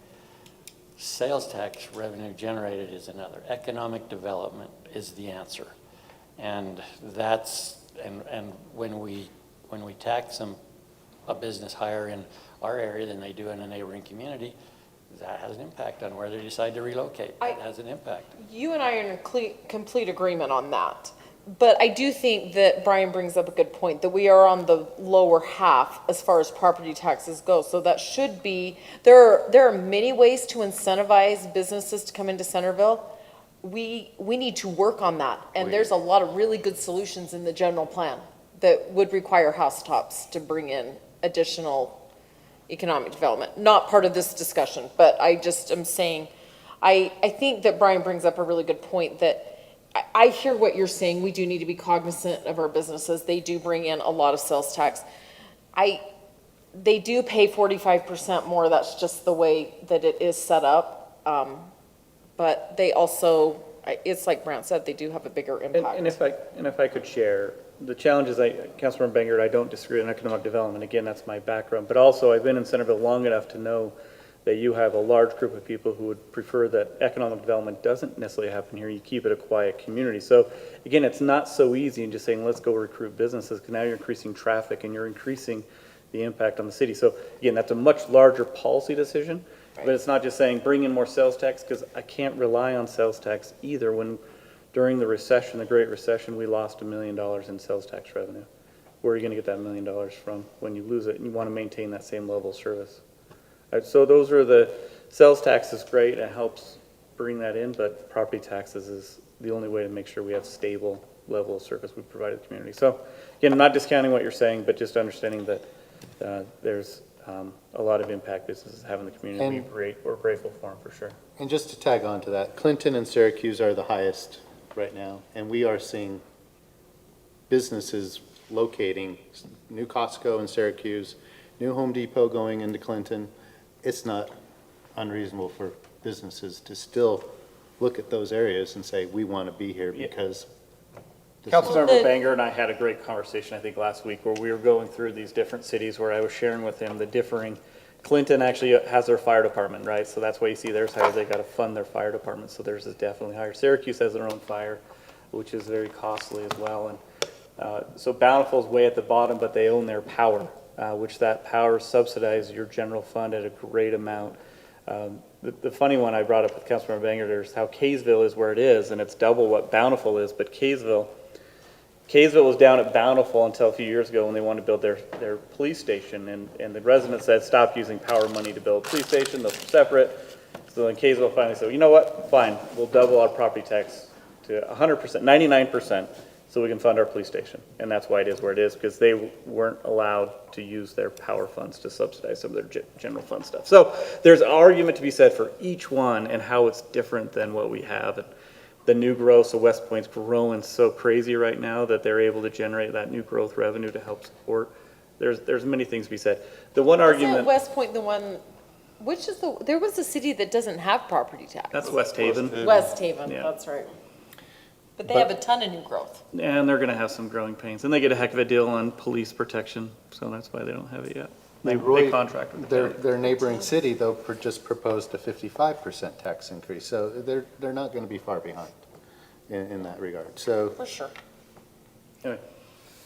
sales tax revenue generated is another. Economic development is the answer. And and when we tax a business higher in our area than they do in a neighboring community, that has an impact on where they decide to relocate. It has an impact. You and I are in complete agreement on that. But I do think that Brian brings up a good point, that we are on the lower half as far as property taxes go. So that should be, there are many ways to incentivize businesses to come into Centerville. We need to work on that. And there's a lot of really good solutions in the general plan that would require housetops to bring in additional economic development. Not part of this discussion, but I just am saying, I think that Brian brings up a really good point, that I hear what you're saying. We do need to be cognizant of our businesses. They do bring in a lot of sales tax. They do pay 45% more. That's just the way that it is set up. But they also, it's like Brant said, they do have a bigger impact. And if I could share, the challenges, Councilmember Banger, I don't disagree on economic development. Again, that's my background. But also, I've been in Centerville long enough to know that you have a large group of people who would prefer that economic development doesn't necessarily happen here. You keep it a quiet community. So again, it's not so easy in just saying, let's go recruit businesses, because now you're increasing traffic and you're increasing the impact on the city. So again, that's a much larger policy decision, but it's not just saying bring in more sales tax, because I can't rely on sales tax either. When during the recession, the Great Recession, we lost $1 million in sales tax revenue. Where are you going to get that $1 million from when you lose it and you want to maintain that same level of service? So those are the, sales tax is great, it helps bring that in, but property taxes is the only way to make sure we have stable level of service we provide to the community. So again, I'm not discounting what you're saying, but just understanding that there's a lot of impact businesses have in the community. And We're grateful for them, for sure. And just to tag on to that, Clinton and Syracuse are the highest right now, and we are seeing businesses locating, new Costco in Syracuse, new Home Depot going into Clinton. It's not unreasonable for businesses to still look at those areas and say, we want to be here because. this is- Councilmember Banger and I had a great conversation, I think, last week, where we were going through these different cities where I was sharing with him the differing. Clinton actually has their fire department, right? So that's why you see theirs higher. They got to fund their fire department, so theirs is definitely higher. Syracuse has their own fire, which is very costly as well. And so Bountiful's way at the bottom, but they own their power, which that power subsidizes your general fund at a great amount. The funny one I brought up with Councilmember Banger is how Kaysville is where it is, and it's double what Bountiful is, but Kaysville was down at Bountiful until a few years ago when they wanted to build their police station, and the residents said, stop using power money to build a police station, they'll be separate. So then Kaysville finally said, you know what, fine, we'll double our property tax to 100%, 99%, so we can fund our police station. And that's why it is where it is, because they weren't allowed to use their power funds to subsidize some of their general fund stuff. So there's an argument to be said for each one and how it's different than what we have. And the new growth, so West Point's growing so crazy right now that they're able to generate that new growth revenue to help support. There's many things to be said. The one Isn't argument, West Point the one, which is there was a city that doesn't have property tax. that's West Haven. West Haven, Yeah. that's right. But they have a ton of new growth. And they're gonna have some growing pains. And they get a heck of a deal on police protection, so that's why they don't have it yet. They contract with the county. Their neighboring city, though, just proposed a 55% tax increase, so they're not going to be far behind in that regard. So For sure. Anyway,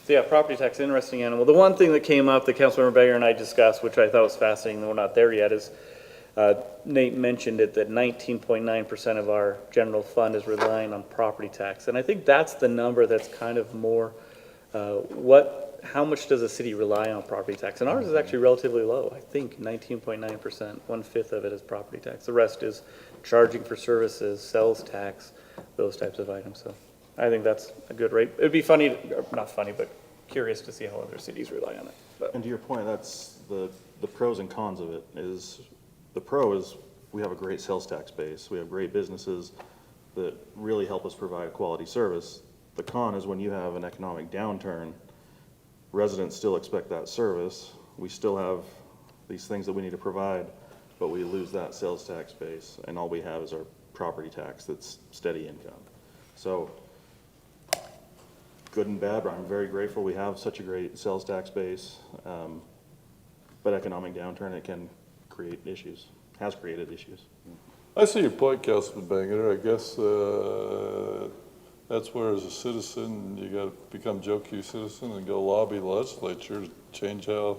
so yeah, property tax, interesting animal. The one thing that came up that Councilmember Banger and I discussed, which I thought was fascinating, and we're not there yet, is Nate mentioned it, that 19.9% of our general fund is relying on property tax. And I think that's the number that's kind of more, how much does a city rely on property tax? And ours is actually relatively low, I think 19.9%, 1/5 of it is property tax. The rest is charging for services, sales tax, those types of items. So I think that's a good rate. It'd be funny, or not funny, but curious to see how other cities rely on it. But And to your point, that's the pros and cons of it is, the pro is we have a great sales tax base. We have great businesses that really help us provide quality service. The con is when you have an economic downturn, residents still expect that service. We still have these things that we need to provide, but we lose that sales tax base, and all we have is our property tax that's steady income. So good and bad, but I'm very grateful we have such a great sales tax base. But economic downturn, it can create issues, has created issues. I see your point, Councilman Banger. I guess that's where, as a citizen, you got to become Joe Q citizen and go lobby the legislature to change how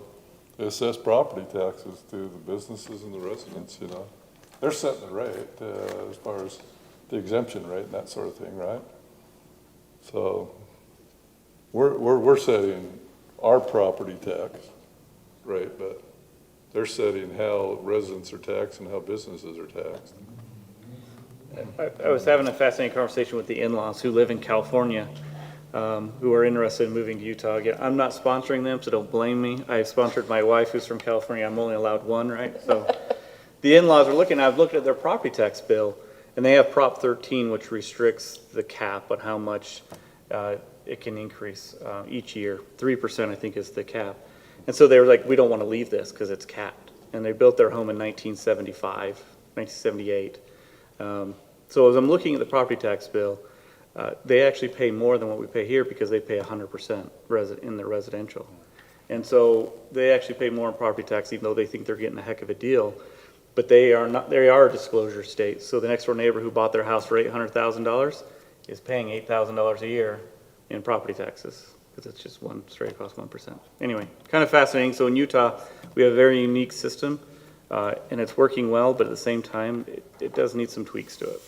they assess property taxes to the businesses and the residents, you know. They're setting the rate as far as the exemption rate and that sort of thing, right? So we're setting our property tax rate, but they're setting how residents are taxed and how businesses are taxed. I was having a fascinating conversation with the in-laws who live in California, who are interested in moving to Utah. Again, I'm not sponsoring them, so don't blame me. I sponsored my wife, who's from California. I'm only allowed one, right? So the in-laws are looking, I've looked at their property tax bill, and they have Prop 13, which restricts the cap on how much it can increase each year. 3%, I think, is the cap. And so they were like, we don't want to leave this because it's capped. And they built their home in 1975, 1978. So as I'm looking at the property tax bill, they actually pay more than what we pay here because they pay 100% in their residential. And so they actually pay more in property tax, even though they think they're getting a heck of a deal. But they are a disclosure state. So the next door neighbor who bought their house for $800,000 is paying $8,000 a year in property taxes, because it's just straight across 1%. Anyway, kind of fascinating. So in Utah, we have a very unique system, and it's working well, but at the same time, it does need some tweaks to it.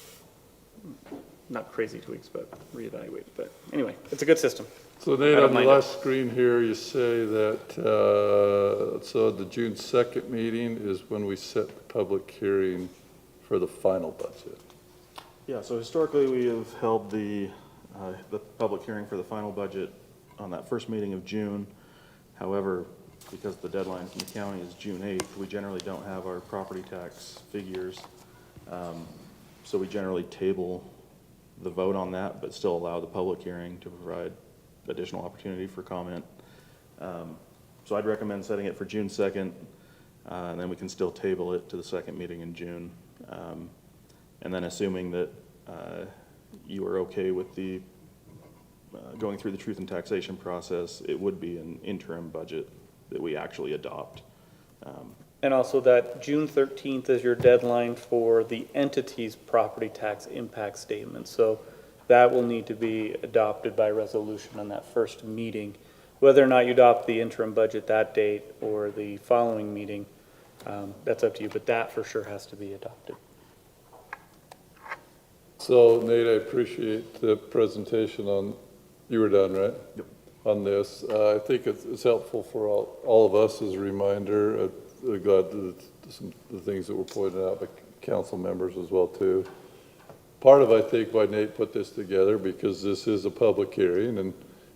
Not crazy tweaks, but reevaluate. But anyway, it's a good system. So Nate, on the last screen here, you say that, so the June 2nd meeting is when we set the public hearing for the final budget. Yeah, so historically, we have held the public hearing for the final budget on that first meeting of June. However, because the deadline from the county is June 8th, we generally don't have our property tax figures. So we generally table the vote on that, but still allow the public hearing to provide additional opportunity for comment. So I'd recommend setting it for June 2nd, and then we can still table it to the second meeting in June. And then assuming that you are okay with the, going through the truth and taxation process, it would be an interim budget that we actually adopt. And also that June 13th is your deadline for the entity's property tax impact statement. So that will need to be adopted by resolution on that first meeting. Whether or not you adopt the interim budget that date or the following meeting, that's up to you, but that for sure has to be adopted. So Nate, I appreciate the presentation on, you were done, right? Yep. On this. I think it's helpful for all of us as a reminder. I'm glad that some of the things that were pointed out by council members as well too. Part of, I think, why Nate put this together, because this is a public hearing, and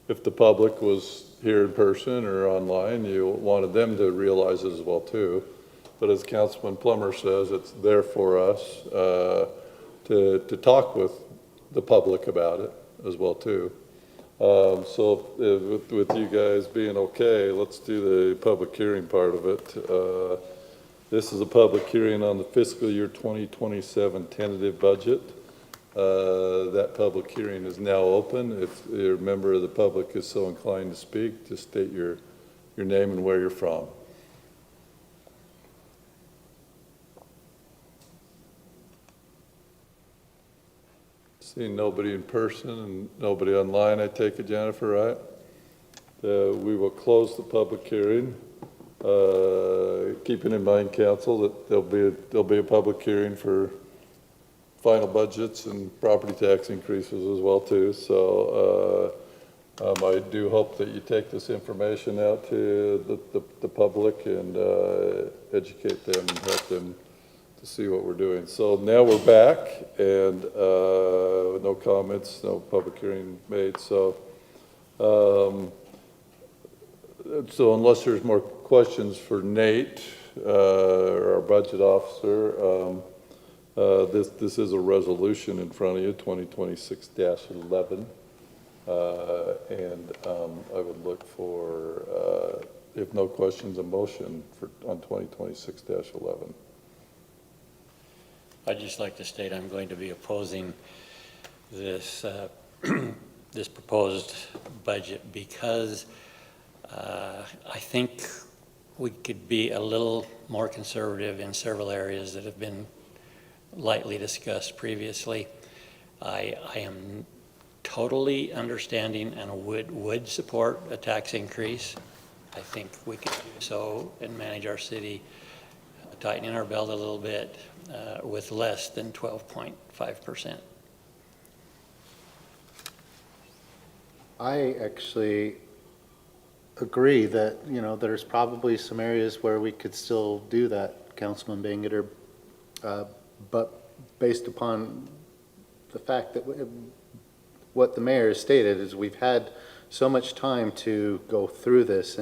if the public was here in person or online, you wanted them to realize it as well too. But as Councilman Plummer says, it's there for us to talk with the public about it as well too. So with you guys being okay, let's do the public hearing part of it. This is a public hearing on the fiscal year 2027 tentative budget. That public hearing is now open. If a member of the public is so inclined to speak, just state your name and where you're from. Seeing nobody in person and nobody online, I take it, Jennifer, right? We will close the public hearing. Keeping in mind, council, that there'll be a public hearing for final budgets and property tax increases as well too. So I do hope that you take this information out to the public and educate them and help them to see what we're doing. So now we're back, and no comments, no public hearing made. So so unless there's more questions for Nate, our budget officer, this is a resolution in front of you, 2026-11. And I would look for, if no questions, a motion on 2026-11. I'd just like to state I'm going to be opposing this, this proposed budget because I think we could be a little more conservative in several areas that have been lightly discussed previously. I am totally understanding and would support a tax increase. I think we could do so and manage our city, tightening our belt a little bit with less than 12.5%. I actually agree that, there's probably some areas where we could still do that, Councilman Bangeter, but based upon the fact that what the mayor has stated is we've had so much time to go through this,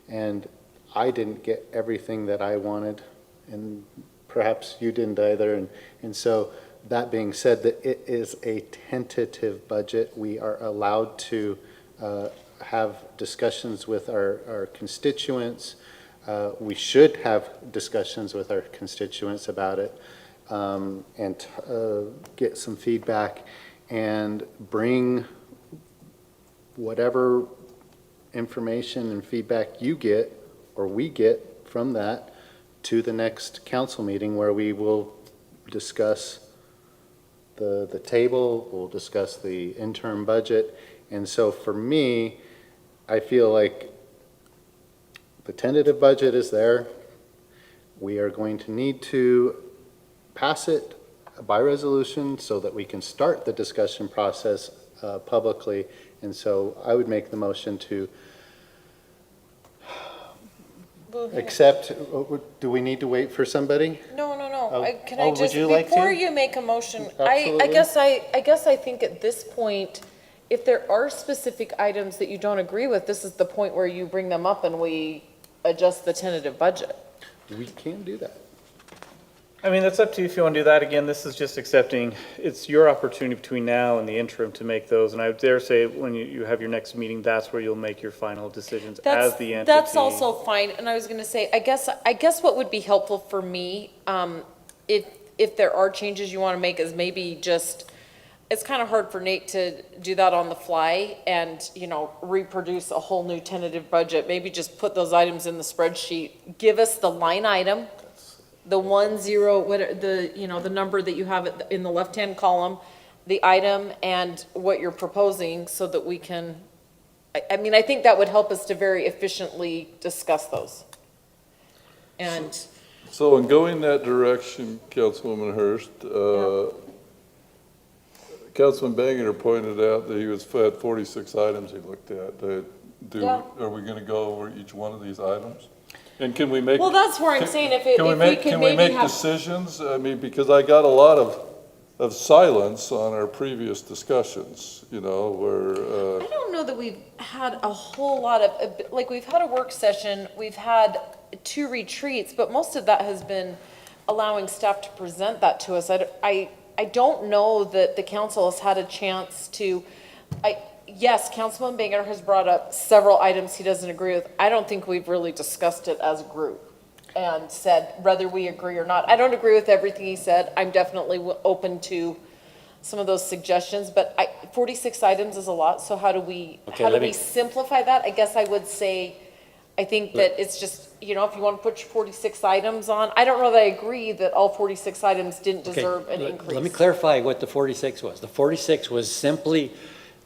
and I didn't get everything that I wanted, and perhaps you didn't either, and so that being said, that it is a tentative budget. We are allowed to have discussions with our constituents. We should have discussions with our constituents about it, and get some feedback and bring whatever information and feedback you get or we get from that to the next council meeting, where we will discuss the table, we'll discuss the interim budget. And so for me, I feel like the tentative budget is there. We are going to need to pass it by resolution so that we can start the discussion process publicly. And so I would make the motion to accept. Do we need to wait for somebody? No. Oh, Can I would just, you like before to? you make a motion, Absolutely. I guess I think at this point, if there are specific items that you don't agree with, this is the point where you bring them up and we adjust the tentative budget. We can do that. I mean, that's up to you if you want to do that. Again, this is just accepting, it's your opportunity between now and the interim to make those. And I would dare say, when you have your next meeting, that's where you'll make your final decisions as the entity. That's also fine, and I was gonna say, I guess what would be helpful for me, if there are changes you wanna make, is maybe just it's kind of hard for Nate to do that on the fly and, you know, reproduce a whole new tentative budget. Maybe just put those items in the spreadsheet. Give us the line item, the 10, the number that you have in the left-hand column, the item and what you're proposing so that we can, I mean, I think that would help us to very efficiently discuss those. And So in going that direction, Councilwoman Hurst, Councilman Bangeter pointed out that he had 46 items he looked at. Are we going to go over each one of these items? And can we make? well, that's where I'm saying if we could Can we maybe make have. decisions? I mean, because I got a lot of silence on our previous discussions, you know, where, I don't know that we've had a whole lot of, like, we've had a work session, we've had 2 retreats, but most of that has been allowing staff to present that to us. I don't know that the council has had a chance to, yes, Councilman Banger has brought up several items he doesn't agree with. I don't think we've really discussed it as a group and said whether we agree or not. I don't agree with everything he said. I'm definitely open to some of those suggestions, but 46 items is a lot, so how do we simplify that? I guess I would say, I think that it's just, you know, if you want to put your 46 items on, I don't know that I agree that all 46 items didn't deserve an increase. Let me clarify what the 46 was. The 46 was simply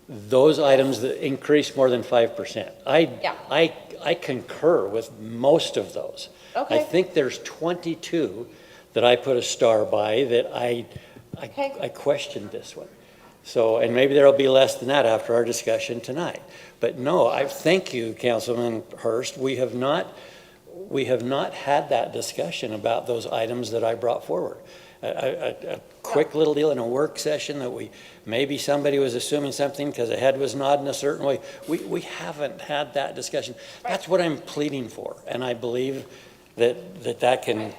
those items that increased more than 5%. I concur with most of those. Okay. I think there's 22 that I put a star by that I questioned this one. So, and maybe there'll be less than that after our discussion tonight. But no, I thank you, Councilman Hurst. We have not had that discussion about those items that I brought forward. A quick little deal in a work session that maybe somebody was assuming something because the head was nodding a certain way. We haven't had that discussion. Right. That's what I'm pleading for, and I believe that can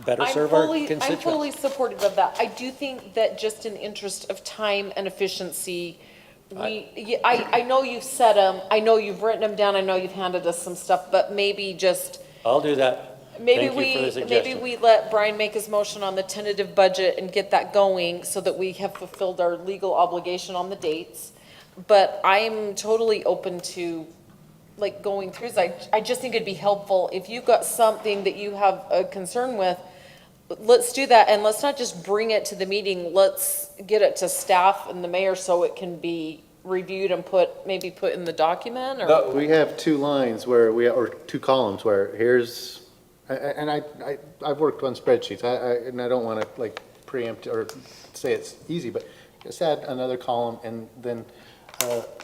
better serve our constituents. I'm fully supportive of that. I do think that just in interest of time and efficiency, I know you've said them, I know you've written them down, I know you've handed us some stuff, but maybe just. I'll do that. Thank you for the suggestion. Maybe we let Brian make his motion on the tentative budget and get that going so that we have fulfilled our legal obligation on the dates. But I'm totally open to like going through this. I just think it'd be helpful if you've got something that you have a concern with, let's do that. And let's not just bring it to the meeting. Let's get it to staff and the mayor so it can be reviewed and maybe put in the document or. We have 2 lines or 2 columns where here's, and I've worked on spreadsheets, and I don't want to like preempt or say it's easy, but just add another column and then,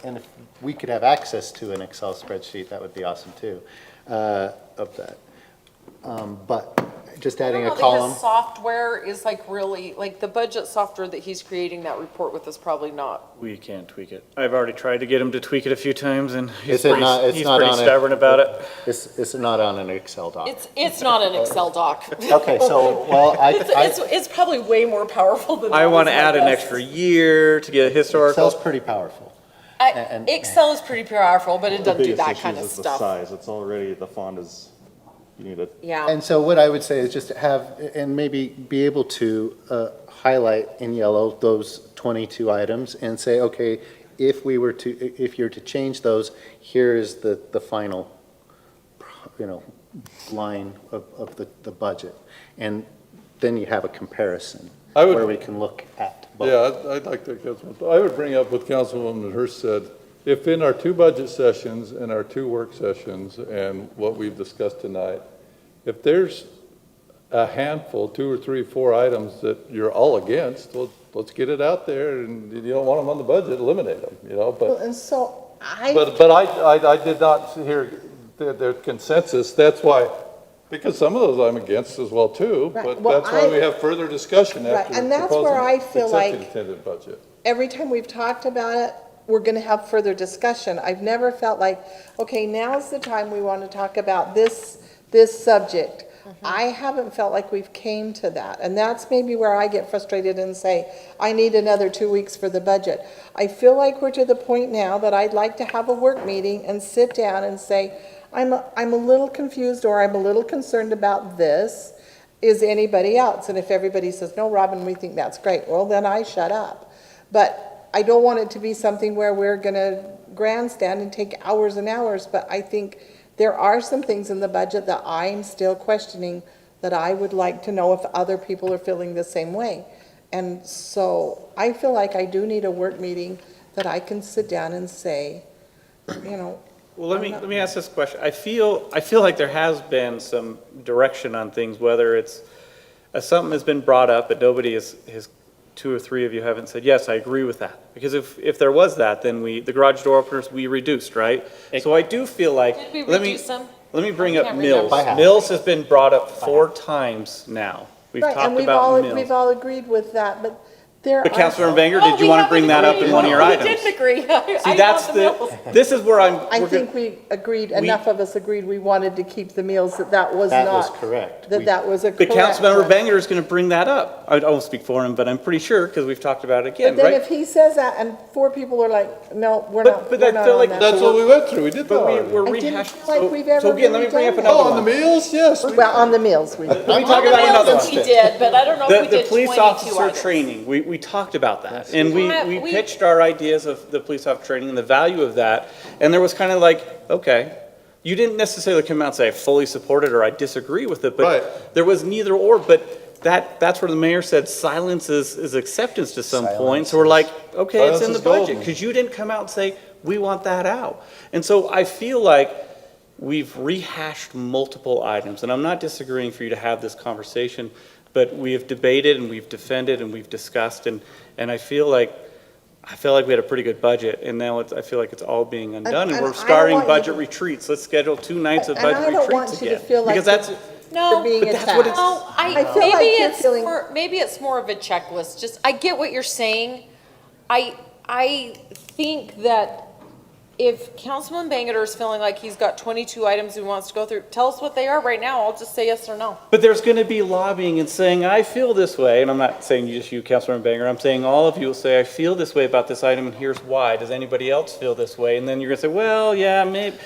and if we could have access to an Excel spreadsheet, that would be awesome too, of that. But just adding a column. His software is like really, like the budget software that he's creating that report with is probably not. We can tweak it. I've already tried to get him to tweak it a few times, and he's It's pretty not stubborn about it. It's not on an Excel doc. It's not an Excel doc. Okay, so, well, It's probably way more powerful than that. I want to add an extra year to get historical. Excel's pretty powerful. Excel is pretty powerful, but it doesn't do that kind of The stuff. size, it's already, the font is, you need it. Yeah. And so what I would say is just have, and maybe be able to highlight in yellow those 22 items and say, okay, if you're to change those, here is the final, line of the budget. And then you have a comparison where we can look at both. yeah, I'd like that, Councilman. I would bring up what Councilwoman Hurst said. If in our 2 budget sessions and our 2 work sessions and what we've discussed tonight, if there's a handful, 2 or 3, 4 items that you're all against, well, let's get it out there, and you don't want them on the budget, eliminate them, but. Well, and so But I did not hear their consensus, that's why, because some of those I'm against as well too, Right. but Well, that's why we have further discussion Right, after and that's where I feel accepting like- the tentative budget. every time we've talked about it, we're going to have further discussion. I've never felt like, okay, now's the time we want to talk about this subject. I haven't felt like we've came to that. And that's maybe where I get frustrated and say, I need another 2 weeks for the budget. I feel like we're to the point now that I'd like to have a work meeting and sit down and say, I'm a little confused or I'm a little concerned about this. Is anybody else? And if everybody says, no, Robin, we think that's great, well, then I shut up. But I don't want it to be something where we're gonna grandstand and take hours and hours, but I think there are some things in the budget that I'm still questioning that I would like to know if other people are feeling the same way. And so I feel like I do need a work meeting that I can sit down and say, you know. Well, let me ask this question. I feel like there has been some direction on things, whether it's, something has been brought up, but nobody has, two or three of you haven't said, yes, I agree with that. Because if there was that, then the garage door openers, we reduced, right? So I do feel like. Did we let me- reduce them? Let me bring I up can't Mills. remember. Mills has been brought up 4 times now. We've Right, and talked we've about all, Mills. we've all agreed with that, but there are. But Councilmember Banger, No, did you we want to haven't bring that up in agreed. one of your No, items? We didn't agree. See, that's this is where I think we agreed, enough of us agreed we wanted to keep the meals, that was That not. was correct. That was a But correct Councilmember one. Banger is going to bring that up. I won't speak for him, but I'm pretty sure, because we've talked about it again, But then right? if he says that and 4 people are like, no, we're But- not, but we're I not feel on like that. That's what we went through, we did that But already. we're I didn't rehashing. feel like we've ever So again, let me really bring up done another Oh, on the one. meals, yes. we- Well, on the meals, we. Let me talk about another one. We did, but I don't know if we The did police 22 officer items. training, we talked about that. And we We- pitched our ideas of the police officer training and the value of that. And there was kind of like, okay, you didn't necessarily come out and say, I fully support it or I disagree with it, Right. but there was neither or. But that's where the mayor said silence is acceptance to some point. So we're like, okay, it's Silence in the is budget. golden. Because you didn't come out and say, we want that out. And so I feel like we've rehashed multiple items. And I'm not disagreeing for you to have this conversation, but we have debated and we've defended and we've discussed. And I feel like we had a pretty good budget, and now I feel like it's all being undone, and and we're I don't starting want you budget to- retreats. Let's schedule 2 nights of And budget I don't retreats want you to again. feel like Because that's, No, You're being but that's what attacked. it's- No, I feel maybe like you're it's feeling- maybe it's more of a checklist. Just, I get what you're saying. I think that if Councilman Bangeter is feeling like he's got 22 items he wants to go through, tell us what they are right now. I'll just say yes or no. but there's going to be lobbying and saying, I feel this way, and I'm not saying just you, Councilman Banger, I'm saying all of you will say, I feel this way about this item, and here's why. Does anybody else feel this way? And then you're going to say, well, yeah, maybe.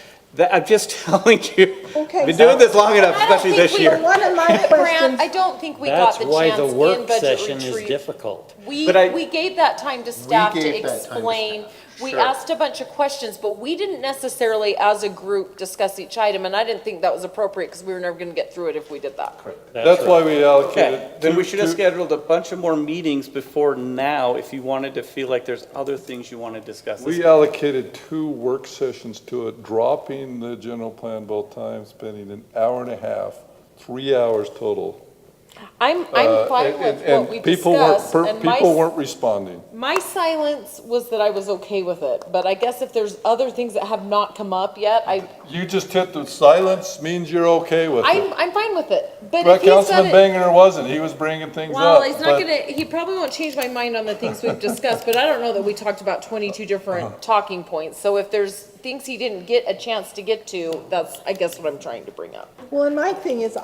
I'm just telling you, Okay, I've been so- doing this long enough, I don't especially think this we- year. One of my Grant, questions. I don't think we got That's the why chance the in work budget session is retreat. difficult. We gave that time to staff to gave that time to explain. staff. We Sure. asked a bunch of questions, but we didn't necessarily, as a group, discuss each item, and I didn't think that was appropriate, because we were never gonna get through it if we did that. That's right. why we allocated. Okay, then we should have two- scheduled a bunch of more meetings before now if you wanted to feel like there's other things you want to discuss. We allocated 2 work sessions to it, dropping the general plan both times, spending an hour and a half, 3 hours total. I'm fine with what we People weren't- discussed, and People weren't responding. my silence was that I was okay with it, but I guess if there's other things that have not come up yet, You just hit the silence means you're okay with it. I'm fine with it. But But if he's got Councilman it, Banger wasn't, he was bringing things up. well, he's not but- gonna, he probably won't change my mind on the things we've discussed, but I don't know that we talked about 22 different talking points. So if there's things he didn't get a chance to get to, that's, I guess, what I'm trying to bring up. Well, and my thing is,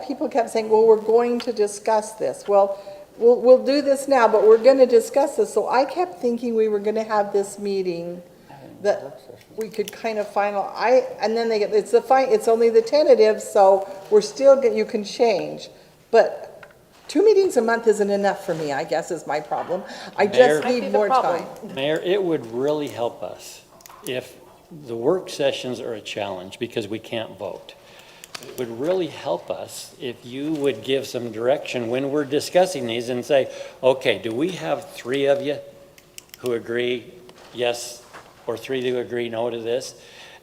people kept saying, well, we're going to discuss this. Well, we'll do this now, but we're gonna discuss this. So I kept thinking we were gonna have this meeting that we could kind of and then it's only the tentative, so we're still, you can change. But 2 meetings a month isn't enough for me, I guess, is my problem. I just Might be need the more problem. time. Mayor, it would really help us if the work sessions are a challenge because we can't vote. It would really help us if you would give some direction when we're discussing these and say, okay, do we have 3 of you who agree yes, or 3 who agree no to this?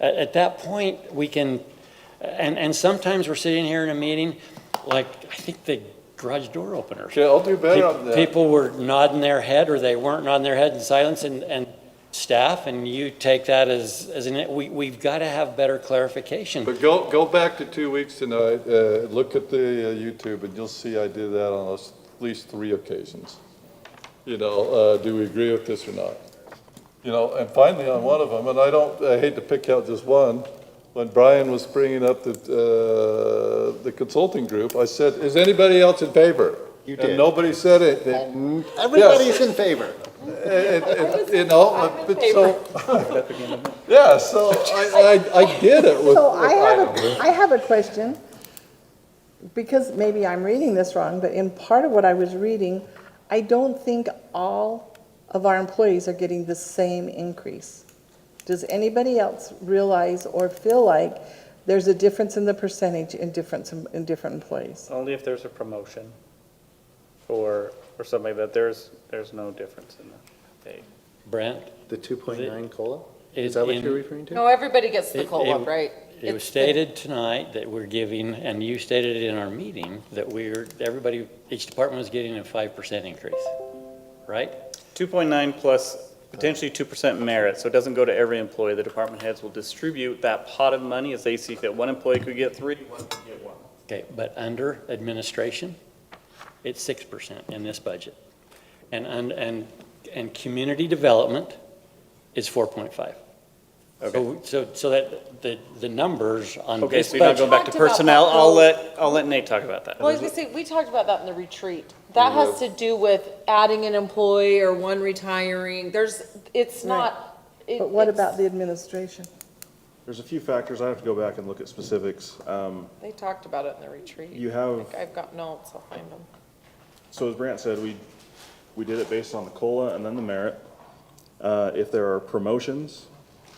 At that point, we can, and sometimes we're sitting here in a meeting, like, I think the garage door openers. Okay, I'll do better on that. People were nodding their head, or they weren't nodding their head in silence, and staff, and you take that as we've got to have better clarification. But go back to 2 weeks tonight, look at the YouTube, and you'll see I did that on at least 3 occasions. Do we agree with this or not? And finally on one of them, and I hate to pick out just one, when Brian was bringing up the consulting group, I said, is anybody else in favor? You did. And nobody said it. Everybody's in favor. But so, yeah, so I get it with. So with I have a question, because maybe I'm reading this wrong, but in part of what I was reading, I don't think all of our employees are getting the same increase. Does anybody else realize or feel like there's a difference in the percentage in different employees? Only if there's a promotion or something like that, there's no difference in the pay. Brent? The 2.9 COLA? Is Is that what in- you're referring to? No, everybody gets the It- COLA, it- right? It was It's the- stated tonight that we're giving, and you stated it in our meeting, that everybody, each department was getting a 5% increase, right? 2.9 plus potentially 2% merit, so it doesn't go to every employee. The department heads will distribute that pot of money as they see fit. One employee could get 3, one could get 1. Okay, but under administration, it's 6% in this budget. And community development is 4.5. Okay. So that the numbers on Okay, this so you're not budget. going back to Talked about personnel. that, I'll let Nate talk about that. Well, I was gonna say, we talked about that in the retreat. That has to do with adding an employee or one retiring. It's not. But what about the administration? There's a few factors. I have to go back and look at specifics. They talked about it in the retreat. You have- I think I've got notes, I'll find them. So as Brant said, we did it based on the COLA and then the merit. If there are promotions,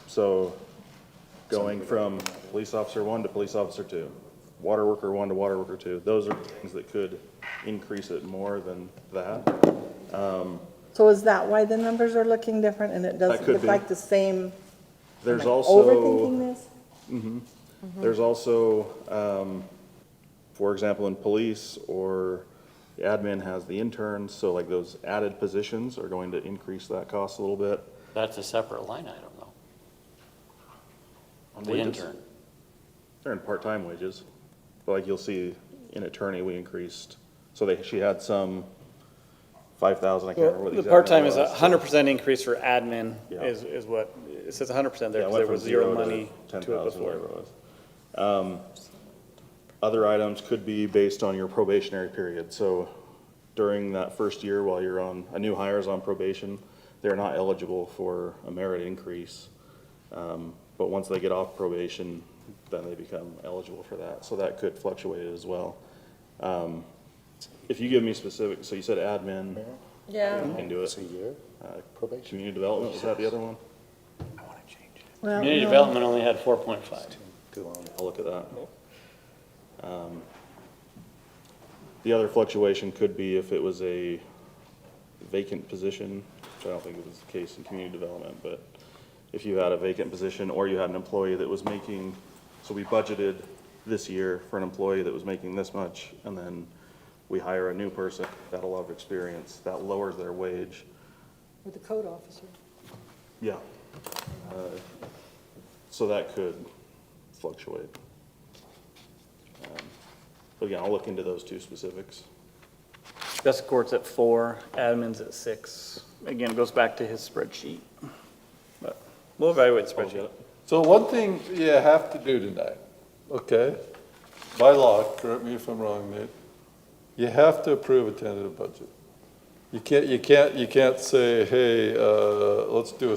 so going from police officer 1 to police officer 2, water worker 1 to water worker 2, those are things that could increase it more than that. So is that why the numbers are looking different and it doesn't could look be. like the same? There's Am I also, overthinking this? there's also, for example, in police or the admin has the interns, so like those added positions are going to increase that cost a little bit. That's a separate line item, though. On The wages. intern. They're in part-time wages. But like you'll see in attorney, we increased, so she had some 5,000, I can't remember what the The exact part-time number is was. 100% increase for admin Yeah. is what, it says 100% there Yeah, it because went there from was zero 0 to money to it 10,000, before. whatever it was. Other items could be based on your probationary period. So during that first year while you're on, a new hire is on probation, they're not eligible for a merit increase. But once they get off probation, then they become eligible for that. So that could fluctuate as well. If you give me specific, so you said admin, Yeah. I can do It's it. a year probation. Community development, was that the other one? Well, Community no. development only had 4.5. Too long. I'll look at that. The other fluctuation could be if it was a vacant position, which I don't think was the case in community development, but if you had a vacant position or you had an employee that was making, so we budgeted this year for an employee that was making this much, and then we hire a new person, got a lot of experience, that lowers their wage. With the code officer. Yeah. So that could fluctuate. But again, I'll look into those two specifics. Justice court's at 4, admin's at 6. Again, it goes back to his spreadsheet. But we'll evaluate the spreadsheet. So one thing you have to do tonight, okay, by law, correct me if I'm wrong, Nate, you have to approve a tentative budget. You can't say, hey, let's do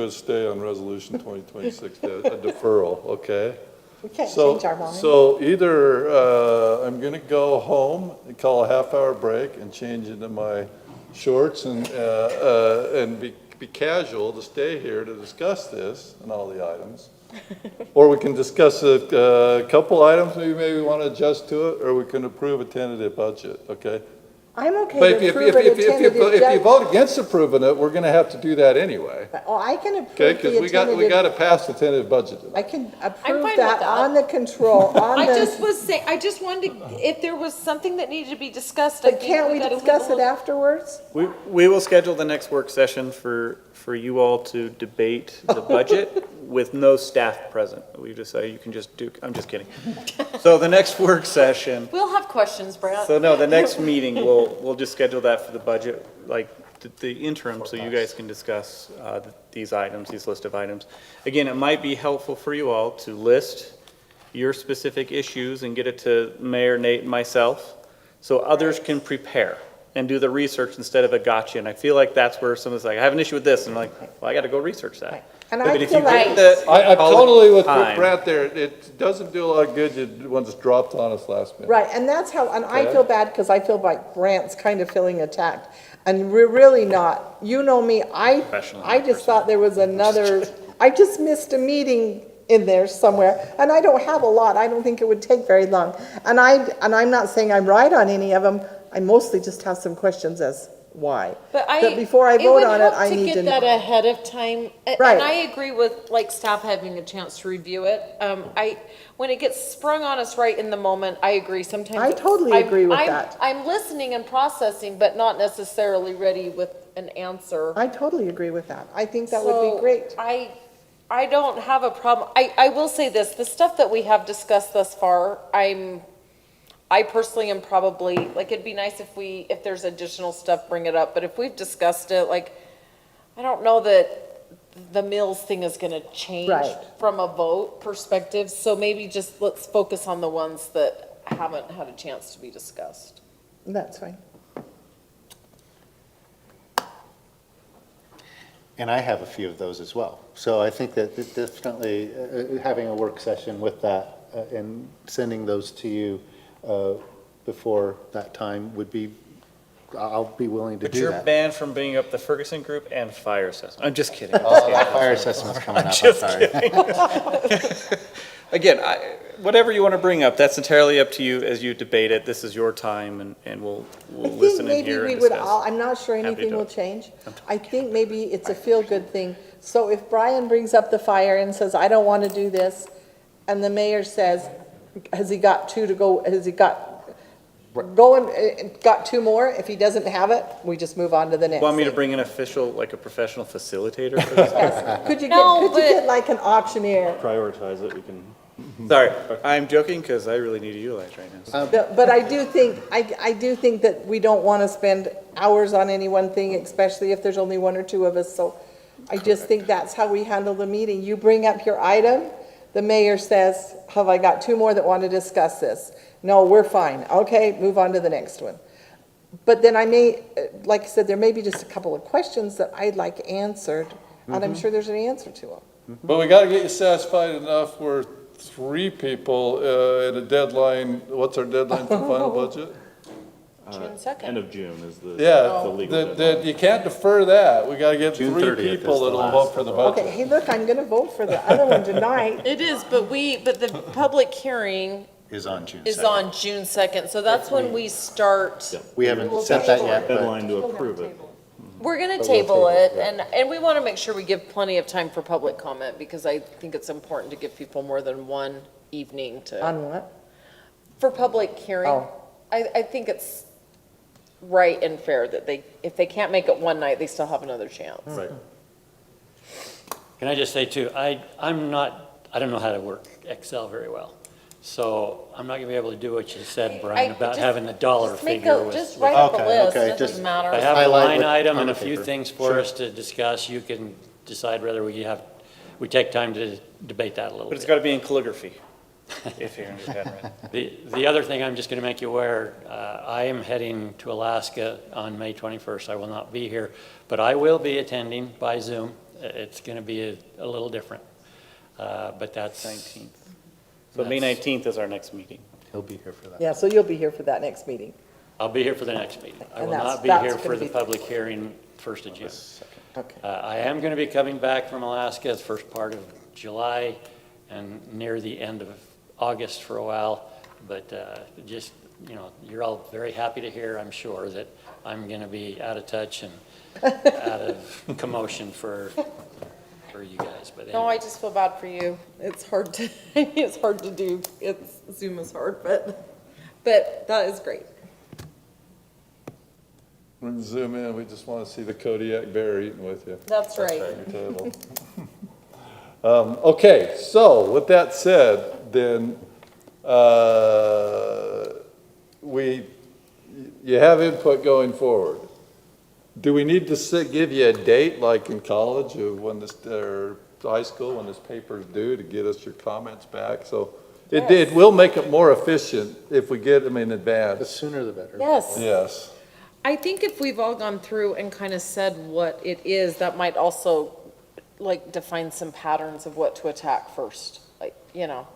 a stay on resolution 2026, a deferral, okay? We can't So- change our mind. So either I'm gonna go home and call a half-hour break and change into my shorts and be casual to stay here to discuss this and all the items. Or we can discuss a couple items maybe we want to adjust to it, or we can approve a tentative budget, okay? I'm okay But to approve it a tentative. if you vote against approving it, we're gonna have to do that anyway, Oh, I can okay? approve Because the we got tentative. to pass the tentative budget tonight. I can fine approve with that that. on the control, on I the, just was saying, I just wanted to, if there was something that needed to be discussed, I but think can't we gotta leave discuss a it little- afterwards? We will schedule the next work session for you all to debate the budget with no staff present. We just say you can just do, I'm just kidding. So the next work session, We'll have questions, Brad. so no, the next meeting, we'll just schedule that for the budget, like the interim, so you guys can discuss these items, these list of items. Again, it might be helpful for you all to list your specific issues and get it to Mayor, Nate, and myself, so others can prepare and do the research instead of a gotcha. And I feel like that's where someone's like, I have an issue with this, and I'm like, well, I got to go research that. And But I if you feel get like, the- I'm call it totally with time. Brett there. It doesn't do a lot of good when it's dropped on us last minute. right, and that's how, and I Okay. feel bad because I feel like Brant's kind of feeling attacked. And we're really not. You know me, Professional, I just thought there was another, I just missed a meeting in there somewhere. And I don't have a lot. I don't think it would take very long. And I'm not saying I'm right on any of them. I mostly just have some questions as why. But before I vote on it, I need to to. get that ahead of time. Right. And I agree with, like, staff having a chance to review it. When it gets sprung on us right in the moment, I agree. Sometimes I totally agree with that. I'm listening and processing, but not necessarily ready with an answer. I totally agree with that. I think that would be So, great. I don't have a problem. I will say this, the stuff that we have discussed thus far, I personally am probably, like, it'd be nice if there's additional stuff, bring it up, but if we've discussed it, like, I don't know that the Mills thing is gonna change Right. from a vote perspective, so maybe just let's focus on the ones that haven't had a chance to be discussed. That's fine. And I have a few of those as well. So I think that definitely having a work session with that and sending those to you before that time would be, I'll be willing to But do you're that. banned from bringing up the Ferguson group and fire assessment. I'm just kidding. Fire assessment's coming up, I'm Just sorry. Again, whatever you want to bring up, that's entirely up to you as you debate it. This is your time, and we'll I think listen and maybe hear we and would discuss. all, I'm not sure Happy to anything do will it. change. I think maybe it's a feel-good thing. So if Brian brings up the fire and says, I don't want to do this, and the mayor says, has he got two to go, has he got, got two more? If he doesn't have it, we just move on to the next Want me to thing. bring an official, like a professional facilitator for this? Yes. Could you No, get like an auctioneer? Prioritize it, we can. Sorry, I'm joking, because I really need to utilize right now. But I do think, I do think that we don't want to spend hours on any one thing, especially if there's only one or two of us. So I just think that's how we handle the meeting. You bring up your item, the mayor says, have I got two more that want to discuss this? No, we're fine. Okay, move on to the next one. But then I may, like I said, there may be just a couple of questions that I'd like answered, and I'm sure there's an answer to them. But we gotta get you satisfied enough where three people, at a deadline, what's our deadline for final budget? June End 2nd. of June is the. Yeah, the legal that, deadline. you can't defer that. We gotta get June three 30th is people the that'll last. vote for the Okay, budget. hey, look, I'm gonna vote for the other one tonight. It is, but the public hearing Is on June 2nd. is on June 2nd, so that's when we start. We haven't set that yet, but Deadline to approve it. We're gonna But we'll table table it, it, yeah. and we wanna make sure we give plenty of time for public comment, because I think it's important to give people more than one evening to, On what? for public hearing. Oh. I think it's right and fair that if they can't make it one night, they still have another chance. Right. Can I just say too, I don't know how to work Excel very well. So I'm not gonna be able to do what you said, Brian, about just- having the dollar Just make figure a, with. just with- write up a Okay, list, okay, it just- doesn't I matter. have a Highlight line with- item on and the a few paper. things for us to discuss. You can decide whether we take time to debate that a little But it's bit. got to be in calligraphy, if you're going to get it right. The other thing, I'm just going to make you aware, I am heading to Alaska on May 21st. I will not be here, but I will be attending by Zoom. It's going to be a little different, but that's. 19th. So May 19th is our next meeting. he'll be here for that. Yeah, so you'll be here for that next meeting. I'll be here for the next meeting. I And will that's- not be that's here gonna for the be- public hearing 1st of June. Okay. I am going to be coming back from Alaska the first part of July and near the end of August for a while, but just, you're all very happy to hear, I'm sure, that I'm going to be out of touch and out of commotion for you guys, but No, anyway. I just feel bad for you. It's hard to, it's hard to do. Zoom is hard, but that is great. We can zoom in, we just wanna see the Kodiak bear eating with you. That's right. at your table. Okay, so with that said, then, you have input going forward. Do we need to give you a date, like in college, of when this, or high school, when this paper's due, to get us your comments back? So it will make it more efficient if we get them in The advance. sooner the better. Yes. Yes. I think if we've all gone through and kind of said what it is, that might also like define some patterns of what to attack first. Like, you know,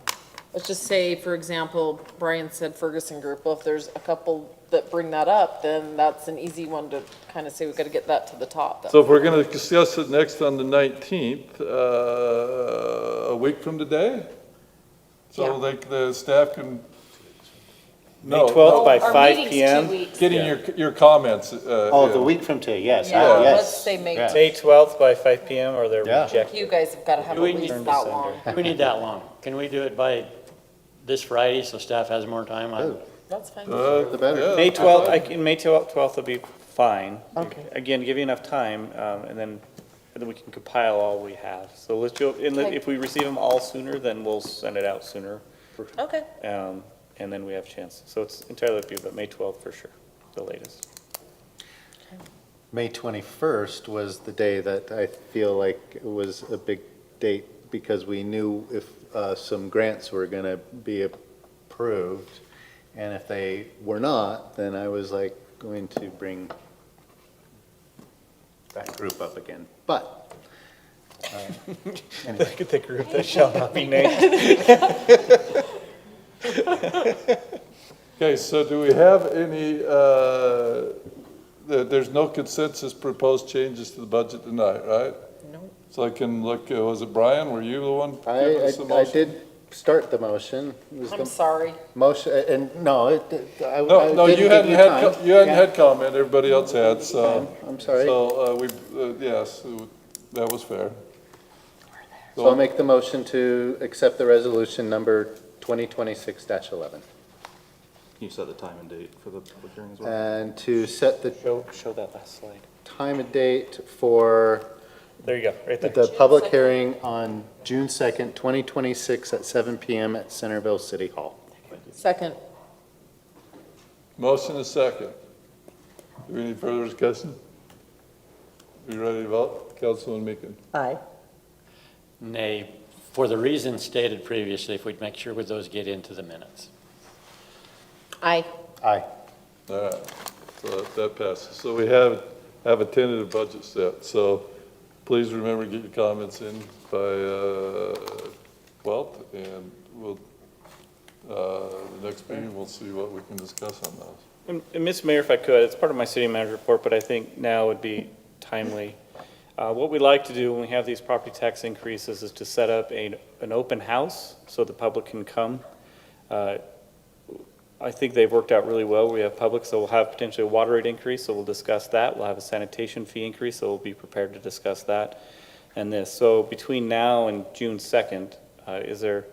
let's just say, for example, Brian said Ferguson Group. Well, if there's a couple that bring that up, then that's an easy one to kind of say, we've got to get that to the top. So if we're going to discuss it next on the 19th, a week from today? So Yeah. like the staff can, May no, 12th by Our 5 meeting's PM. 2 weeks. getting your comments. Oh, yeah. the week from today, yes, Yeah, yes. let's say May Yeah. May 12th by 5 PM, or they're Yeah. rejected. You guys have got to have at We least need- that long. We need that long. Can we do it by this Friday so staff has more time? Oh. That's fine. The better. Yeah, May 12th, May 12th will be fine. Okay. Again, give you enough time, and then we can compile all we have. So let's go, and Okay. if we receive them all sooner, then we'll send it out sooner. Okay. And then we have a chance. So it's entirely up to you, but May 12th for sure, the latest. May 21st was the day that I feel like it was a big date because we knew if some grants were going to be approved. And if they were not, then I was like going to bring that group up again. But, anyway. Look at the group that shall not be named. Okay, so do we have any, there's no consensus proposed changes to the budget tonight, right? No. So I can look, was it Brian, were you the one? giving us the I motion? did start the motion. It was I'm the sorry. motion, and no, I No, didn't you give hadn't you had, time. you hadn't Yeah. had comment, everybody else had, so. I'm sorry. So, yes, that was fair. So I'll make the motion to accept the resolution number 2026-11. Can you set the time and date for the public hearing as well? And to set the Show that last slide. time and date for There you go, right there. the public hearing on June 2nd, 2026 at 7 PM at Centerville City Hall. Second. Motion is second. Do we need further discussion? Are you ready to vote? Councilman Meekin. Aye. Nay, for the reasons stated previously, if we'd make sure with those get into the minutes. Aye. Aye. All right, so that passes. So we have a tentative budget set, so please remember to get your comments in by 12th, and we'll, the next meeting, we'll see what we can discuss on those. And Mr. Mayor, if I could, it's part of my city manager report, but I think now would be timely. What we like to do when we have these property tax increases is to set up an open house so the public can come. I think they've worked out really well. We have public, so we'll have potentially a water rate increase, so we'll discuss that. We'll have a sanitation fee increase, so we'll be prepared to discuss that and this. So between now and June 2nd, is there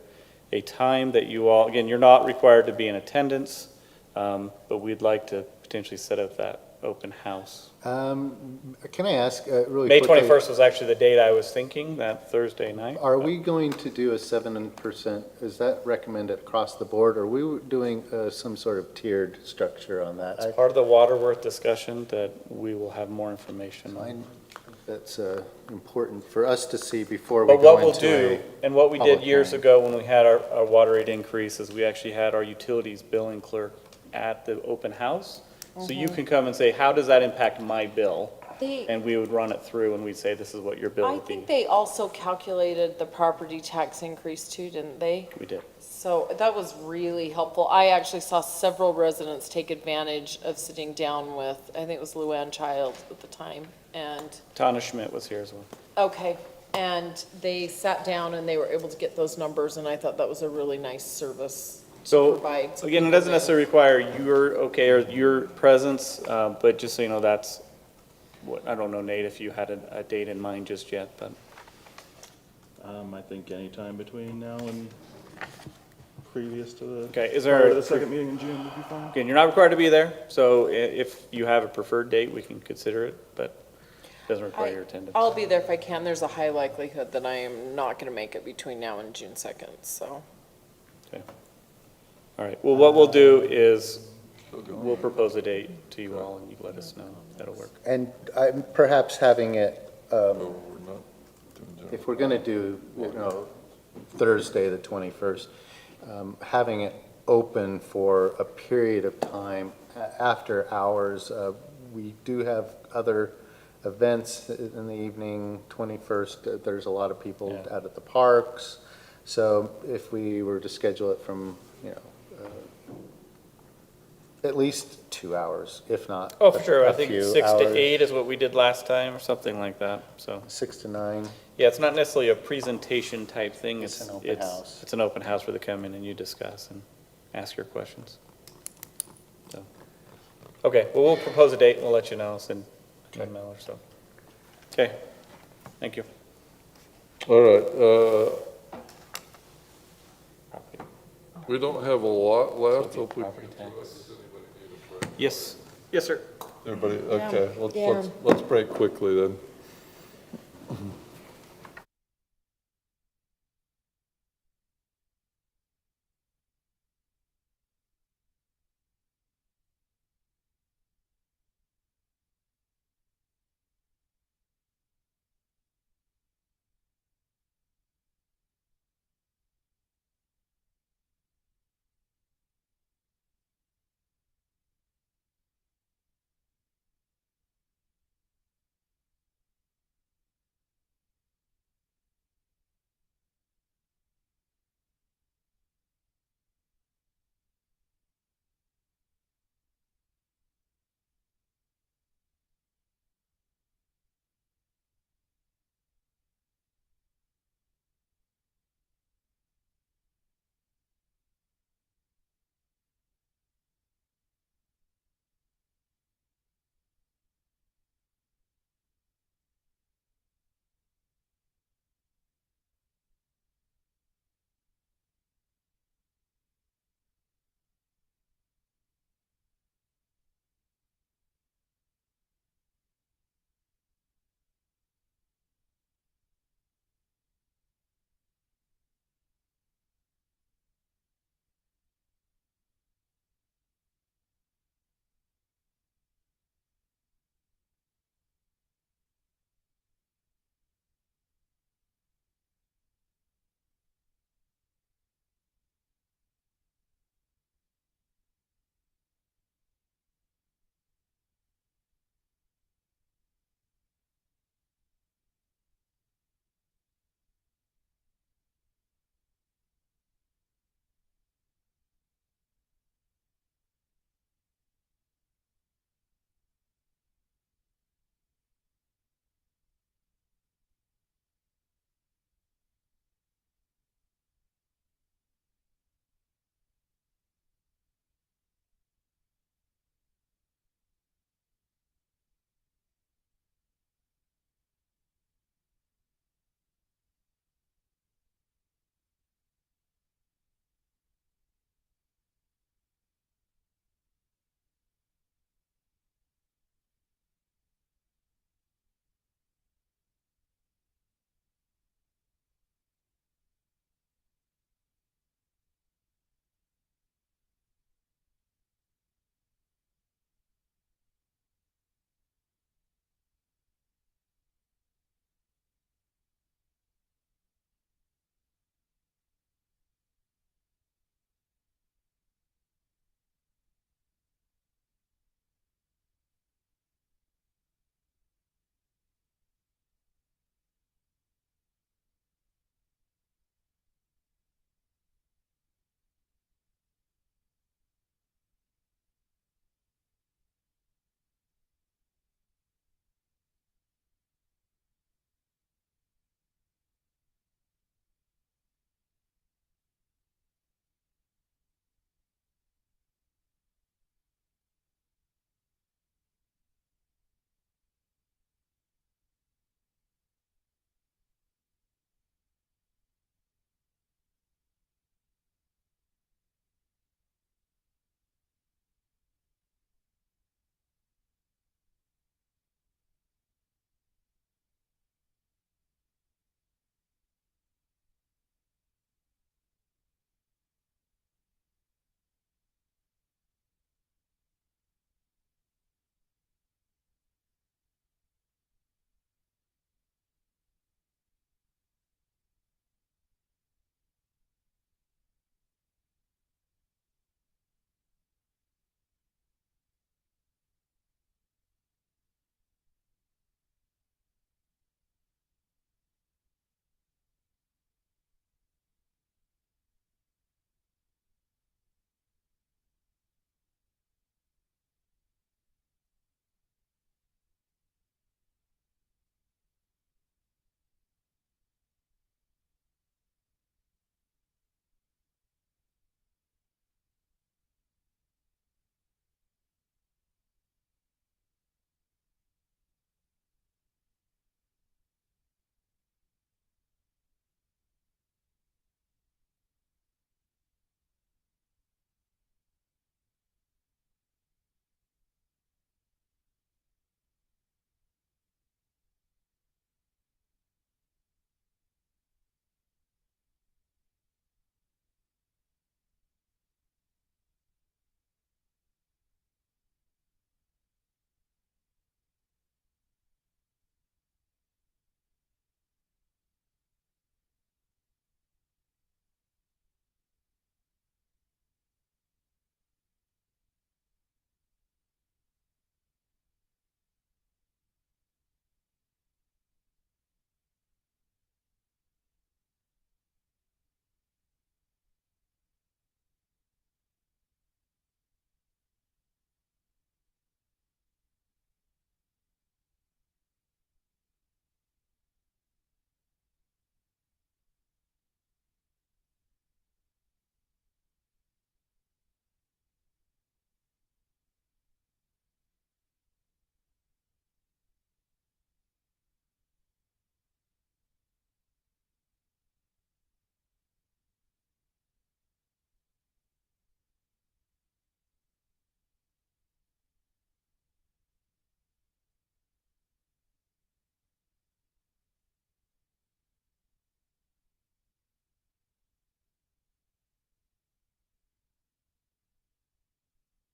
a time that you all, again, you're not required to be in attendance, but we'd like to potentially set up that open house. Can I ask really May quickly? 21st was actually the date I was thinking, that Thursday night. Are we going to do a 7%? Is that recommended across the board? Or are we doing some sort of tiered structure on that? It's part of the Waterworth discussion that we will have more information on. Fine. That's important for us to see before we But go what we'll into do, and what we did public years hearing. ago when we had our water rate increase, is we actually had our utilities billing clerk at the open house. So you can come and say, how does that impact my bill? And we would run it through and we'd say, this is what your bill I would be. think they also calculated the property tax increase too, didn't they? We did. So that was really helpful. I actually saw several residents take advantage of sitting down with, I think it was Luann Child at the time, and, Tana Schmidt was here as well. okay. And they sat down and they were able to get those numbers, and I thought that was a really nice service to So, provide. to again, it people doesn't that- necessarily require your okay or your presence, but just so you know, that's what, I don't know, Nate, if you had a date in mind just yet, but. I think anytime between now and previous to the. Okay, is prior there, to the second meeting in June would be fine. again, you're not required to be there, so if you have a preferred date, we can consider it, but it doesn't require your attendance. I'll be there if I can. There's a high likelihood that I am not going to make it between now and June 2nd, so. Okay. All right, well, what we'll do is, we'll propose a date to you all, and you let us know. That'll work. And perhaps having it, Oh, we're not doing general. if we're going to do, Thursday, the 21st, having it open for a period of time after hours. We do have other events in the evening. 21st, there's a lot of people Yeah. out at the parks. So if we were to schedule it from, at least 2 hours, if not Oh, for sure. a I think few 6 to hours. 8 is what we did last time, or something like that, so. 6 to 9. Yeah, it's not necessarily a presentation type thing. It's an open house. It's an open house where they come in and you discuss and ask your questions. So, okay, well, we'll propose a date and we'll let you know, send an email or so. Okay, thank you. All right, we don't have a lot left. Hope we- Yes, yes, sir. Everybody, okay, Yeah. let's break quickly then.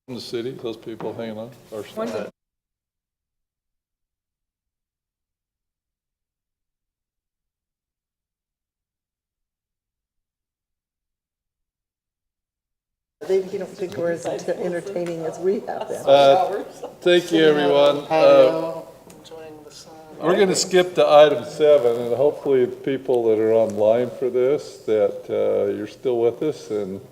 in the city, those people hanging on? Or They don't think we're as entertaining as we have been. Thank you, everyone. Enjoying the sun. We're going to skip to item 7, and hopefully the people that are online for this, that you're still with us, and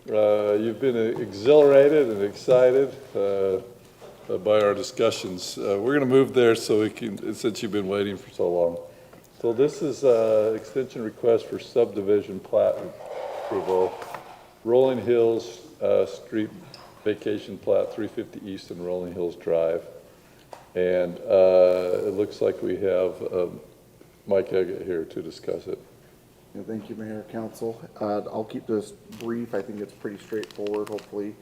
you've been exhilarated and excited by our discussions. We're going to move there so we can, since you've been waiting for so long. So this is extension request for subdivision plat approval. Rolling Hills Street Vacation Plat, 350 East and Rolling Hills Drive. And it looks like we have Mike Eggett here to discuss it. Yeah, thank you, Mayor, Council. I'll keep this brief. I think it's pretty straightforward, hopefully.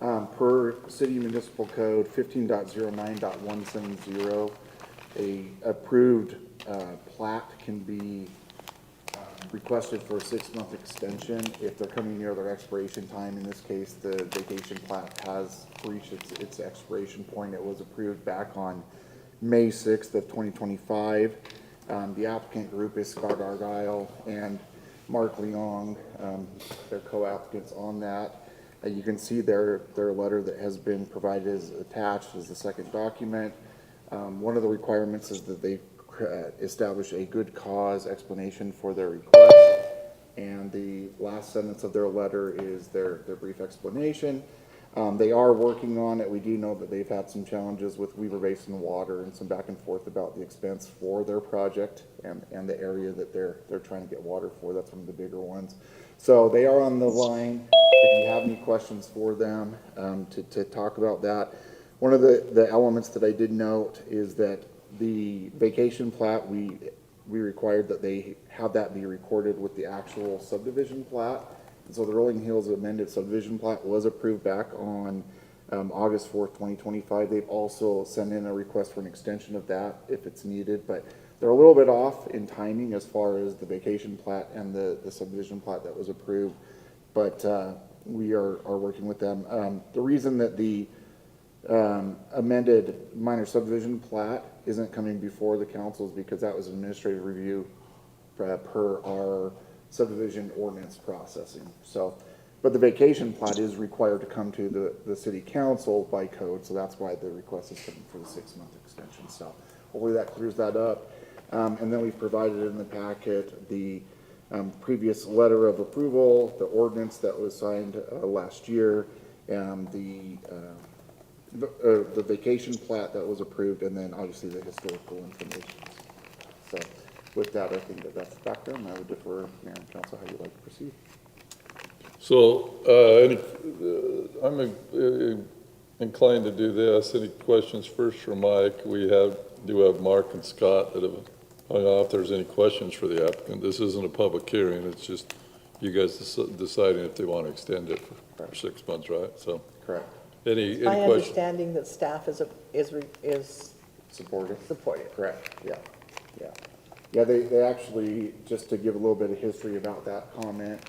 Per City Municipal Code 15.09.170, a approved plat can be requested for a 6-month extension if they're coming near their expiration time. In this case, the vacation plat has reached its expiration point. It was approved back on May 6th of 2025. The applicant group is Scott Argyle and Mark Leong. They're co-applicants on that. You can see their letter that has been provided as attached as the second document. One of the requirements is that they establish a good cause explanation for their request, and the last sentence of their letter is their brief explanation. They are working on it. We do know that they've had some challenges with Weaver Basin water and some back and forth about the expense for their project and the area that they're trying to get water for. That's one of the bigger ones. So they are on the line. If you have any questions for them to talk about that. One of the elements that I did note is that the vacation plat, we required that they have that be recorded with the actual subdivision plat. And so the Rolling Hills amended subdivision plat was approved back on August 4th, 2025. They've also sent in a request for an extension of that if it's needed, but they're a little bit off in timing as far as the vacation plat and the subdivision plat that was approved. But we are working with them. The reason that the amended minor subdivision plat isn't coming before the council is because that was administrative review per our subdivision ordinance processing. So, but the vacation plat is required to come to the city council by code, so that's why the request is coming for the 6-month extension. So hopefully that clears that up. And then we've provided in the packet the previous letter of approval, the ordinance that was signed last year, and the vacation plat that was approved, and then obviously the historical information. So with that, I think that's the background. I would defer, Mayor and Council, how you'd like to proceed. So I'm inclined to do this. Any questions first for Mike? We do have Mark and Scott that have hung off. If there's any questions for the applicant, this isn't a public hearing. It's just you guys deciding if they want to extend it for 6 months, right? So Correct. Any My questions? understanding that staff is Supportive. supportive. Correct, yeah. Yeah, they actually, just to give a little bit of history about that comment,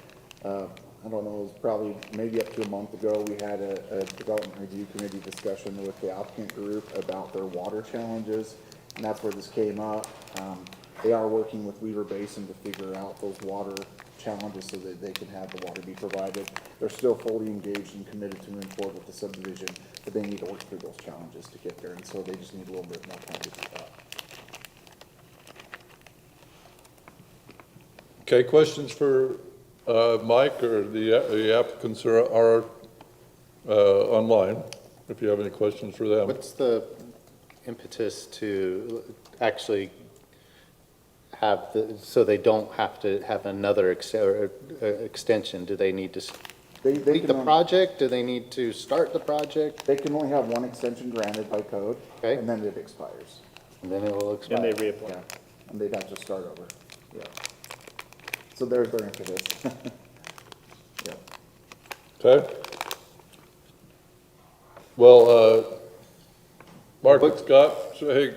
I don't know, it was probably maybe up to a month ago, we had a development review committee discussion with the applicant group about their water challenges, and that's where this came up. They are working with Weaver Basin to figure out those water challenges so that they can have the water be provided. They're still fully engaged and committed to moving forward with the subdivision, but they need to work through those challenges to get there, and so they just need a little bit more time to do that. Okay, questions for Mike or the applicants are online, if you have any questions for them. What's the impetus to actually have so they don't have to have another extension? Do they need to complete the project? Do they need to start the project? They can only have one extension granted by code, Okay. and then it expires. And then it will expire. And they reapply. Yeah, and they'd have to start over, yeah. So there's their impetus. Yeah. Okay. Well, Mark and Scott, so, hey,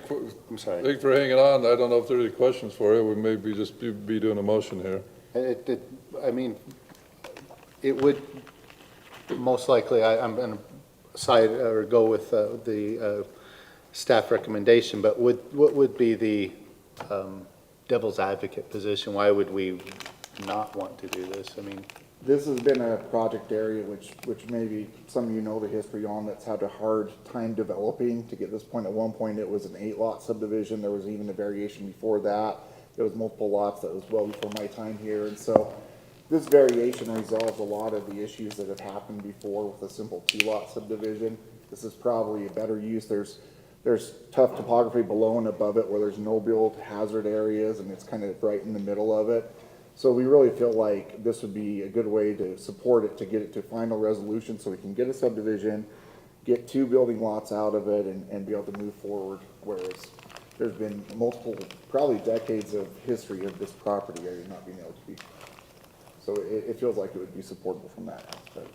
I'm sorry. thanks for hanging on. I don't know if there are any questions for you. We may be just be doing a motion here. I mean, it would most likely, I'm going to side or go with the staff recommendation, but what would be the devil's advocate position? Why would we not want to do this? I mean, This has been a project area which maybe some of you know the history on, that's had a hard time developing to get this point. At one point, it was an 8-lot subdivision. There was even a variation before that. There was multiple lots that was well before my time here. And so this variation resolves a lot of the issues that have happened before with a simple 2-lot subdivision. This is probably a better use. There's tough topography below and above it where there's no build hazard areas, and it's kind of right in the middle of it. So we really feel like this would be a good way to support it, to get it to final resolution so we can get a subdivision, get 2 building lots out of it, and be able to move forward. Whereas there's been multiple, probably decades of history of this property area not being able to be. So it feels like it would be supportable from that aspect.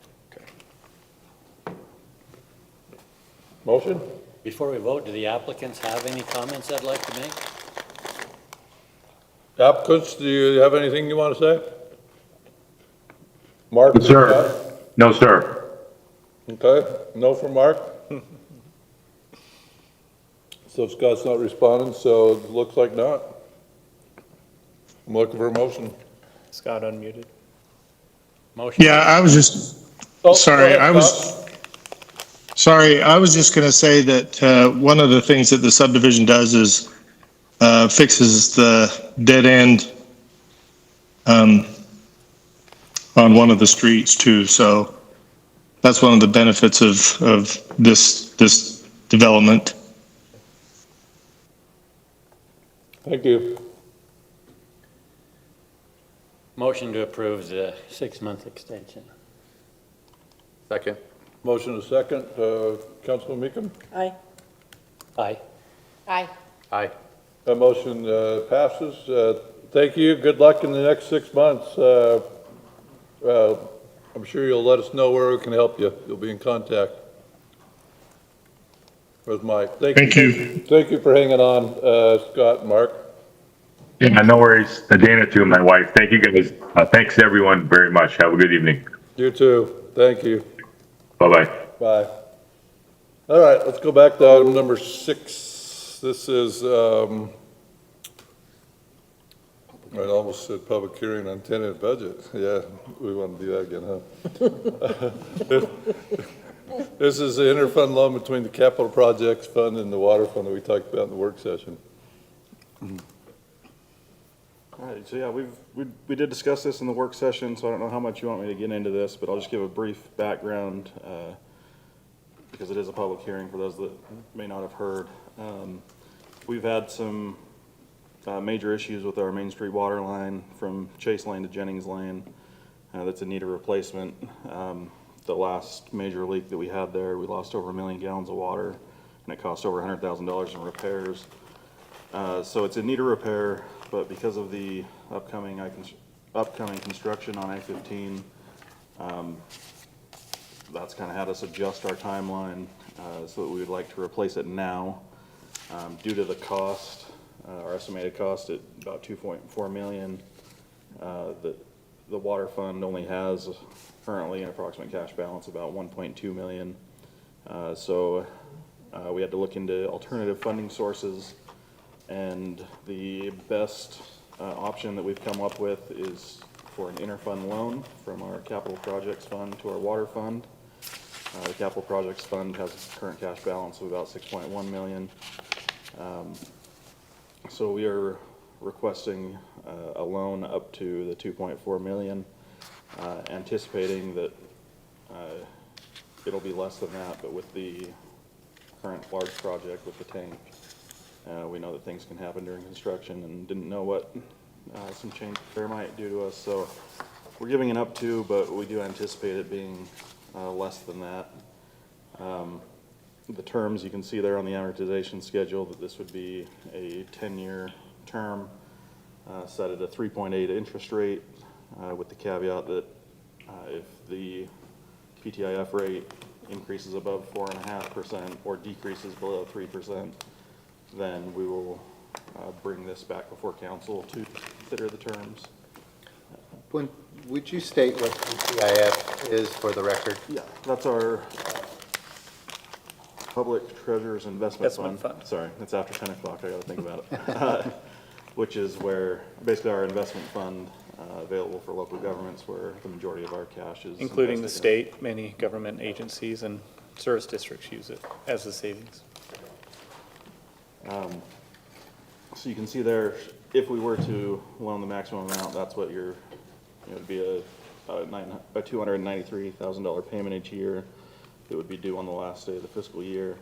Motion? Before we vote, do the applicants have any comments they'd like to make? Applicants, do you have anything you want to say? Mark? Sir. No, sir. Okay, no from Mark? So Scott's not responding, so it looks like not. I'm looking for a motion. Scott unmuted. Motion? Yeah, I was just, Oh, sorry, go ahead, I Scott. was just going to say that one of the things that the subdivision does is fixes the dead end on one of the streets too. So that's one of the benefits of this development. Thank you. Motion to approve the 6-month extension. second. Motion is second. Councilman Meekum? Aye. Aye. Aye. Aye. That motion passes. Thank you. Good luck in the next 6 months. I'm sure you'll let us know where we can help you. You'll be in contact. Where's Mike? Thank you. Thank you for hanging on, Scott and Mark. Yeah, no worries. Dana too, my wife. Thank you guys. Thanks everyone very much. Have a good evening. You too. Thank you. Bye-bye. Bye. All right, let's go back to item number 6. This is, I almost said public hearing on tentative budget. Yeah, we want to do that again, huh? This is the interfund loan between the capital projects fund and the water fund that we talked about in the work session. All right, so yeah, we did discuss this in the work session, so I don't know how much you want me to get into this, but I'll just give a brief background, because it is a public hearing for those that may not have heard. We've had some major issues with our Main Street water line from Chase Lane to Jennings Lane that's in need of replacement. The last major leak that we had there, we lost over 1 million gallons of water, and it cost over $100,000 in repairs. So it's in need of repair, but because of the upcoming construction on I-15, that's kind of had us adjust our timeline so that we would like to replace it now. Due to the cost, our estimated cost at about $2.4 million, the water fund only has currently an approximate cash balance about $1.2 million. So we had to look into alternative funding sources, and the best option that we've come up with is for an interfund loan from our capital projects fund to our water fund. The capital projects fund has a current cash balance of about $6.1 million. So we are requesting a loan up to the $2.4 million, anticipating that it'll be less than that, but with the current large project with the tank, we know that things can happen during construction, and didn't know what some change there might do to us. So we're giving it up to, but we do anticipate it being less than that. The terms, you can see there on the amortization schedule that this would be a 10-year term set at a 3.8 interest rate, with the caveat that if the PTIF rate increases above 4.5% or decreases below 3%, then we will bring this back before council to consider the terms. Would you state what PTIF is for the record? Yeah, that's our Public Treasurer's Investment Investment Fund. Fund. Sorry, it's after 10 o'clock, I gotta think about it. Which is where, basically our investment fund, available for local governments where the majority of our cash is. Including the invested in. state, many government agencies and service districts use it as a savings. So you can see there, if we were to loan the maximum amount, that's what your, it would be a $293,000 payment each year. It would be due on the last day of the fiscal year.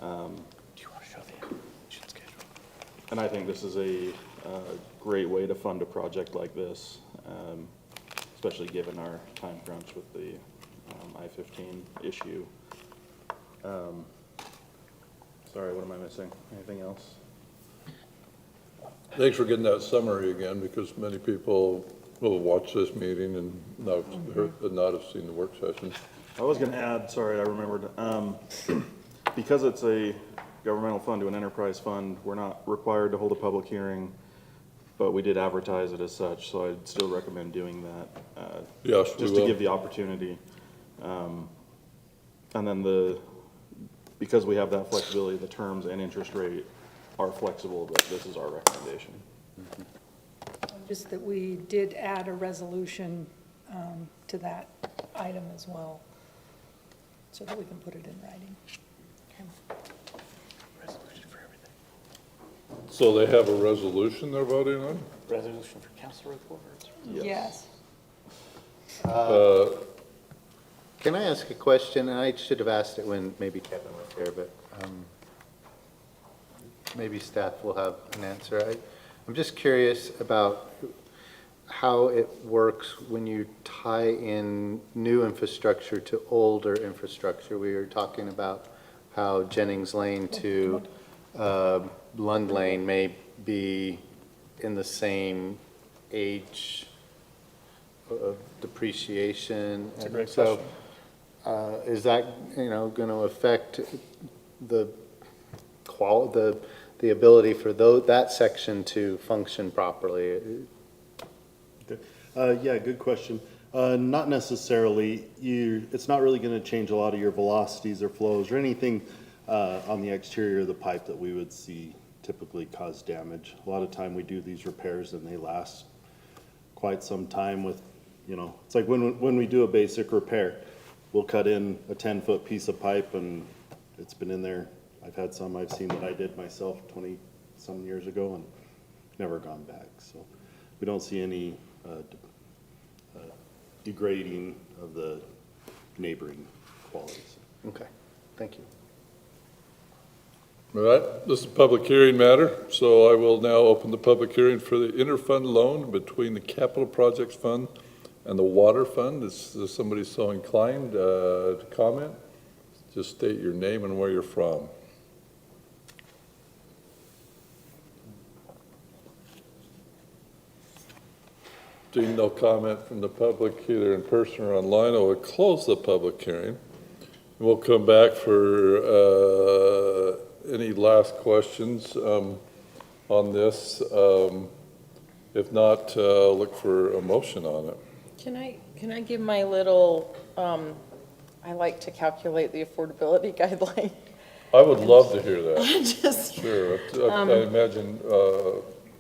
Do you want to show the implementation schedule? And I think this is a great way to fund a project like this, especially given our time crunch with the I-15 issue. Sorry, what am I missing? Anything else? Thanks for getting that summary again, because many people will watch this meeting and not have seen the work session. I was gonna add, sorry, I remembered, because it's a governmental fund to an enterprise fund, we're not required to hold a public hearing, but we did advertise it as such, so I'd still recommend doing that. Yes, we Just to will. give the opportunity. And then because we have that flexibility, the terms and interest rate are flexible, but this is our recommendation. Just that we did add a resolution to that item as well, so that we can put it in writing. Resolution for everything. So they have a resolution they're voting on? Resolution for council reports. Yes. Can I ask a question? And I should have asked it when maybe Kevin was here, but maybe staff will have an answer. I'm just curious about how it works when you tie in new infrastructure to older infrastructure. We were talking about how Jennings Lane to Lund Lane may be in the same age of depreciation. That's a great So, question. is that, going to affect the ability for that section to function properly? Yeah, good question. Not necessarily. It's not really going to change a lot of your velocities or flows or anything on the exterior of the pipe that we would see typically cause damage. A lot of time we do these repairs and they last quite some time with, it's like when we do a basic repair, we'll cut in a 10-foot piece of pipe and it's been in there. I've had some I've seen that I did myself 20-some years ago and never gone back. So we don't see any degrading of the neighboring qualities. Okay, thank you. All right, this is a public hearing matter, so I will now open the public hearing for the interfund loan between the Capital Projects Fund and the Water Fund. Is somebody so inclined to comment? Just state your name and where you're from. Seeing no comment from the public, either in person or online, I will close the public hearing. We'll come back for any last questions on this. If not, look for a motion on it. Can I give my little, I like to calculate the affordability guideline. I would love to hear that. Just, Sure, I imagine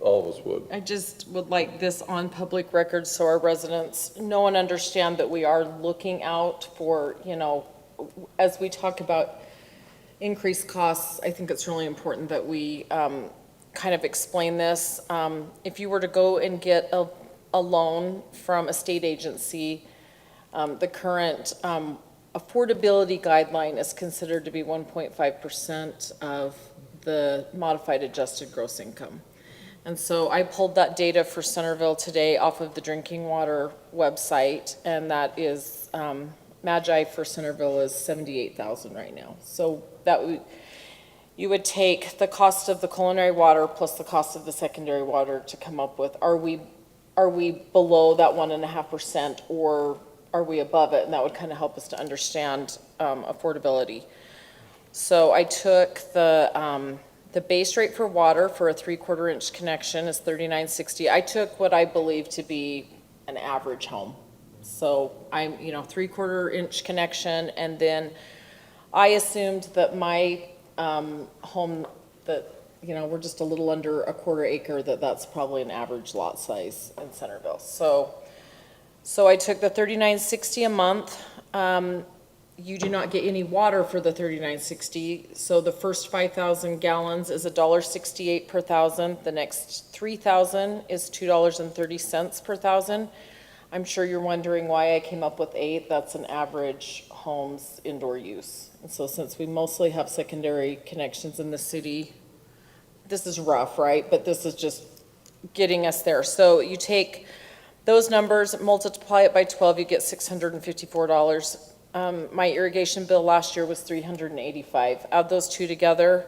all of us would. I just would like this on public record so our residents know and understand that we are looking out for, as we talk about increased costs, I think it's really important that we kind of explain this. If you were to go and get a loan from a state agency, the current affordability guideline is considered to be 1.5% of the modified adjusted gross income. And so I pulled that data for Centerville today off of the drinking water website, and that is, Magi for Centerville is $78,000 right now. So you would take the cost of the culinary water plus the cost of the secondary water to come up with, are we below that 1.5% or are we above it? And that would kind of help us to understand affordability. So I took the base rate for water for a 3/4 inch connection is $39.60. I took what I believe to be an average home. So I'm, 3/4 inch connection, and then I assumed that my home, that, you know, we're just a little under a quarter acre, that's probably an average lot size in Centerville. So I took the $39.60 a month. You do not get any water for the $39.60. So the first 5,000 gallons is $1.68 per thousand. The next 3,000 is $2.30 per thousand. I'm sure you're wondering why I came up with 8. That's an average home's indoor use. And so since we mostly have secondary connections in the city, this is rough, right? But this is just getting us there. So you take those numbers, multiply it by 12, you get $654. My irrigation bill last year was $385. Add those two together,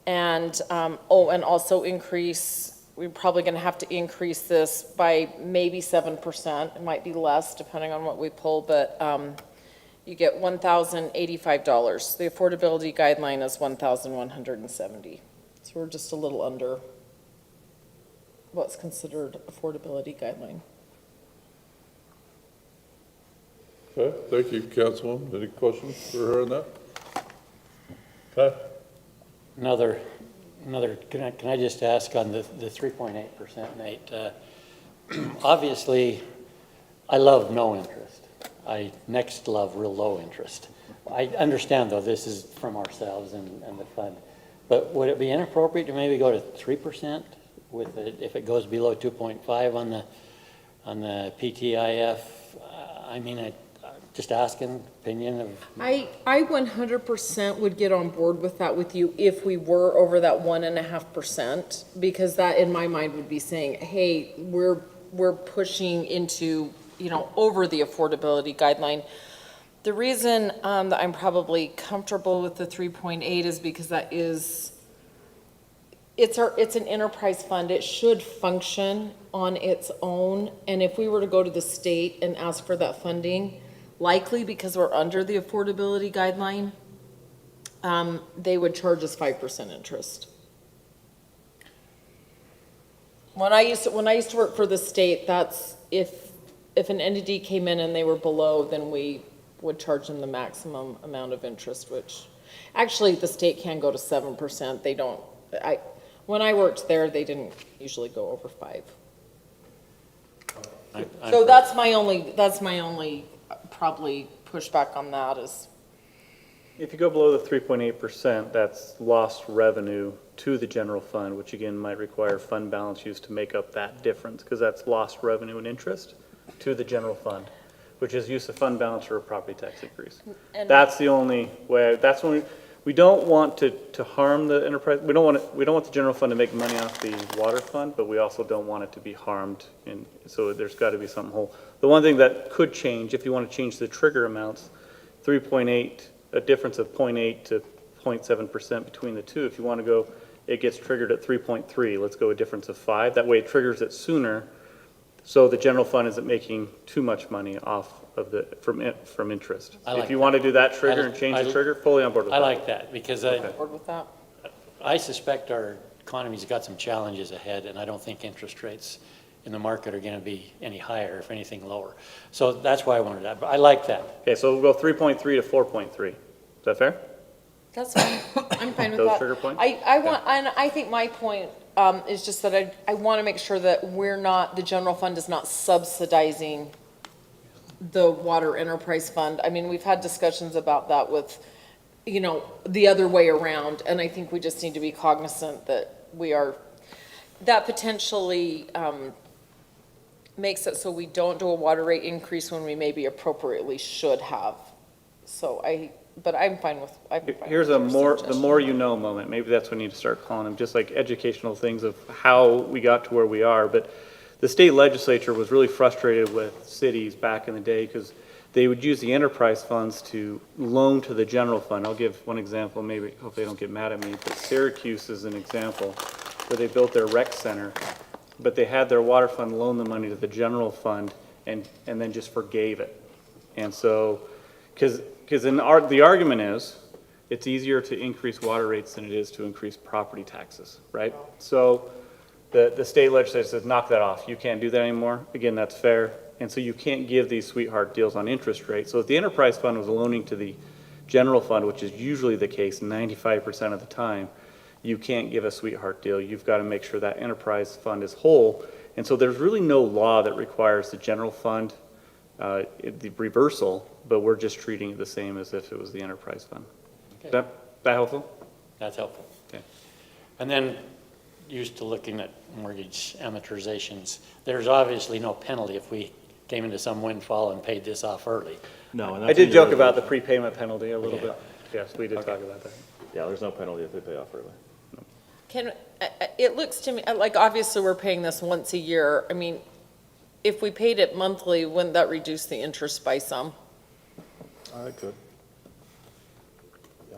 and and also increase. We're probably going to have to increase this by maybe 7%. It might be less depending on what we pull, but you get $1,085. The affordability guideline is $1,170. So we're just a little under what's considered affordability guideline. Okay, thank you, Councilwoman. Any questions for her on that? Okay. Another, can I just ask on the 3.8%, Nate? Obviously, I love no interest. I next love real low interest. I understand, though, this is from ourselves and the fund. But would it be inappropriate to maybe go to 3% with it if it goes below 2.5 on the PTIF? I mean, just asking opinion of. I 100% would get on board with that with you if we were over that 1.5%, because that in my mind would be saying, hey, we're pushing into, you know, over the affordability guideline. The reason that I'm probably comfortable with the 3.8 is because that is, it's an enterprise fund. It should function on its own. And if we were to go to the state and ask for that funding, likely because we're under the affordability guideline, they would charge us 5% interest. When I used to work for the state, that's if an entity came in and they were below, then we would charge them the maximum amount of interest, which actually the state can go to 7%. They don't. When I worked there, they didn't usually go over 5. So that's my only probably pushback on that is. If you go below the 3.8%, that's lost revenue to the general fund, which again might require fund balance use to make up that difference, because that's lost revenue and interest to the general fund, which is use of fund balance for a property tax increase. And that's the only way. That's when we don't want to harm the enterprise. We don't want the general fund to make money off the water fund, but we also don't want it to be harmed. And so there's got to be something whole. The one thing that could change, if you want to change the trigger amounts, 3.8, a difference of 0.8 to 0.7% between the two. If you want to go, it gets triggered at 3.3. Let's go a difference of 5. That way it triggers it sooner. So the general fund isn't making too much money off of from interest. If you want to do that trigger and change the trigger, fully on board with that. I like that because Board with that? I suspect our economy's got some challenges ahead, and I don't think interest rates in the market are going to be any higher, if anything lower. So that's why I wanted that. But I like that. Okay, so we'll go 3.3 to 4.3. Is that fair? That's fine. I'm fine with Those that. trigger points? I want, and I think my point is just that I want to make sure that the general fund is not subsidizing the water enterprise fund. I mean, we've had discussions about that with, you know, the other way around, and I think we just need to be cognizant that that potentially makes it so we don't do a water rate increase when we maybe appropriately should have. So but I'm fine with. Here's the more you know moment. Maybe that's when you need to start calling them, just like educational things of how we got to where we are. But the state legislature was really frustrated with cities back in the day because they would use the enterprise funds to loan to the general fund. I'll give one example, maybe hope they don't get mad at me, but Syracuse is an example where they built their rec center, but they had their water fund loan the money to the general fund and then just forgave it. And so, because the argument is, it's easier to increase water rates than it is to increase property taxes, right? So the state legislature says, knock that off. You can't do that anymore. Again, that's fair. And so you can't give these sweetheart deals on interest rates. So if the enterprise fund was loaning to the general fund, which is usually the case 95% of the time, you can't give a sweetheart deal. You've got to make sure that enterprise fund is whole. And so there's really no law that requires the general fund, the reversal, but we're just treating it the same as if it was the enterprise fund. Okay. That helpful? That's helpful. Okay. And then, used to looking at mortgage amortizations, there's obviously no penalty if we came into some windfall and paid this off early. No, and I that's did in joke your about the resolution. prepayment penalty a little Okay. bit. Yes, we did talk about that. Yeah, there's no penalty if they pay off early. It looks to me, like, obviously, we're paying this once a year. I mean, if we paid it monthly, wouldn't that reduce the interest by some? I could.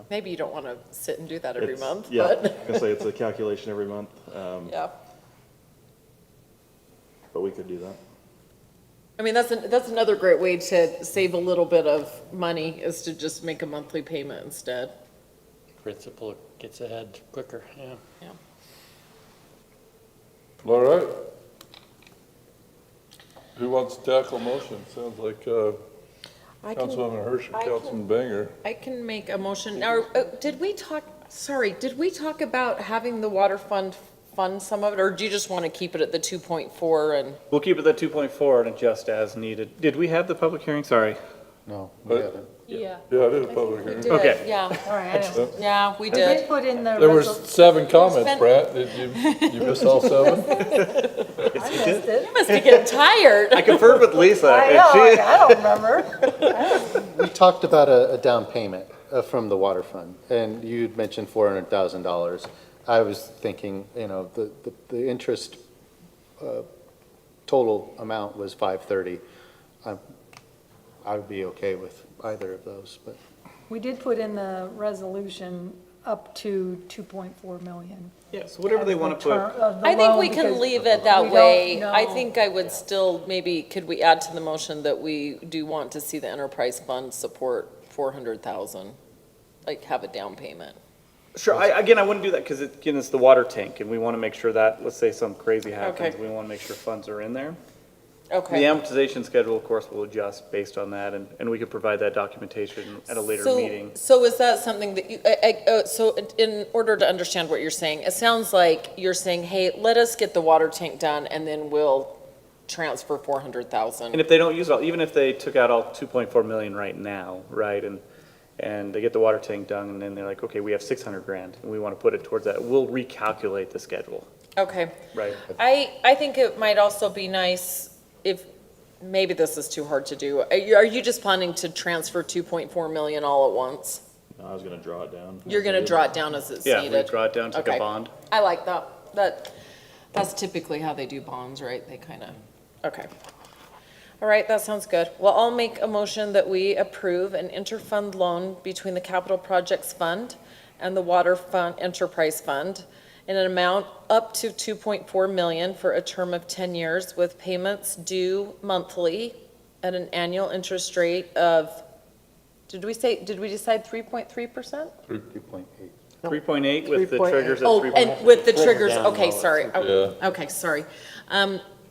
Maybe you don't want to sit and do that every It's- month, Yeah, I but, was gonna say it's a calculation every month, yeah. but we could do that. I mean, that's another great way to save a little bit of money, is to just make a monthly payment instead. Principal gets ahead quicker, yeah. Yeah. All right. Who wants to tackle motion? Sounds like I can- Councilwoman Hirsch and I can- Councilman Banger. I can make a motion. Now, did we talk about having the water fund some of it, or do you just want to keep it at the 2.4 and? We'll keep it at 2.4 and adjust as needed. Did we have the public hearing? Sorry. No, we But- haven't. Yeah. Yeah, I did a public hearing. Did, Okay. yeah, All right, I know. yeah, we We did did. put in the There was resolution. 7 comments, Spend- Brett. Did you miss all 7? I missed it. You must be getting tired. I conferred with Lisa. I and know, she- I don't remember. We talked about a down payment from the water fund, and you'd mentioned $400,000. I was thinking, the interest total amount was 530. I would be okay with either of those, but. We did put in the resolution up to 2.4 million. Yeah, so whatever they want to put. I think we can leave it that we way. don't I know. think I would still, maybe, could we add to the motion that we do want to see the enterprise fund support 400,000? Like, have a down payment. Sure, again, I wouldn't do that because again, it's the water tank and we want to make sure that, let's say something crazy happens, Okay. we want to make sure funds are in there. Okay. The amortization schedule, of course, will adjust based on that and we could provide that documentation at a later So- meeting. So is that something that you, so in order to understand what you're saying, it sounds like you're saying, hey, let us get the water tank done and then we'll transfer 400,000. And if they don't use it all, even if they took out all 2.4 million right now, right, and they get the water tank done and then they're like, okay, we have 600 grand and we want to put it towards that, we'll recalculate the schedule, Okay. right? I think it might also be nice if, maybe this is too hard to do. Are you just planning to transfer 2.4 million all at once? No, I was gonna draw it down. You're gonna draw it down as it's Yeah, needed? we draw it down, take a Okay. bond. I like that. That's typically how they do bonds, right? They kind of, okay. All right, that sounds good. Well, I'll make a motion that we approve an interfund loan between the Capital Projects Fund and the Water Fund Enterprise Fund in an amount up to 2.4 million for a term of 10 years with payments due monthly at an annual interest rate of, did we decide 3.3%? 3.8. 3.8 with the 3.8. triggers at Oh, 3.8. and with the Trigger triggers, down okay, low, sorry. Yeah. Okay, sorry.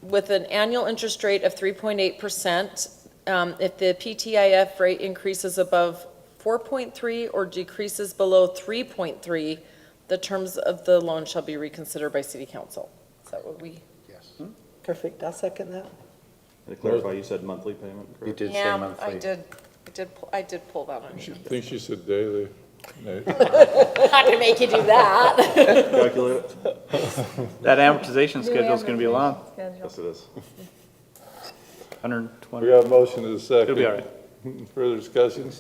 With an annual interest rate of 3.8%, if the PTIF rate increases above 4.3 or decreases below 3.3, the terms of the loan shall be reconsidered by city council. Is that what we? Yes. Perfect, I'll second that. To clarify, you said monthly payment, You correct? did say Yeah, monthly. I did pull that on you. I think she said daily. Nate. Not gonna make you do that. Calculate it? That amortization schedule is going to be long, Yes, it is. 120. We got a motion in a second. It'll be all right. Further discussion?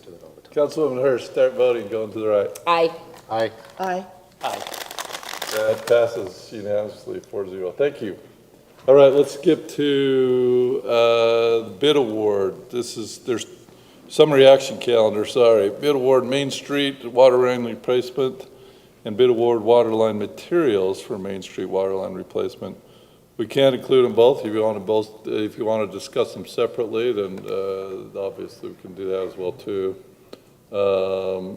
Councilwoman Hirsch, start voting, going to the right. Aye. Aye. Aye. Aye. That passes unanimously 4-0. Thank you. All right, let's skip to the bid award. There's summary action calendar, sorry. Bid award Main Street water line replacement and bid award water line materials for Main Street water line replacement. We can't include them both. If you want to discuss them separately, then obviously we can do that as well too. Do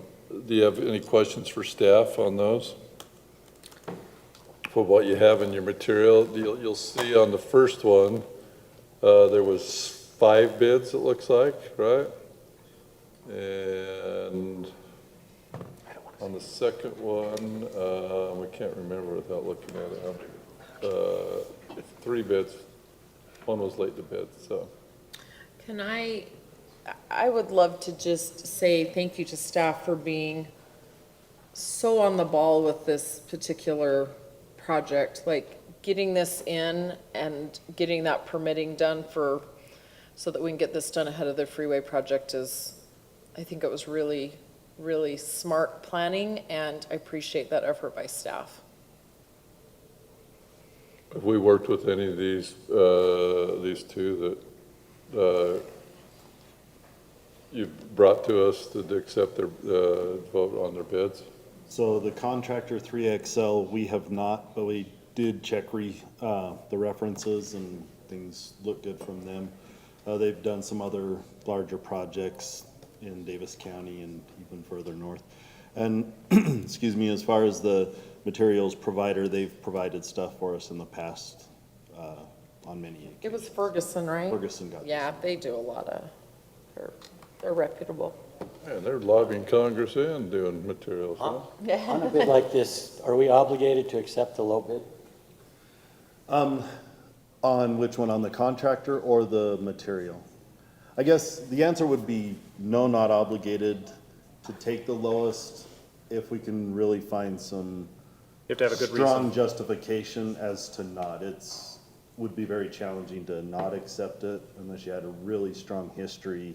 you have any questions for staff on those? For what you have in your material, you'll see on the first one, there was 5 bids, it looks like, right? And on the second one, we can't remember without looking at it. It's 3 bids. One was late to bid, so. Can I would love to just say thank you to staff for being so on the ball with this particular project, like getting this in and getting that permitting done so that we can get this done ahead of the freeway project I think it was really, really smart planning, and I appreciate that effort by staff. Have we worked with any of these two that you brought to us to accept their vote on their bids? So the contractor 3XL, we have not, but we did check the references and things look good from them. They've done some other larger projects in Davis County and even further north. And, excuse me, as far as the materials provider, they've provided stuff for us in the past on many occasions. It was Ferguson, right? Ferguson got this. Yeah, they do a lot of, they're reputable. Yeah, they're lobbying Congress and doing materials, huh? On a bid like this, are we obligated to accept the low bid? On which one, on the contractor or the material? I guess the answer would be no, not obligated to take the lowest if we can really find some You have to have a good strong reason. justification as to not. Would be very challenging to not accept it unless you had a really strong history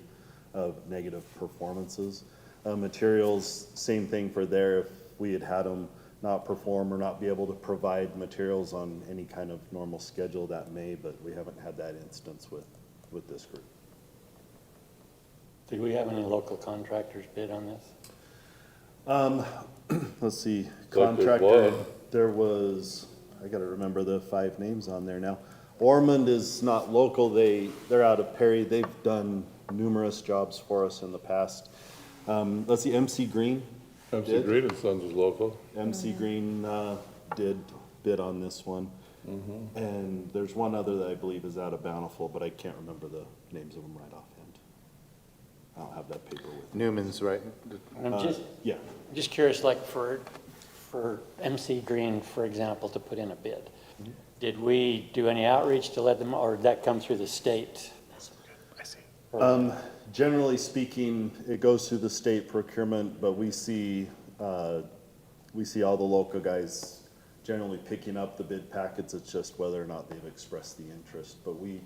of negative performances. Materials, same thing for there. If we had them not perform or not be able to provide materials on any kind of normal schedule, that may, but we haven't had that instance with this group. Do we have any local contractors bid on this? Let's see, Like there's contractor, one. there was, I gotta remember the 5 names on there now. Ormond is not local, they're out of Perry, they've done numerous jobs for us in the past. Let's see, MC Green. MC did. Green and Sons is local. MC Green did bid on this one. And there's one other that I believe is out of Bountiful, but I can't remember the names of them right offhand. I don't have that paper with me. Newman's, right? I'm Yeah. just curious, like for MC Green, for example, to put in a bid. Did we do any outreach to let them, or did that come through the state? I see. Generally speaking, it goes through the state procurement, but we see all the local guys generally picking up the bid packets. It's just whether or not they've expressed the interest. But we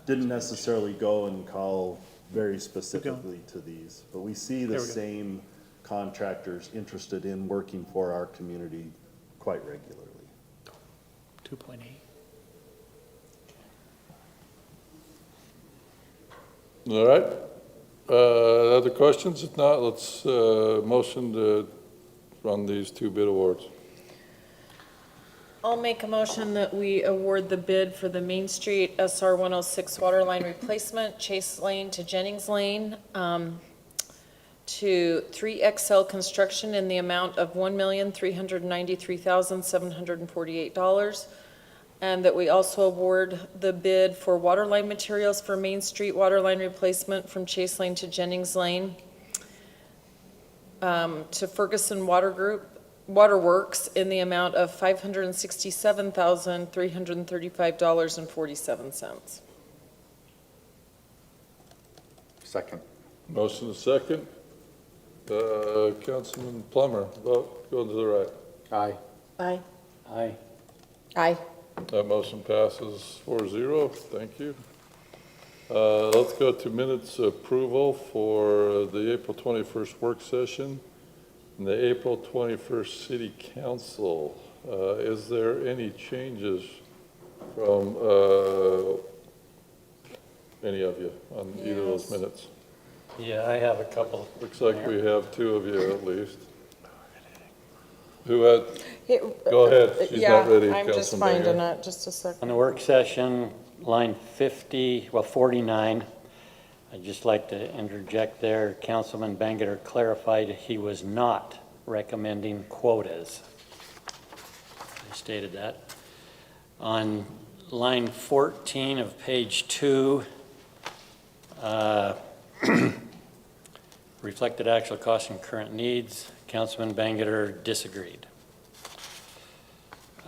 didn't necessarily go and call very specifically to these. But we see the same contractors interested in working for our community quite regularly. 2.8. All right. Other questions? If not, let's motion to run these 2 bid awards. I'll make a motion that we award the bid for the Main Street SR 106 water line replacement, Chase Lane to Jennings Lane, to 3XL Construction in the amount of $1,393,748, and that we also award the bid for water line materials for Main Street water line replacement from Chase Lane to Jennings Lane, to Ferguson Waterworks in the amount of $567,335.47. Second. Motion is second. Councilman Plummer, vote, go to the right. Aye. Aye. Aye. Aye. That motion passes 4-0. Thank you. Let's go to minutes approval for the April 21st work session and the April 21st city council. Is there any changes from any of you on either of those minutes? Yeah, I have a couple. Looks like we have 2 of you at least. Who had, go ahead, she's not ready, Yeah, I'm just Councilman finding Banger. it, just a On second. the work session, line 49, I'd just like to interject there. Councilman Banger clarified he was not recommending quotas. I stated that. On line 14 of page 2, reflected actual costs and current needs. Councilman Bangeter disagreed.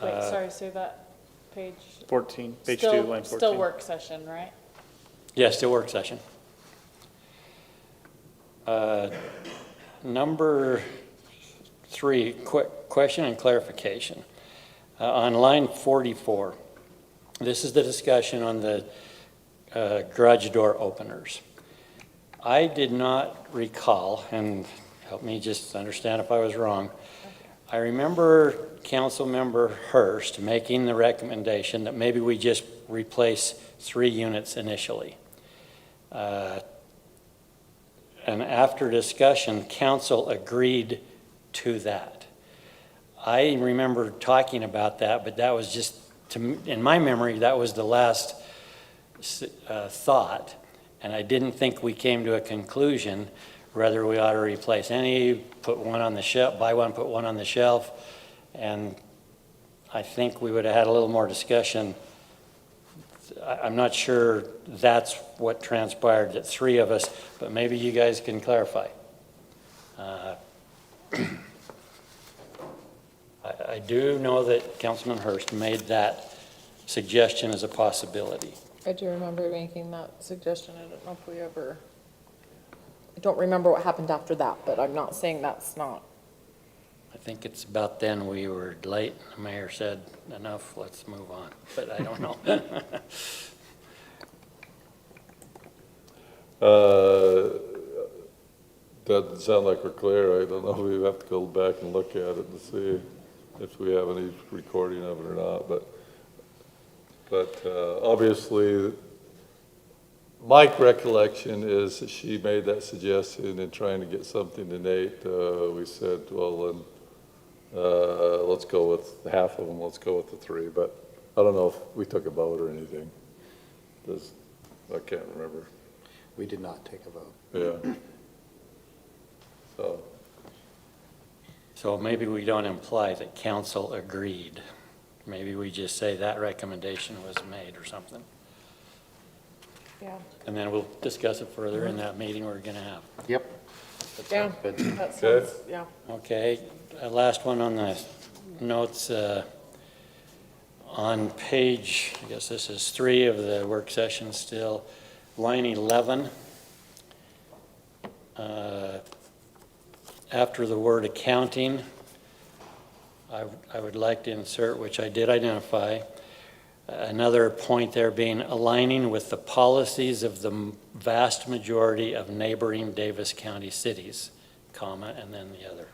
Wait, sorry, say that page. 14, page 2, Still- line 14. Still work session, right? Yes, still work session. Number 3, question and clarification. On line 44, this is the discussion on the garage door openers. I did not recall, and help me just understand if I was wrong, I remember Councilmember Hurst making the recommendation that maybe we just replace 3 units initially. And after discussion, council agreed to that. I remember talking about that, but that was just, in my memory, that was the last thought. And I didn't think we came to a conclusion whether we ought to replace any, put one on the shelf, buy one, put one on the shelf. And I think we would have had a little more discussion. I'm not sure that's what transpired, that 3 of us, but maybe you guys can clarify. I do know that Councilman Hurst made that suggestion as a possibility. I do remember making that suggestion. I don't know if we ever, I don't remember what happened after that, but I'm not saying that's not. I think it's about then we were late. The mayor said, enough, let's move on, but I don't know. Doesn't sound like we're clear. I don't know. We have to go back and look at it and see if we have any recording of it or not. But obviously, my recollection is that she made that suggestion in trying to get something to Nate. We said, well, then let's go with half of them. Let's go with the 3. But I don't know if we took a vote or anything. I can't remember. We did not take a vote. Yeah. So maybe we don't imply that council agreed. Maybe we just say that recommendation was made or something. Yeah. And then we'll discuss it further in that meeting we're going to have. Yep. Yeah, Good. that sounds, yeah. Okay, last one on the notes. On page, I guess this is 3 of the work session still, line 11. After the word accounting, I would like to insert, which I did identify, another point there being aligning with the policies of the vast majority of neighboring Davis County cities, comma, and then the other.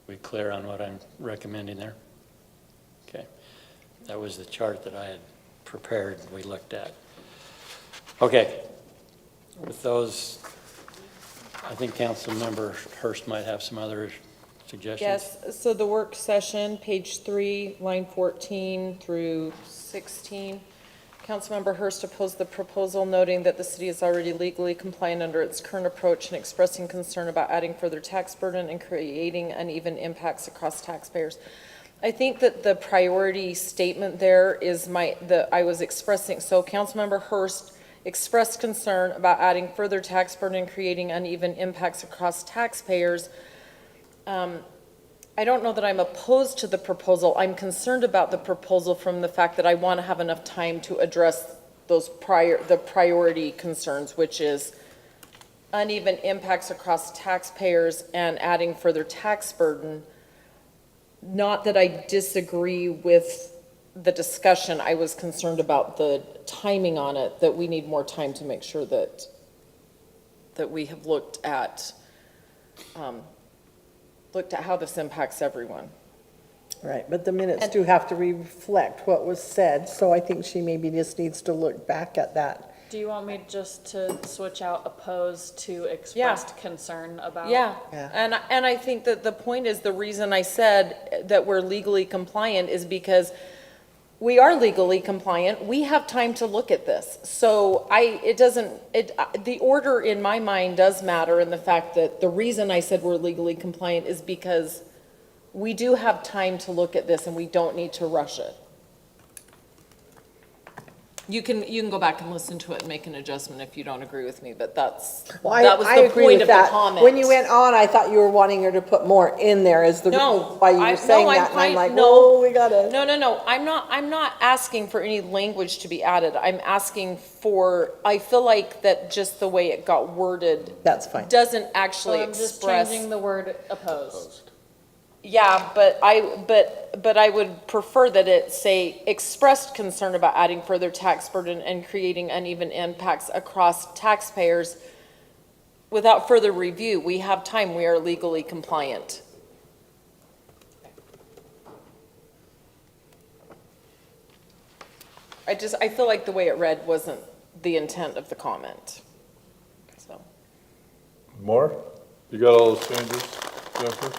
We clear on what I'm recommending there? Okay. That was the chart that I had prepared and we looked at. Okay. With those, I think Councilmember Hurst might have some other suggestions. Yes, so the work session, page 3, line 14 through 16. Councilmember Hurst opposed the proposal, noting that the city is already legally compliant under its current approach and expressing concern about adding further tax burden and creating uneven impacts across taxpayers. I think that the priority statement there is I was expressing, so Councilmember Hurst expressed concern about adding further tax burden and creating uneven impacts across taxpayers. I don't know that I'm opposed to the proposal. I'm concerned about the proposal from the fact that I want to have enough time to address those the priority concerns, which is uneven impacts across taxpayers and adding further tax burden. Not that I disagree with the discussion. I was concerned about the timing on it, that we need more time to make sure that we have looked at how this impacts everyone. Right, but the minutes do have to reflect what was said, so I think she maybe just needs to look back at that. Do you want me just to switch out opposed to expressed concern about? Yeah, Yeah. and I think that the point is, the reason I said that we're legally compliant is because we are legally compliant. We have time to look at this. So the order in my mind does matter, in the fact that the reason I said we're legally compliant is because we do have time to look at this and we don't need to rush it. You can go back and listen to it and make an adjustment if you don't agree with me, but that Well, was I the agree point with of the that. comment. When you went on, I thought you were wanting her to put more in there as the No, reason why you I- were saying no, I'm that, and I'm fine. like, No. whoa, we gotta. No, I'm not asking for any language to be added. I'm asking for, I feel like that just the way it got worded. That's fine. Doesn't actually I'm just express. changing the word opposed. Yeah, but I would prefer that it say expressed concern about adding further tax burden and creating uneven impacts across taxpayers. Without further review, we have time, we are legally compliant. I feel like the way it read wasn't the intent of the comment, so. More? You got all those changes, Jennifer?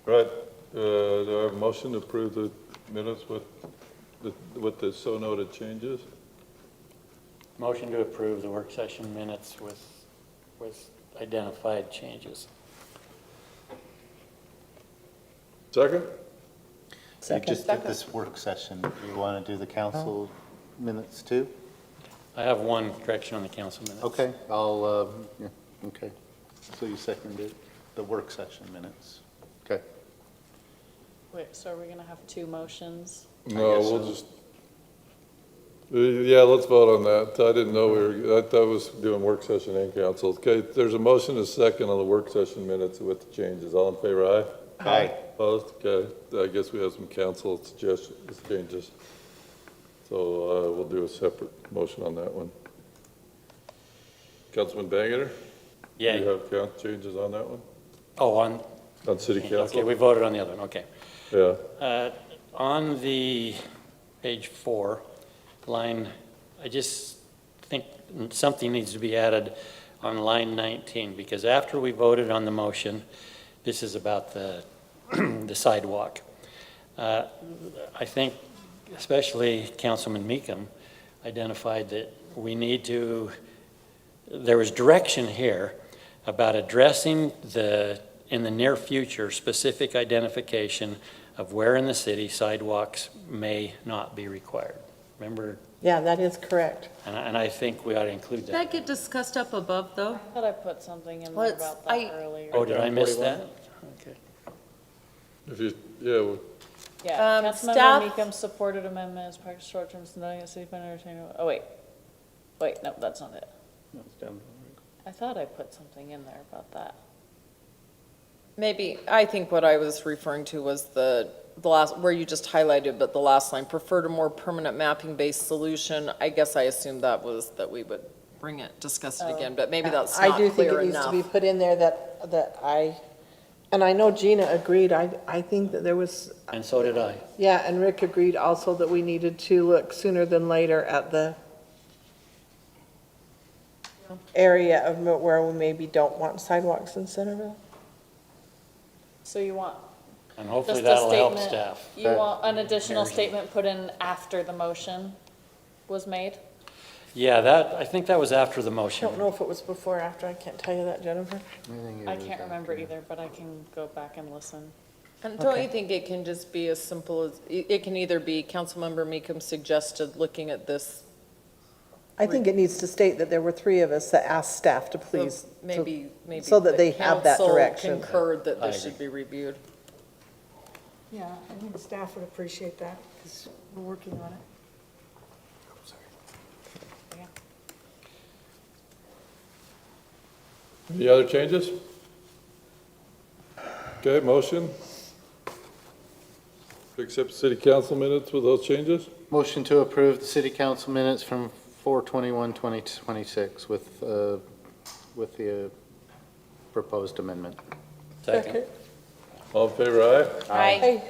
Right, do I have a motion to approve the minutes with the so noted changes? Motion to approve the work session minutes with identified changes. Second? You just did this work session. Do you want to do the council minutes too? I have one correction on the council minutes. Okay, yeah, okay. So you seconded the work session minutes. Okay. Wait, so are we gonna have two motions? No, guess we'll so. just, yeah, let's vote on that. I didn't know I thought I was doing work session and council. Okay, there's a motion, a second on the work session minutes with the changes. All in favor, aye? Aye. Opposed? Okay, I guess we have some council suggestions, changes. So, we'll do a separate motion on that one. Councilman Bangeter? Yeah. Do you have changes on that one? Oh, on, On city council? okay, we voted on the other one, okay. Yeah. On the page 4, line, I just think something needs to be added on line 19, because after we voted on the motion, this is about the the sidewalk. I think especially Councilman Meekum identified that we need to, there was direction here about addressing in the near future, specific identification of where in the city sidewalks may not be required. Remember? Yeah, that is correct. And I think we ought to include Did that. that get discussed up above, though? I thought I put something in Well, there it's- about that earlier. Oh, did I miss that? Okay. If you, yeah, well, Yeah, staff- Councilmember Meekum supported amendment as part of short-term snow at city fund entertainment. Oh, wait, no, that's not it. That's down. I thought I put something in there about that. Maybe, I think what I was referring to was the last, where you just highlighted, but the last line, preferred a more permanent mapping-based solution. I guess I assumed that was that we would bring it, discuss it again, but maybe that's I not do think clear it needs to be enough. put in there and I know Gina agreed. I think that there was, And so did I. yeah, and Rick agreed also that we needed to look sooner than later at the area of where we maybe don't want sidewalks in Centerville. So you want And hopefully just a that'll help statement, staff. you want an additional statement put in after the motion was made? Yeah, I think that was after the I motion. don't know if it was before or after. I can't tell you that, Jennifer. I can't remember either, but I can go back and listen. And don't you think it can just be as simple as, it can either be Councilmember Meekum suggested looking at this, I think it needs to state that there were three of us that asked staff to please. maybe so that the they have that council direction. concurred that I this should agree. be reviewed. Yeah, I think staff would appreciate that, because we're working on it. any other changes? Okay, motion? To accept city council minutes with those changes? Motion to approve the city council minutes from 4/21/2026 with the proposed amendment. Second. All in favor, aye? Aye.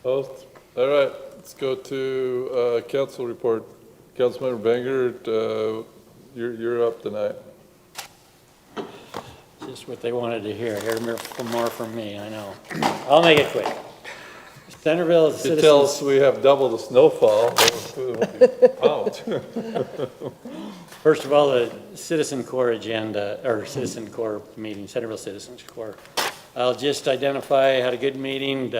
Opposed? All right, let's go to council report. Councilmember Banger, you're up tonight. Just what they wanted to hear more from me, I know. I'll make it quick. Centerville You tell us citizens, we have double the snowfall. Out. first of all, the Citizen Corps agenda, or Citizen Corps meeting, Centerville Citizens Corps. I'll just identify, had a good meeting,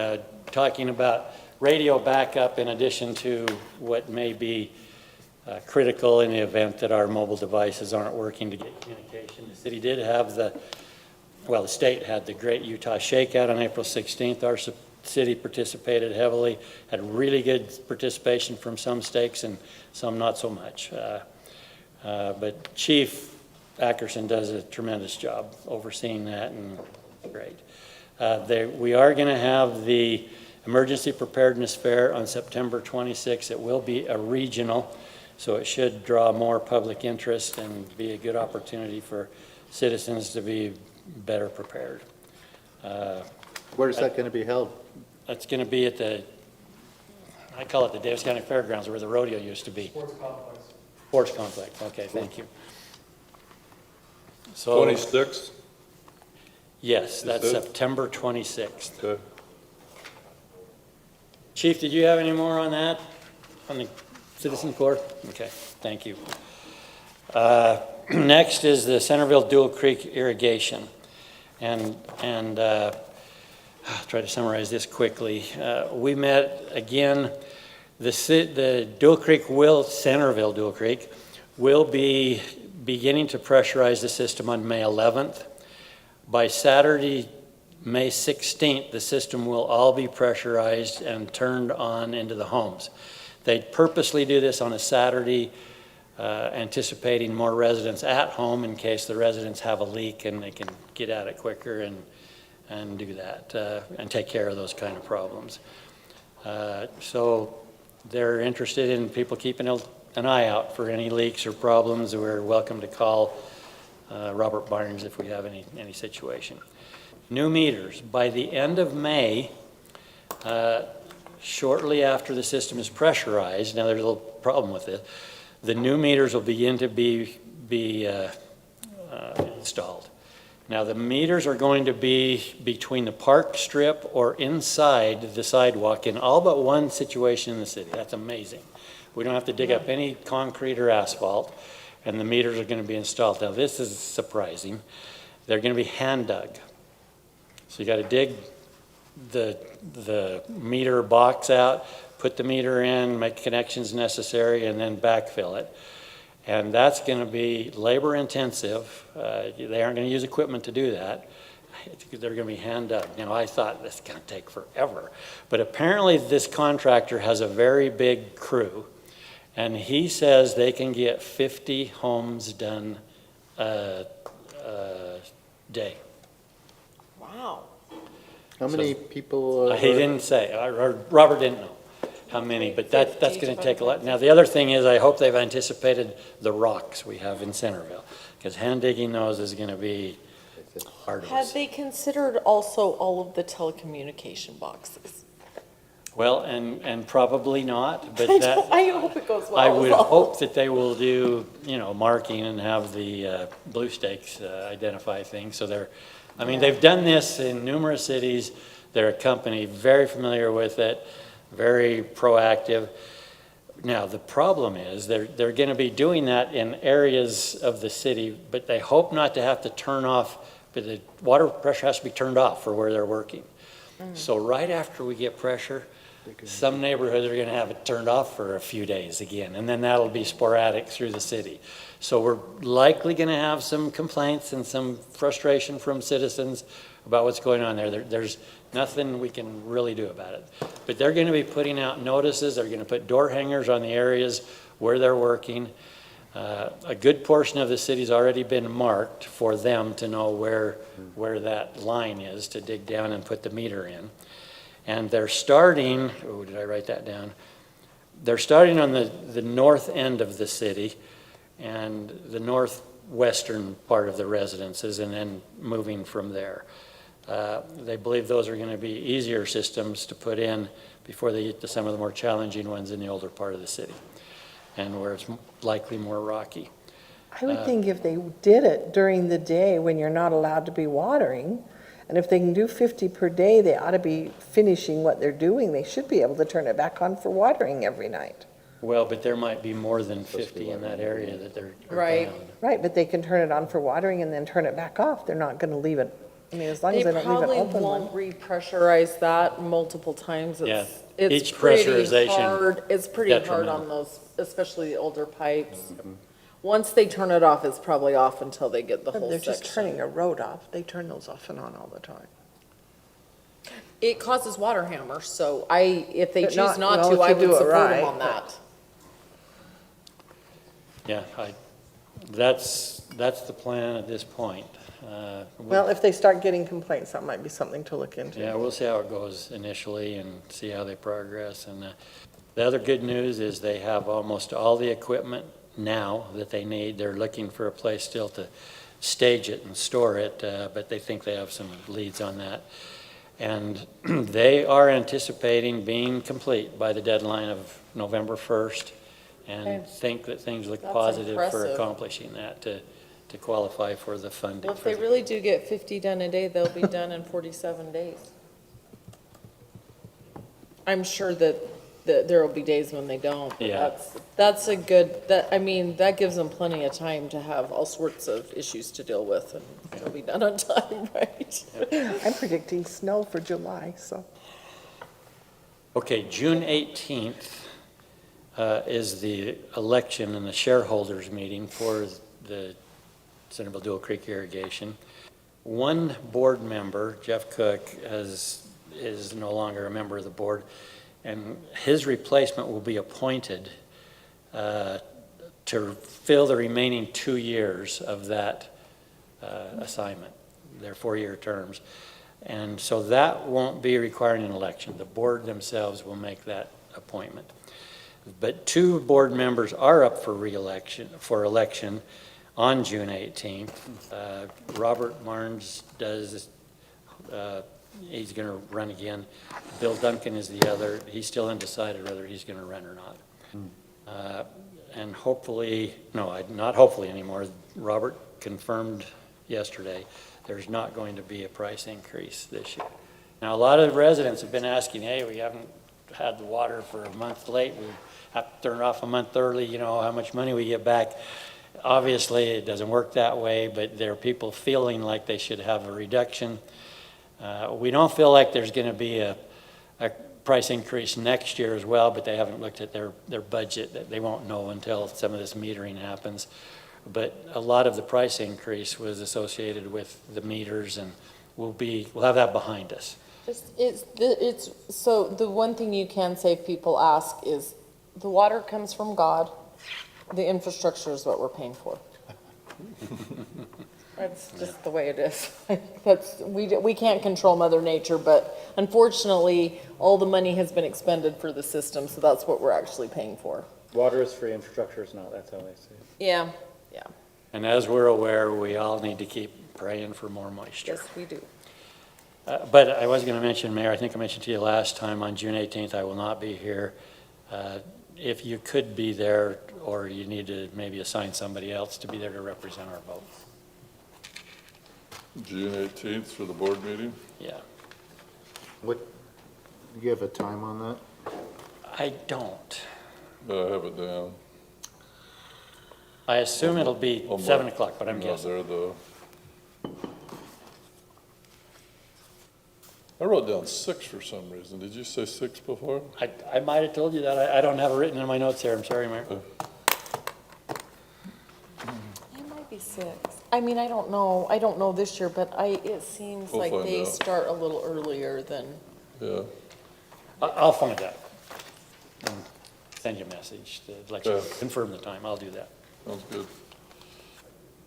talking about radio backup in addition to what may be critical in the event that our mobile devices aren't working to get communication. The city did have the state had the Great Utah Shakeout on April 16th. Our city participated heavily, had really good participation from some stakes and some not so much. But Chief Ackerson does a tremendous job overseeing that, and great. We are going to have the Emergency Preparedness Fair on September 26th. It will be a regional, so it should draw more public interest and be a good opportunity for citizens to be better prepared. Where's that going to be held? That's going to be at I call it the Davis County Fairgrounds, where the rodeo used to be. Sports complex. Sports complex, okay, thank you. So, 26th? yes, that's Is it? September 26th. Okay. Chief, did you have any more on that, on the Citizen Corps? Okay, thank you. Next is the Centerville Dual Creek irrigation. And I'll try to summarize this quickly. We met again, the Dual Creek Centerville Dual Creek will be beginning to pressurize the system on May 11th. By Saturday, May 16th, the system will all be pressurized and turned on into the homes. They purposely do this on a Saturday, anticipating more residents at home in case the residents have a leak and they can get at it quicker and do that and take care of those kind of problems. So they're interested in people keeping an eye out for any leaks or problems. We're welcome to call Robert Barnes if we have any situation. New meters. By the end of May, shortly after the system is pressurized, now there's a little problem with it, the new meters will begin to be installed. Now the meters are going to be between the park strip or inside the sidewalk in all but one situation in the city. That's amazing. We don't have to dig up any concrete or asphalt, and the meters are going to be installed. Now this is surprising. They're going to be hand dug. So you got to dig the meter box out, put the meter in, make connections necessary, and then backfill it. And that's going to be labor intensive. They aren't going to use equipment to do that. They're going to be hand dug. Now I thought this is going to take forever, but apparently this contractor has a very big crew, and he says they can get 50 homes done a day. Wow. How many people? He didn't say, or Robert didn't know how many, but that's going to take a lot. Now, the other thing is I hope they've anticipated the rocks we have in Centerville, because hand digging those is going to be hard. Have they considered also all of the telecommunication boxes? Well, and probably not, but I hope it goes well. I would hope that they will do, marking and have the blue stakes identify things. So they've done this in numerous cities. They're a company very familiar with it, very proactive. Now, the problem is they're going to be doing that in areas of the city, but they hope not to have to turn off, but the water pressure has to be turned off for where they're working. So right after we get pressure, some neighborhoods are going to have it turned off for a few days again, and then that'll be sporadic through the city. So we're likely going to have some complaints and some frustration from citizens about what's going on there. There's nothing we can really do about it. But they're going to be putting out notices. They're going to put door hangers on the areas where they're working. A good portion of the city's already been marked for them to know where that line is to dig down and put the meter in. And they're starting, did I write that down? They're starting on the north end of the city and the northwestern part of the residences, and then moving from there. They believe those are going to be easier systems to put in before they get to some of the more challenging ones in the older part of the city, and where it's likely more rocky. I would think if they did it during the day when you're not allowed to be watering, and if they can do 50 per day, they ought to be finishing what they're doing. They should be able to turn it back on for watering every night. Well, but there might be more than 50 in that area that they're Right. down. Right, but they can turn it on for watering and then turn it back off. They're not going to leave it I mean, as long as they don't leave it probably open. won't repressurize that multiple times. Yeah, It's each pretty pressurization hard. It's pretty hard detrimental. on those, especially the older pipes. Once they turn it off, it's probably off until they get the whole They're section. just turning a road off. They turn those off and on all the time. It causes water hammers, so if they But choose not- not well, to, if I you would do it support right, them on but- that. Yeah, that's the plan at this point. Well, if they start getting complaints, that might be something to look into. Yeah, we'll see how it goes initially and see how they progress. And the other good news is they have almost all the equipment now that they need. They're looking for a place still to stage it and store it, but they think they have some leads on that. And they are anticipating being complete by the deadline of November 1st, and Okay. think that things look That's positive for impressive. accomplishing that, to qualify for the funding. Well, if they really do get 50 done a day, they'll be done in 47 days. I'm sure that there will be days when they don't. But Yeah. That's a good, that gives them plenty of time to have all sorts of issues to deal with, and they'll be done on time, right? I'm predicting snow for July, so. Okay, June 18th is the election and the shareholders meeting for the Centerville Dual Creek Irrigation. One board member, Jeff Cook, is no longer a member of the board, and his replacement will be appointed to fill the remaining 2 years of that assignment, their 4-year terms. And so that won't be requiring an election. The board themselves will make that appointment. But 2 board members are up for election on June 18th. Robert Marnes he's going to run again. Bill Duncan is the other. He's still undecided whether he's going to run or not. And hopefully, no, not hopefully anymore, Robert confirmed yesterday, there's not going to be a price increase this year. Now, a lot of residents have been asking, hey, we haven't had the water for a month late, we have to turn it off a month early, how much money we get back. Obviously, it doesn't work that way, but there are people feeling like they should have a reduction. We don't feel like there's going to be a price increase next year as well, but they haven't looked at their budget. They won't know until some of this metering happens. But a lot of the price increase was associated with the meters, and we'll have that behind us. So the one thing you can say if people ask is, the water comes from God, the infrastructure is what we're paying for. That's just the way it is. We can't control Mother Nature, but unfortunately, all the money has been expended for the system, so that's what we're actually paying for. Water is free, infrastructure is not, that's how they say it. Yeah. And as we're aware, we all need to keep praying for more moisture. Yes, we do. But I was going to mention, Mayor, I think I mentioned to you last time, on June 18th, I will not be here. If you could be there, or you need to maybe assign somebody else to be there to represent our vote. June 18th for the board meeting? Yeah. Do you have a time on that? I don't. I have it down. I assume it'll be 7 o'clock, but I'm guessing. There, though. I wrote down 6 for some reason. Did you say 6 before? I might have told you that. I don't have it written in my notes here. I'm sorry, Mayor. It might be 6. I mean, I don't know this year, but it seems We'll like find they out. start a little earlier than, Yeah. I'll find out. And send you a message to let you Yeah. confirm the time. I'll do that. Sounds good.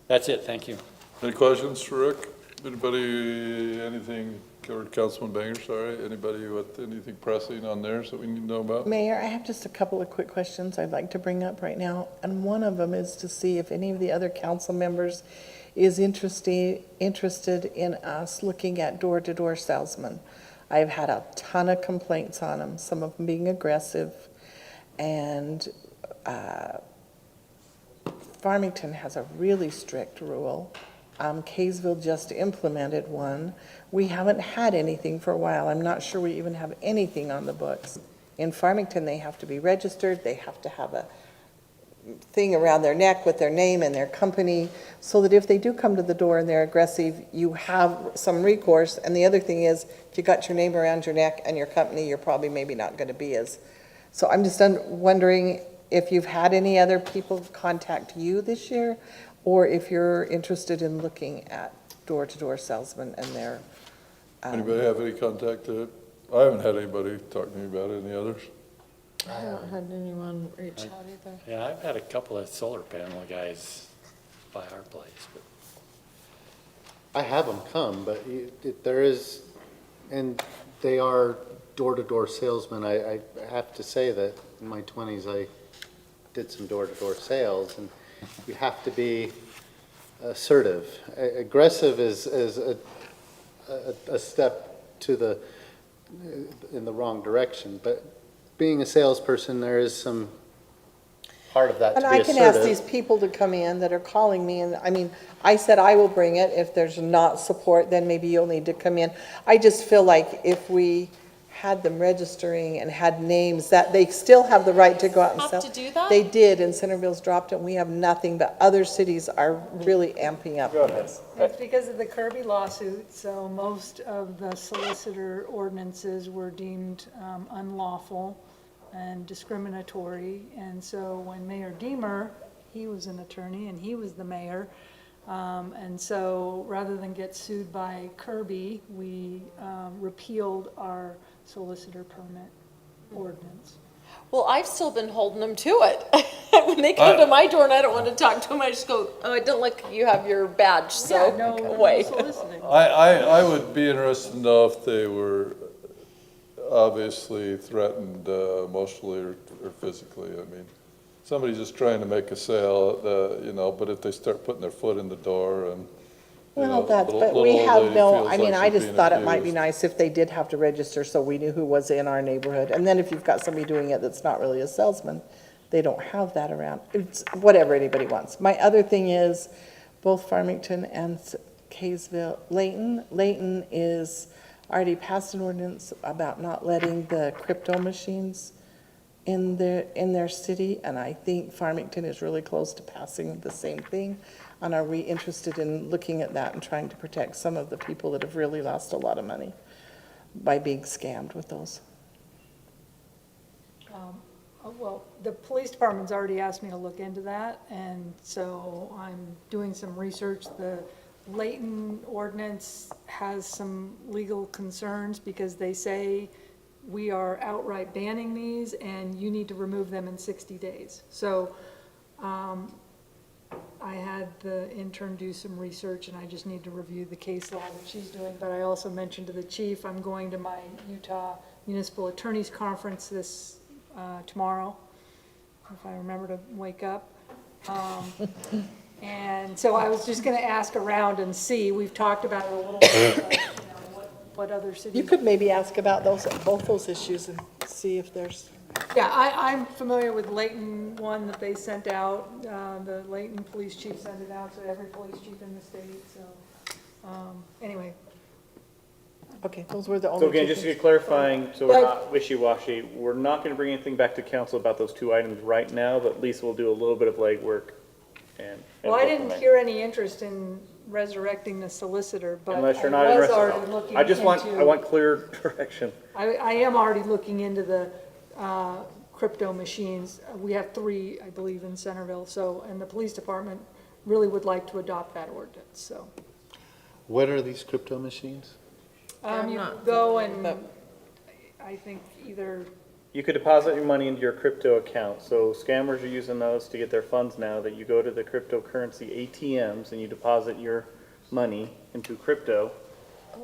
That's it. Thank you. Any questions for Rick? Anybody, anything, or Councilman Banger, sorry, anybody with anything pressing on theirs that we need to know about? Mayor, I have just a couple of quick questions I'd like to bring up right now. And one of them is to see if any of the other council members is interested in us looking at door-to-door salesmen. I've had a ton of complaints on them, some of them being aggressive. And Farmington has a really strict rule. Kaysville just implemented one. We haven't had anything for a while. I'm not sure we even have anything on the books. In Farmington, they have to be registered, they have to have thing around their neck with their name and their company, so that if they do come to the door and they're aggressive, you have some recourse. And the other thing is, if you got your name around your neck and your company, you're probably maybe not going to be as. So I'm just wondering if you've had any other people contact you this year, or if you're interested in looking at door-to-door salesmen and their. Anybody have any contact to it? I haven't had anybody talk to me about it. Any others? I haven't had anyone reach out either. Yeah, I've had a couple of solar panel guys by our place, but I have them come, but there is, and they are door-to-door salesmen. I have to say that in my 20s, I did some door-to-door sales, and you have to be assertive. Aggressive is a step in the wrong direction, but being a salesperson, there is some part of that to And be I can ask assertive. these people to come in that are calling me, and I mean, I said I will bring it. If there's not support, then maybe you'll need to come in. I just feel like if we had them registering and had names, that they still have the right to go out and Have sell. to do that? They did, and Centerville's dropped it, and we have nothing, but other cities are really amping up on this. It's because of the Kirby lawsuit, so most of the solicitor ordinances were deemed unlawful and discriminatory. And so when Mayor Deemer, he was an attorney and he was the mayor, and so rather than get sued by Kirby, we repealed our solicitor permit ordinance. Well, I've still been holding them to it. When they come to my door and I don't want to talk to them, I just go, oh, it don't look, you have your badge, so Yeah, no away. soliciting. I would be interested to know if they were obviously threatened emotionally or physically. I mean, somebody's just trying to make a sale, but if they start putting their foot in the door and, Well, but we have no, I mean, I just thought it might be nice if they did have to register so we knew who was in our neighborhood. And then if you've got somebody doing it that's not really a salesman, they don't have that around. It's whatever anybody wants. My other thing is, both Farmington and Kaysville, Layton is already passed an ordinance about not letting the crypto machines in their city, and I think Farmington is really close to passing the same thing. And are we interested in looking at that and trying to protect some of the people that have really lost a lot of money by being scammed with those? Well, the police department's already asked me to look into that, and so I'm doing some research. The Layton ordinance has some legal concerns because they say we are outright banning these and you need to remove them in 60 days. So I had the intern do some research and I just need to review the case law that she's doing. But I also mentioned to the chief, I'm going to my Utah Municipal Attorneys Conference this tomorrow, if I remember to wake up. And so I was just going to ask around and see. We've talked about it a little bit, but, what other cities. You could maybe ask about both those issues and see if there's. Yeah, I'm familiar with Layton one that they sent out. The Layton police chief sent it out to every police chief in the state, so, anyway. Okay, those were the only So again, two just to things. get clarifying, so we're not wishy-washy, we're not gonna bring anything back to council about those two items right now, but at least we'll do a little bit of legwork and. Well, I go didn't from there. hear any interest in resurrecting the solicitor, but I Unless you're not was already interested. looking I just want, into. I want clear direction. I am already looking into the crypto machines. We have 3, I believe, in Centerville, so, and the police department really would like to adopt that ordinance, so. What are these crypto machines? You go and, I think either, You could deposit your money into your crypto account, so scammers are using those to get their funds now, that you go to the cryptocurrency ATMs and you deposit your money into crypto,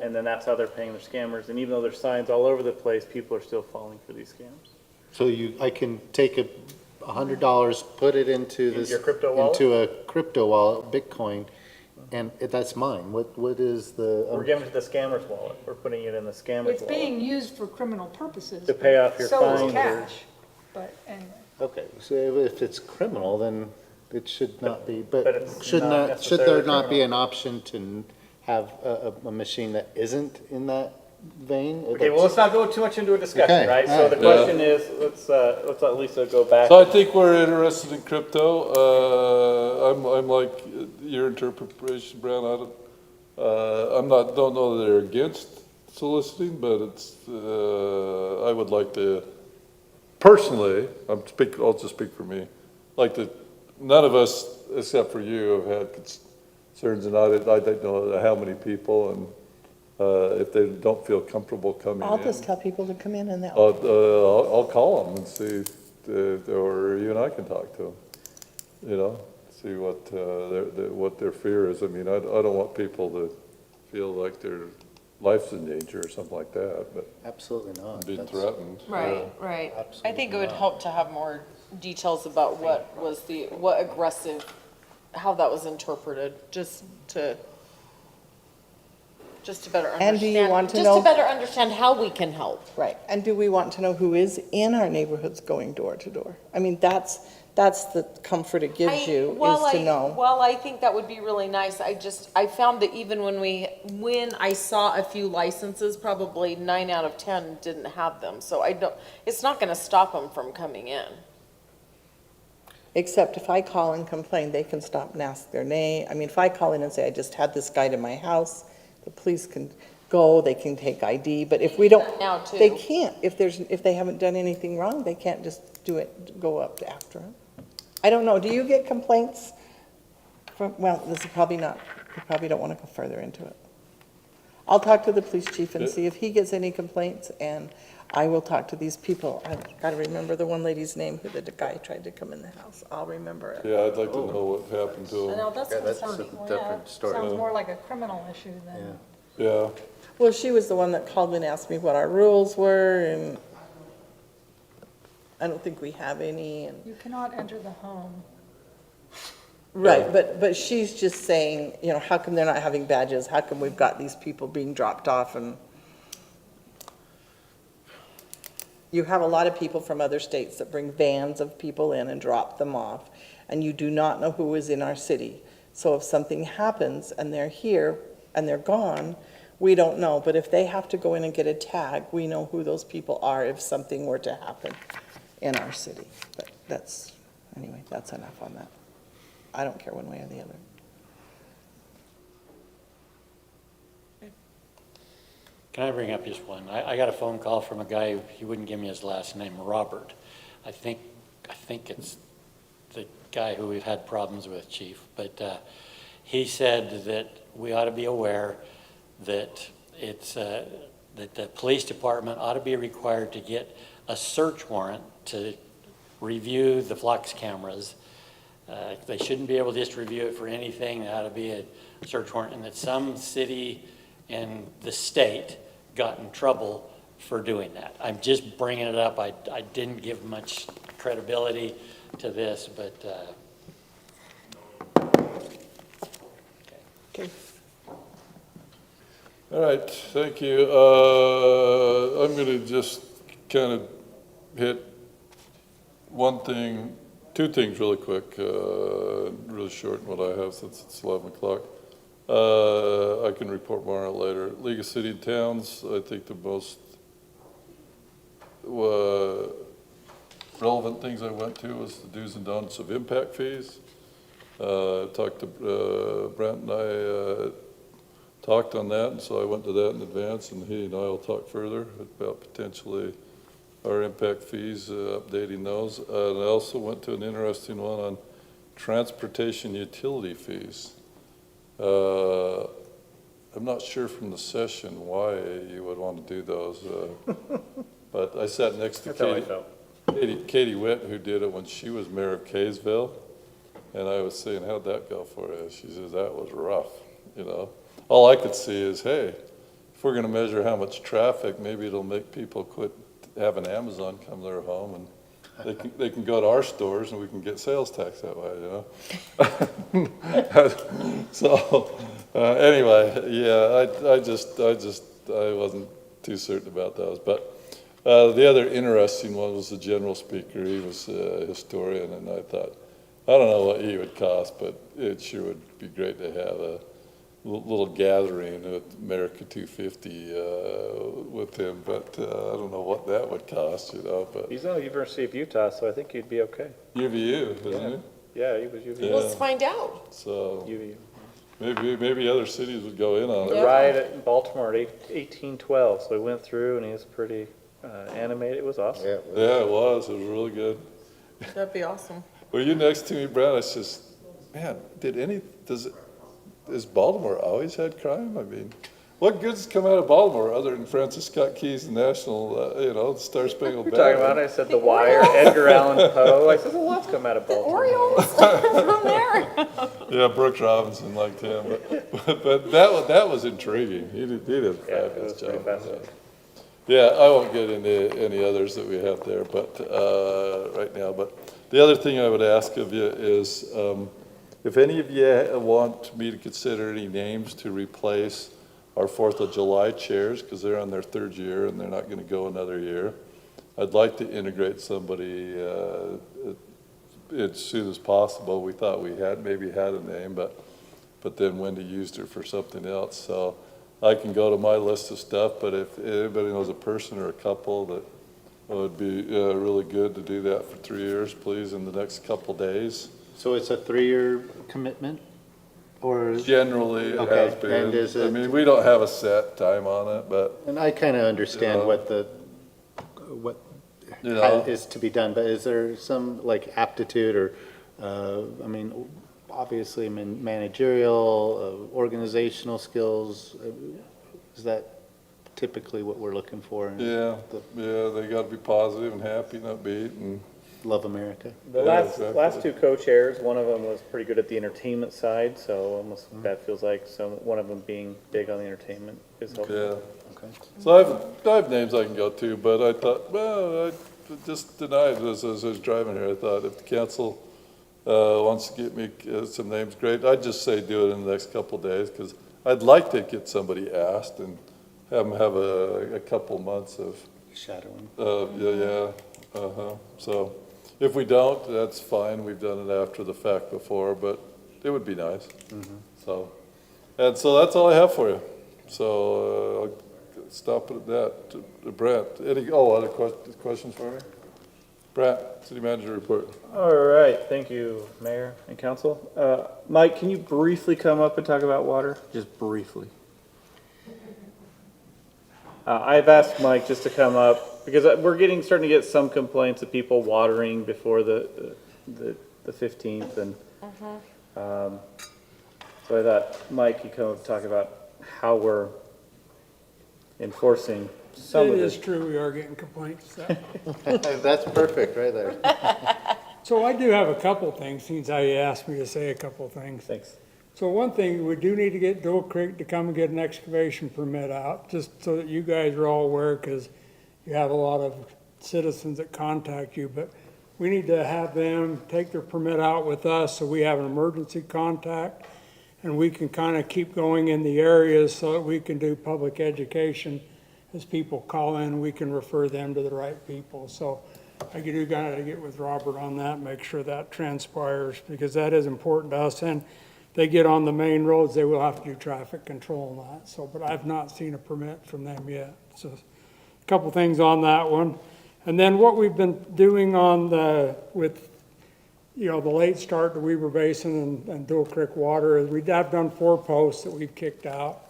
and then that's how they're paying their scammers, and even though there's signs all over the place, people are still falling for these scams. So I can take $100, put it into this. your crypto wallet? Into a crypto wallet, Bitcoin, and that's mine. What is the? We're giving it to the scammer's wallet, we're putting it in the scammer's wallet. it's being used for criminal purposes. To pay off your So fines is or- cash, but anyway. Okay, so if it's criminal, then it should not be, But but it's should not there necessarily not be criminal. an option to have a machine that isn't in that vein. Okay, well, let's not go too much into a discussion, Okay, right? all So right. the question is, let's let Lisa go back. So I think we're interested in crypto. I'm like your interpretation, Brown. Don't know that they're against soliciting, but I would like to, personally, I'll just speak for me, none of us, except for you, have had concerns, and I don't know how many people, and if they don't feel comfortable coming in. I'll just tell people to come in and they'll. I'll call them and see, or you and I can talk to them, see what their fear is. I mean, I don't want people to feel like their life's in danger or something like that, but Absolutely not. being That's- threatened. Right, right. I think it would not. help to have more details about what aggressive, how that was interpreted, just to better understand. And do you want to Just know- to better understand how we can help. Right, and do we want to know who is in our neighborhoods going door to door? I mean, that's the comfort it gives you, is to know. Well, I think that would be really nice. I found that even when I saw a few licenses, probably 9 out of 10 didn't have them. So it's not gonna stop them from coming in. Except if I call and complain, they can stop and ask their name. I mean, if I call in and say, I just had this guy to my house, the police can go, they can take ID, but if we don't. Now, too. They can't, if they haven't done anything wrong, they can't just go up after them. I don't know, do you get complaints from, well, this is probably not, you probably don't want to go further into it. I'll talk to the police chief and see if he gets any complaints, and I will talk to these people. I've got to remember the one lady's name who the guy tried to come in the house. I'll remember it. Yeah, I'd like to know what happened to them. Now, that's Yeah, that's sounds, a different story. sounds more like a criminal issue than. Yeah, Well, she was the one that called me and asked me what our rules were, and I don't think we have any, and. You cannot enter the home. Right, but she's just saying, how come they're not having badges? How come we've got these people being dropped off? And you have a lot of people from other states that bring vans of people in and drop them off, and you do not know who is in our city. So if something happens and they're here and they're gone, we don't know. But if they have to go in and get a tag, we know who those people are if something were to happen in our city. But that's enough on that. I don't care one way or the other. Can I bring up just one? I got a phone call from a guy, he wouldn't give me his last name, Robert. I think it's the guy who we've had problems with, Chief, but he said that we ought to be aware that that the police department ought to be required to get a search warrant to review the Flux cameras. They shouldn't be able to just review it for anything. There ought to be a search warrant, and that some city in the state got in trouble for doing that. I'm just bringing it up. I didn't give much credibility to this, but Okay. all right, thank you. I'm going to just kind of hit two things really quick, really short in what I have since it's 11 o'clock. I can report more on it later. League of City and Towns, I think the most relevant things I went to was the do's and don'ts of impact fees. Talked to Brent and I talked on that, and so I went to that in advance, and he and I will talk further about potentially our impact fees, updating those. And I also went to an interesting one on transportation utility fees. I'm not sure from the session why you would want to do those, but I sat next to That's how I felt. Katie Witt, who did it when she was mayor of Kaysville, and I was saying, how'd that go for you? She says, that was rough, All I could see is, hey, if we're going to measure how much traffic, maybe it'll make people quit having Amazon come to their home, and they can go to our stores and we can get sales tax that way, So anyway, yeah, I wasn't too certain about those. But the other interesting one was the general speaker. He was a historian, and I thought, I don't know what he would cost, but it sure would be great to have little gathering at America 250 with him, but I don't know what that would cost, but He's on the University of Utah, so I think you'd be okay. UVU, isn't Yeah. it? Yeah, he was UVU. Yeah. Let's find out. So UVU. maybe other cities would go in on it. Yeah. Right at Baltimore at 1812, so we went through and he was pretty animated. It was awesome. Yeah, it was really good. That'd be awesome. Were you next to me, Brad? I says, man, has Baltimore always had crime? I mean, what good's come out of Baltimore other than Francis Scott Key's National, Star Spangled We're Banner? talking about, I said The Wire, Edgar Allan Poe. I said, a lot's come out of Baltimore. Orioles from there. Yeah, Brooks Robinson liked him, but that was intriguing. He did a Yeah, it fabulous was pretty job. fascinating. Yeah, I won't get into any others that we have there, but right now. But the other thing I would ask of you is, if any of you want me to consider any names to replace our 4th of July chairs, because they're on their 3rd year and they're not going to go another year, I'd like to integrate somebody as soon as possible. We thought we maybe had a name, but then Wendy used her for something else. So I can go to my list of stuff, but if anybody knows a person or a couple that would be really good to do that for 3 years, please, in the next couple days. So it's a 3-year commitment, or? Generally, it Okay, has been. and is it- I mean, we don't have a set time on it, but, And I kind of understand Yeah. what you know, is to be done, but is there some like aptitude or, obviously managerial, organizational skills, is that typically what we're looking for? yeah, they got to be positive and happy and upbeat and. Love America. The Yeah, last exactly. two co-chairs, one of them was pretty good at the entertainment side, so almost that feels like one of them being big on the entertainment is helpful. Yeah. Okay. So I have names I can go to, but I thought, well, I just denied it as I was driving here. I thought if the council wants to get me some names, great. I'd just say do it in the next couple of days, because I'd like to get somebody asked and have them have a couple months of Shadowing. So if we don't, that's fine. We've done it after the fact before, but it would be nice. So that's all I have for you. So I'll stop it at that. Brent, other questions for me? Brent, City Manager report. All right, thank you, Mayor and Council. Mike, can you briefly come up and talk about water? Just briefly. I've asked Mike just to come up because we're starting to get some complaints of people watering before the 15th, and so I thought Mike could come up and talk about how we're enforcing some of It this. is true, we are getting complaints. That's perfect, right there. So I do have a couple things, since I asked me to say a couple things. Thanks. So one thing, we do need to get Dual Creek to come and get an excavation permit out, just so that you guys are all aware, because you have a lot of citizens that contact you, but we need to have them take their permit out with us, so we have an emergency contact, and we can kind of keep going in the areas so that we can do public education. As people call in, we can refer them to the right people. So I do gotta get with Robert on that, make sure that transpires, because that is important to us. And they get on the main roads, they will have to do traffic control and that. So, but I've not seen a permit from them yet. So a couple things on that one. And then what we've been doing with the late start to Weaver Basin and Dual Creek Water is we have done 4 posts that we've kicked out.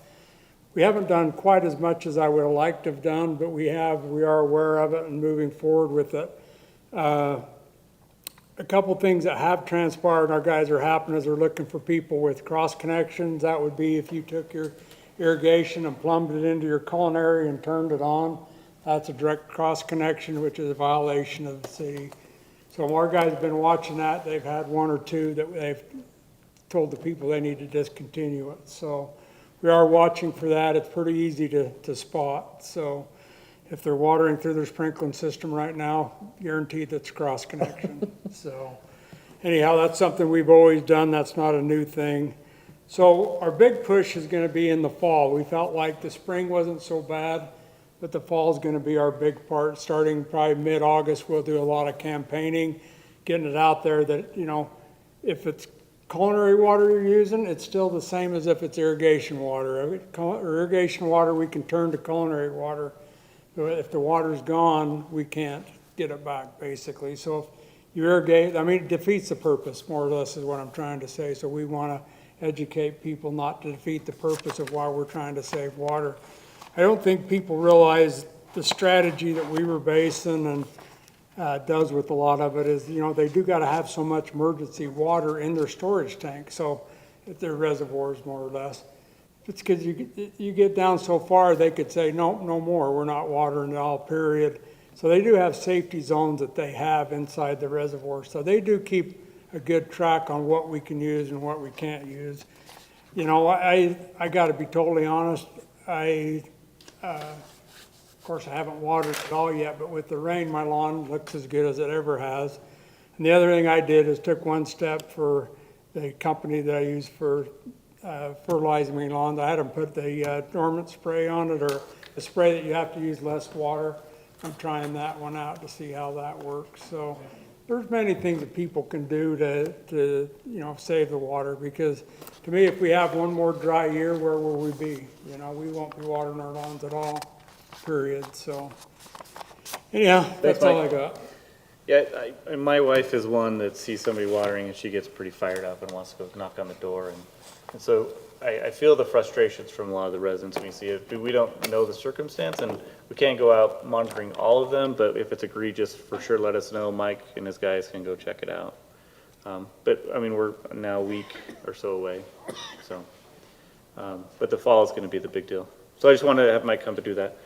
We haven't done quite as much as I would have liked to have done, but we are aware of it and moving forward with it. A couple things that have transpired, our guys are happening is they're looking for people with cross connections. That would be if you took your irrigation and plumbed it into your culinary and turned it on. That's a direct cross connection, which is a violation of the city. So our guys have been watching that. They've had 1 or 2 that they've told the people they need to discontinue it. So we are watching for that. It's pretty easy to spot. So if they're watering through their sprinkling system right now, guaranteed that's cross connection. So anyhow, that's something we've always done. That's not a new thing. So our big push is going to be in the fall. We felt like the spring wasn't so bad, but the fall is going to be our big part. Starting probably mid-August, we'll do a lot of campaigning, getting it out there that, if it's culinary water you're using, it's still the same as if it's irrigation water. Irrigation water, we can turn to culinary water. But if the water's gone, we can't get it back, basically. So if you irrigate, I mean, it defeats the purpose, more or less, is what I'm trying to say. So we want to educate people not to defeat the purpose of why we're trying to save water. I don't think people realize the strategy that Weaver Basin and does with a lot of it is, you know, they do got to have so much emergency water in their storage tank, so at their reservoirs, more or less. It's because you get down so far, they could say, no more, we're not watering it all, period. So they do have safety zones that they have inside the reservoir, so they do keep a good track on what we can use and what we can't use. You know, I got to be totally honest, of course, I haven't watered it all yet, but with the rain, my lawn looks as good as it ever has. And the other thing I did is took one step for the company that I use for fertilizing my lawns. I had them put the dormant spray on it, or a spray that you have to use less water. I'm trying that one out to see how that works. So there's many things that people can do to you know, save the water, because to me, if we have one more dry year, where will we be? You know, we won't be watering our lawns at all, period. So anyhow, that's all I got. Yeah, and my wife is one that sees somebody watering and she gets pretty fired up and wants to go knock on the door. And so I feel the frustrations from a lot of the residents when you see it. We don't know the circumstance and we can't go out monitoring all of them, but if it's egregious, for sure let us know. Mike and his guys can go check it out. But I mean, we're now a week or so away. So, but the fall is going to be the big deal. So I just wanted to have Mike come to do that.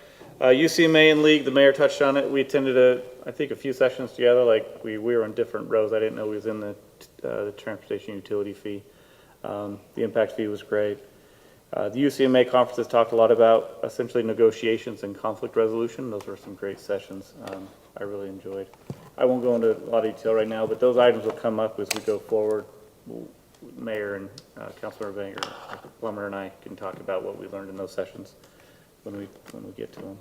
UCMA and League, the mayor touched on it. We attended I think a few sessions together. Like we were on different rows. I didn't know we was in the transportation utility fee. The impact fee was great. The UCMA conferences talked a lot about essentially negotiations and conflict resolution. Those were some great sessions. I really enjoyed. I won't go into a lot of detail right now, but those items will come up as we go forward. Mayor and Councilor Banger, Plummer, and I can talk about what we learned in those sessions when we get to them.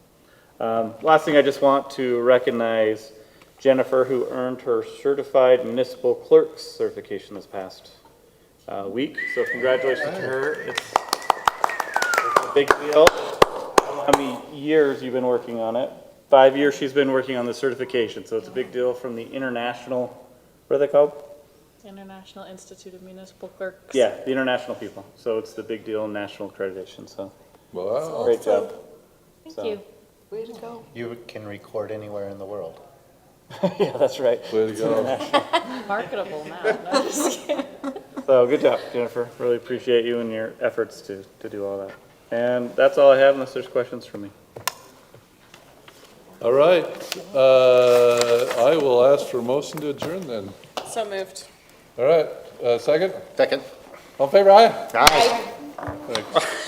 Last thing, I just want to recognize Jennifer, who earned her certified municipal clerk certification this past week. So congratulations to her. It's a big deal. I don't know how many years you've been working on it. 5 years she's been working on the certification. So it's a big deal from the international, what are they called? International Institute of Municipal Clerks. Yeah, the international people. So it's the big deal, national accreditation. So Wow. great job. Thank So. you. Way to go. You can record anywhere in the world. Yeah, that's right. Way to go. Marketable now. No, just kidding. So good job, Jennifer. Really appreciate you and your efforts to do all that. And that's all I have unless there's questions for me. All right. I will ask for a motion to adjourn then. So moved. All right. Second? Second. All in favor, aye? Aye. Thanks.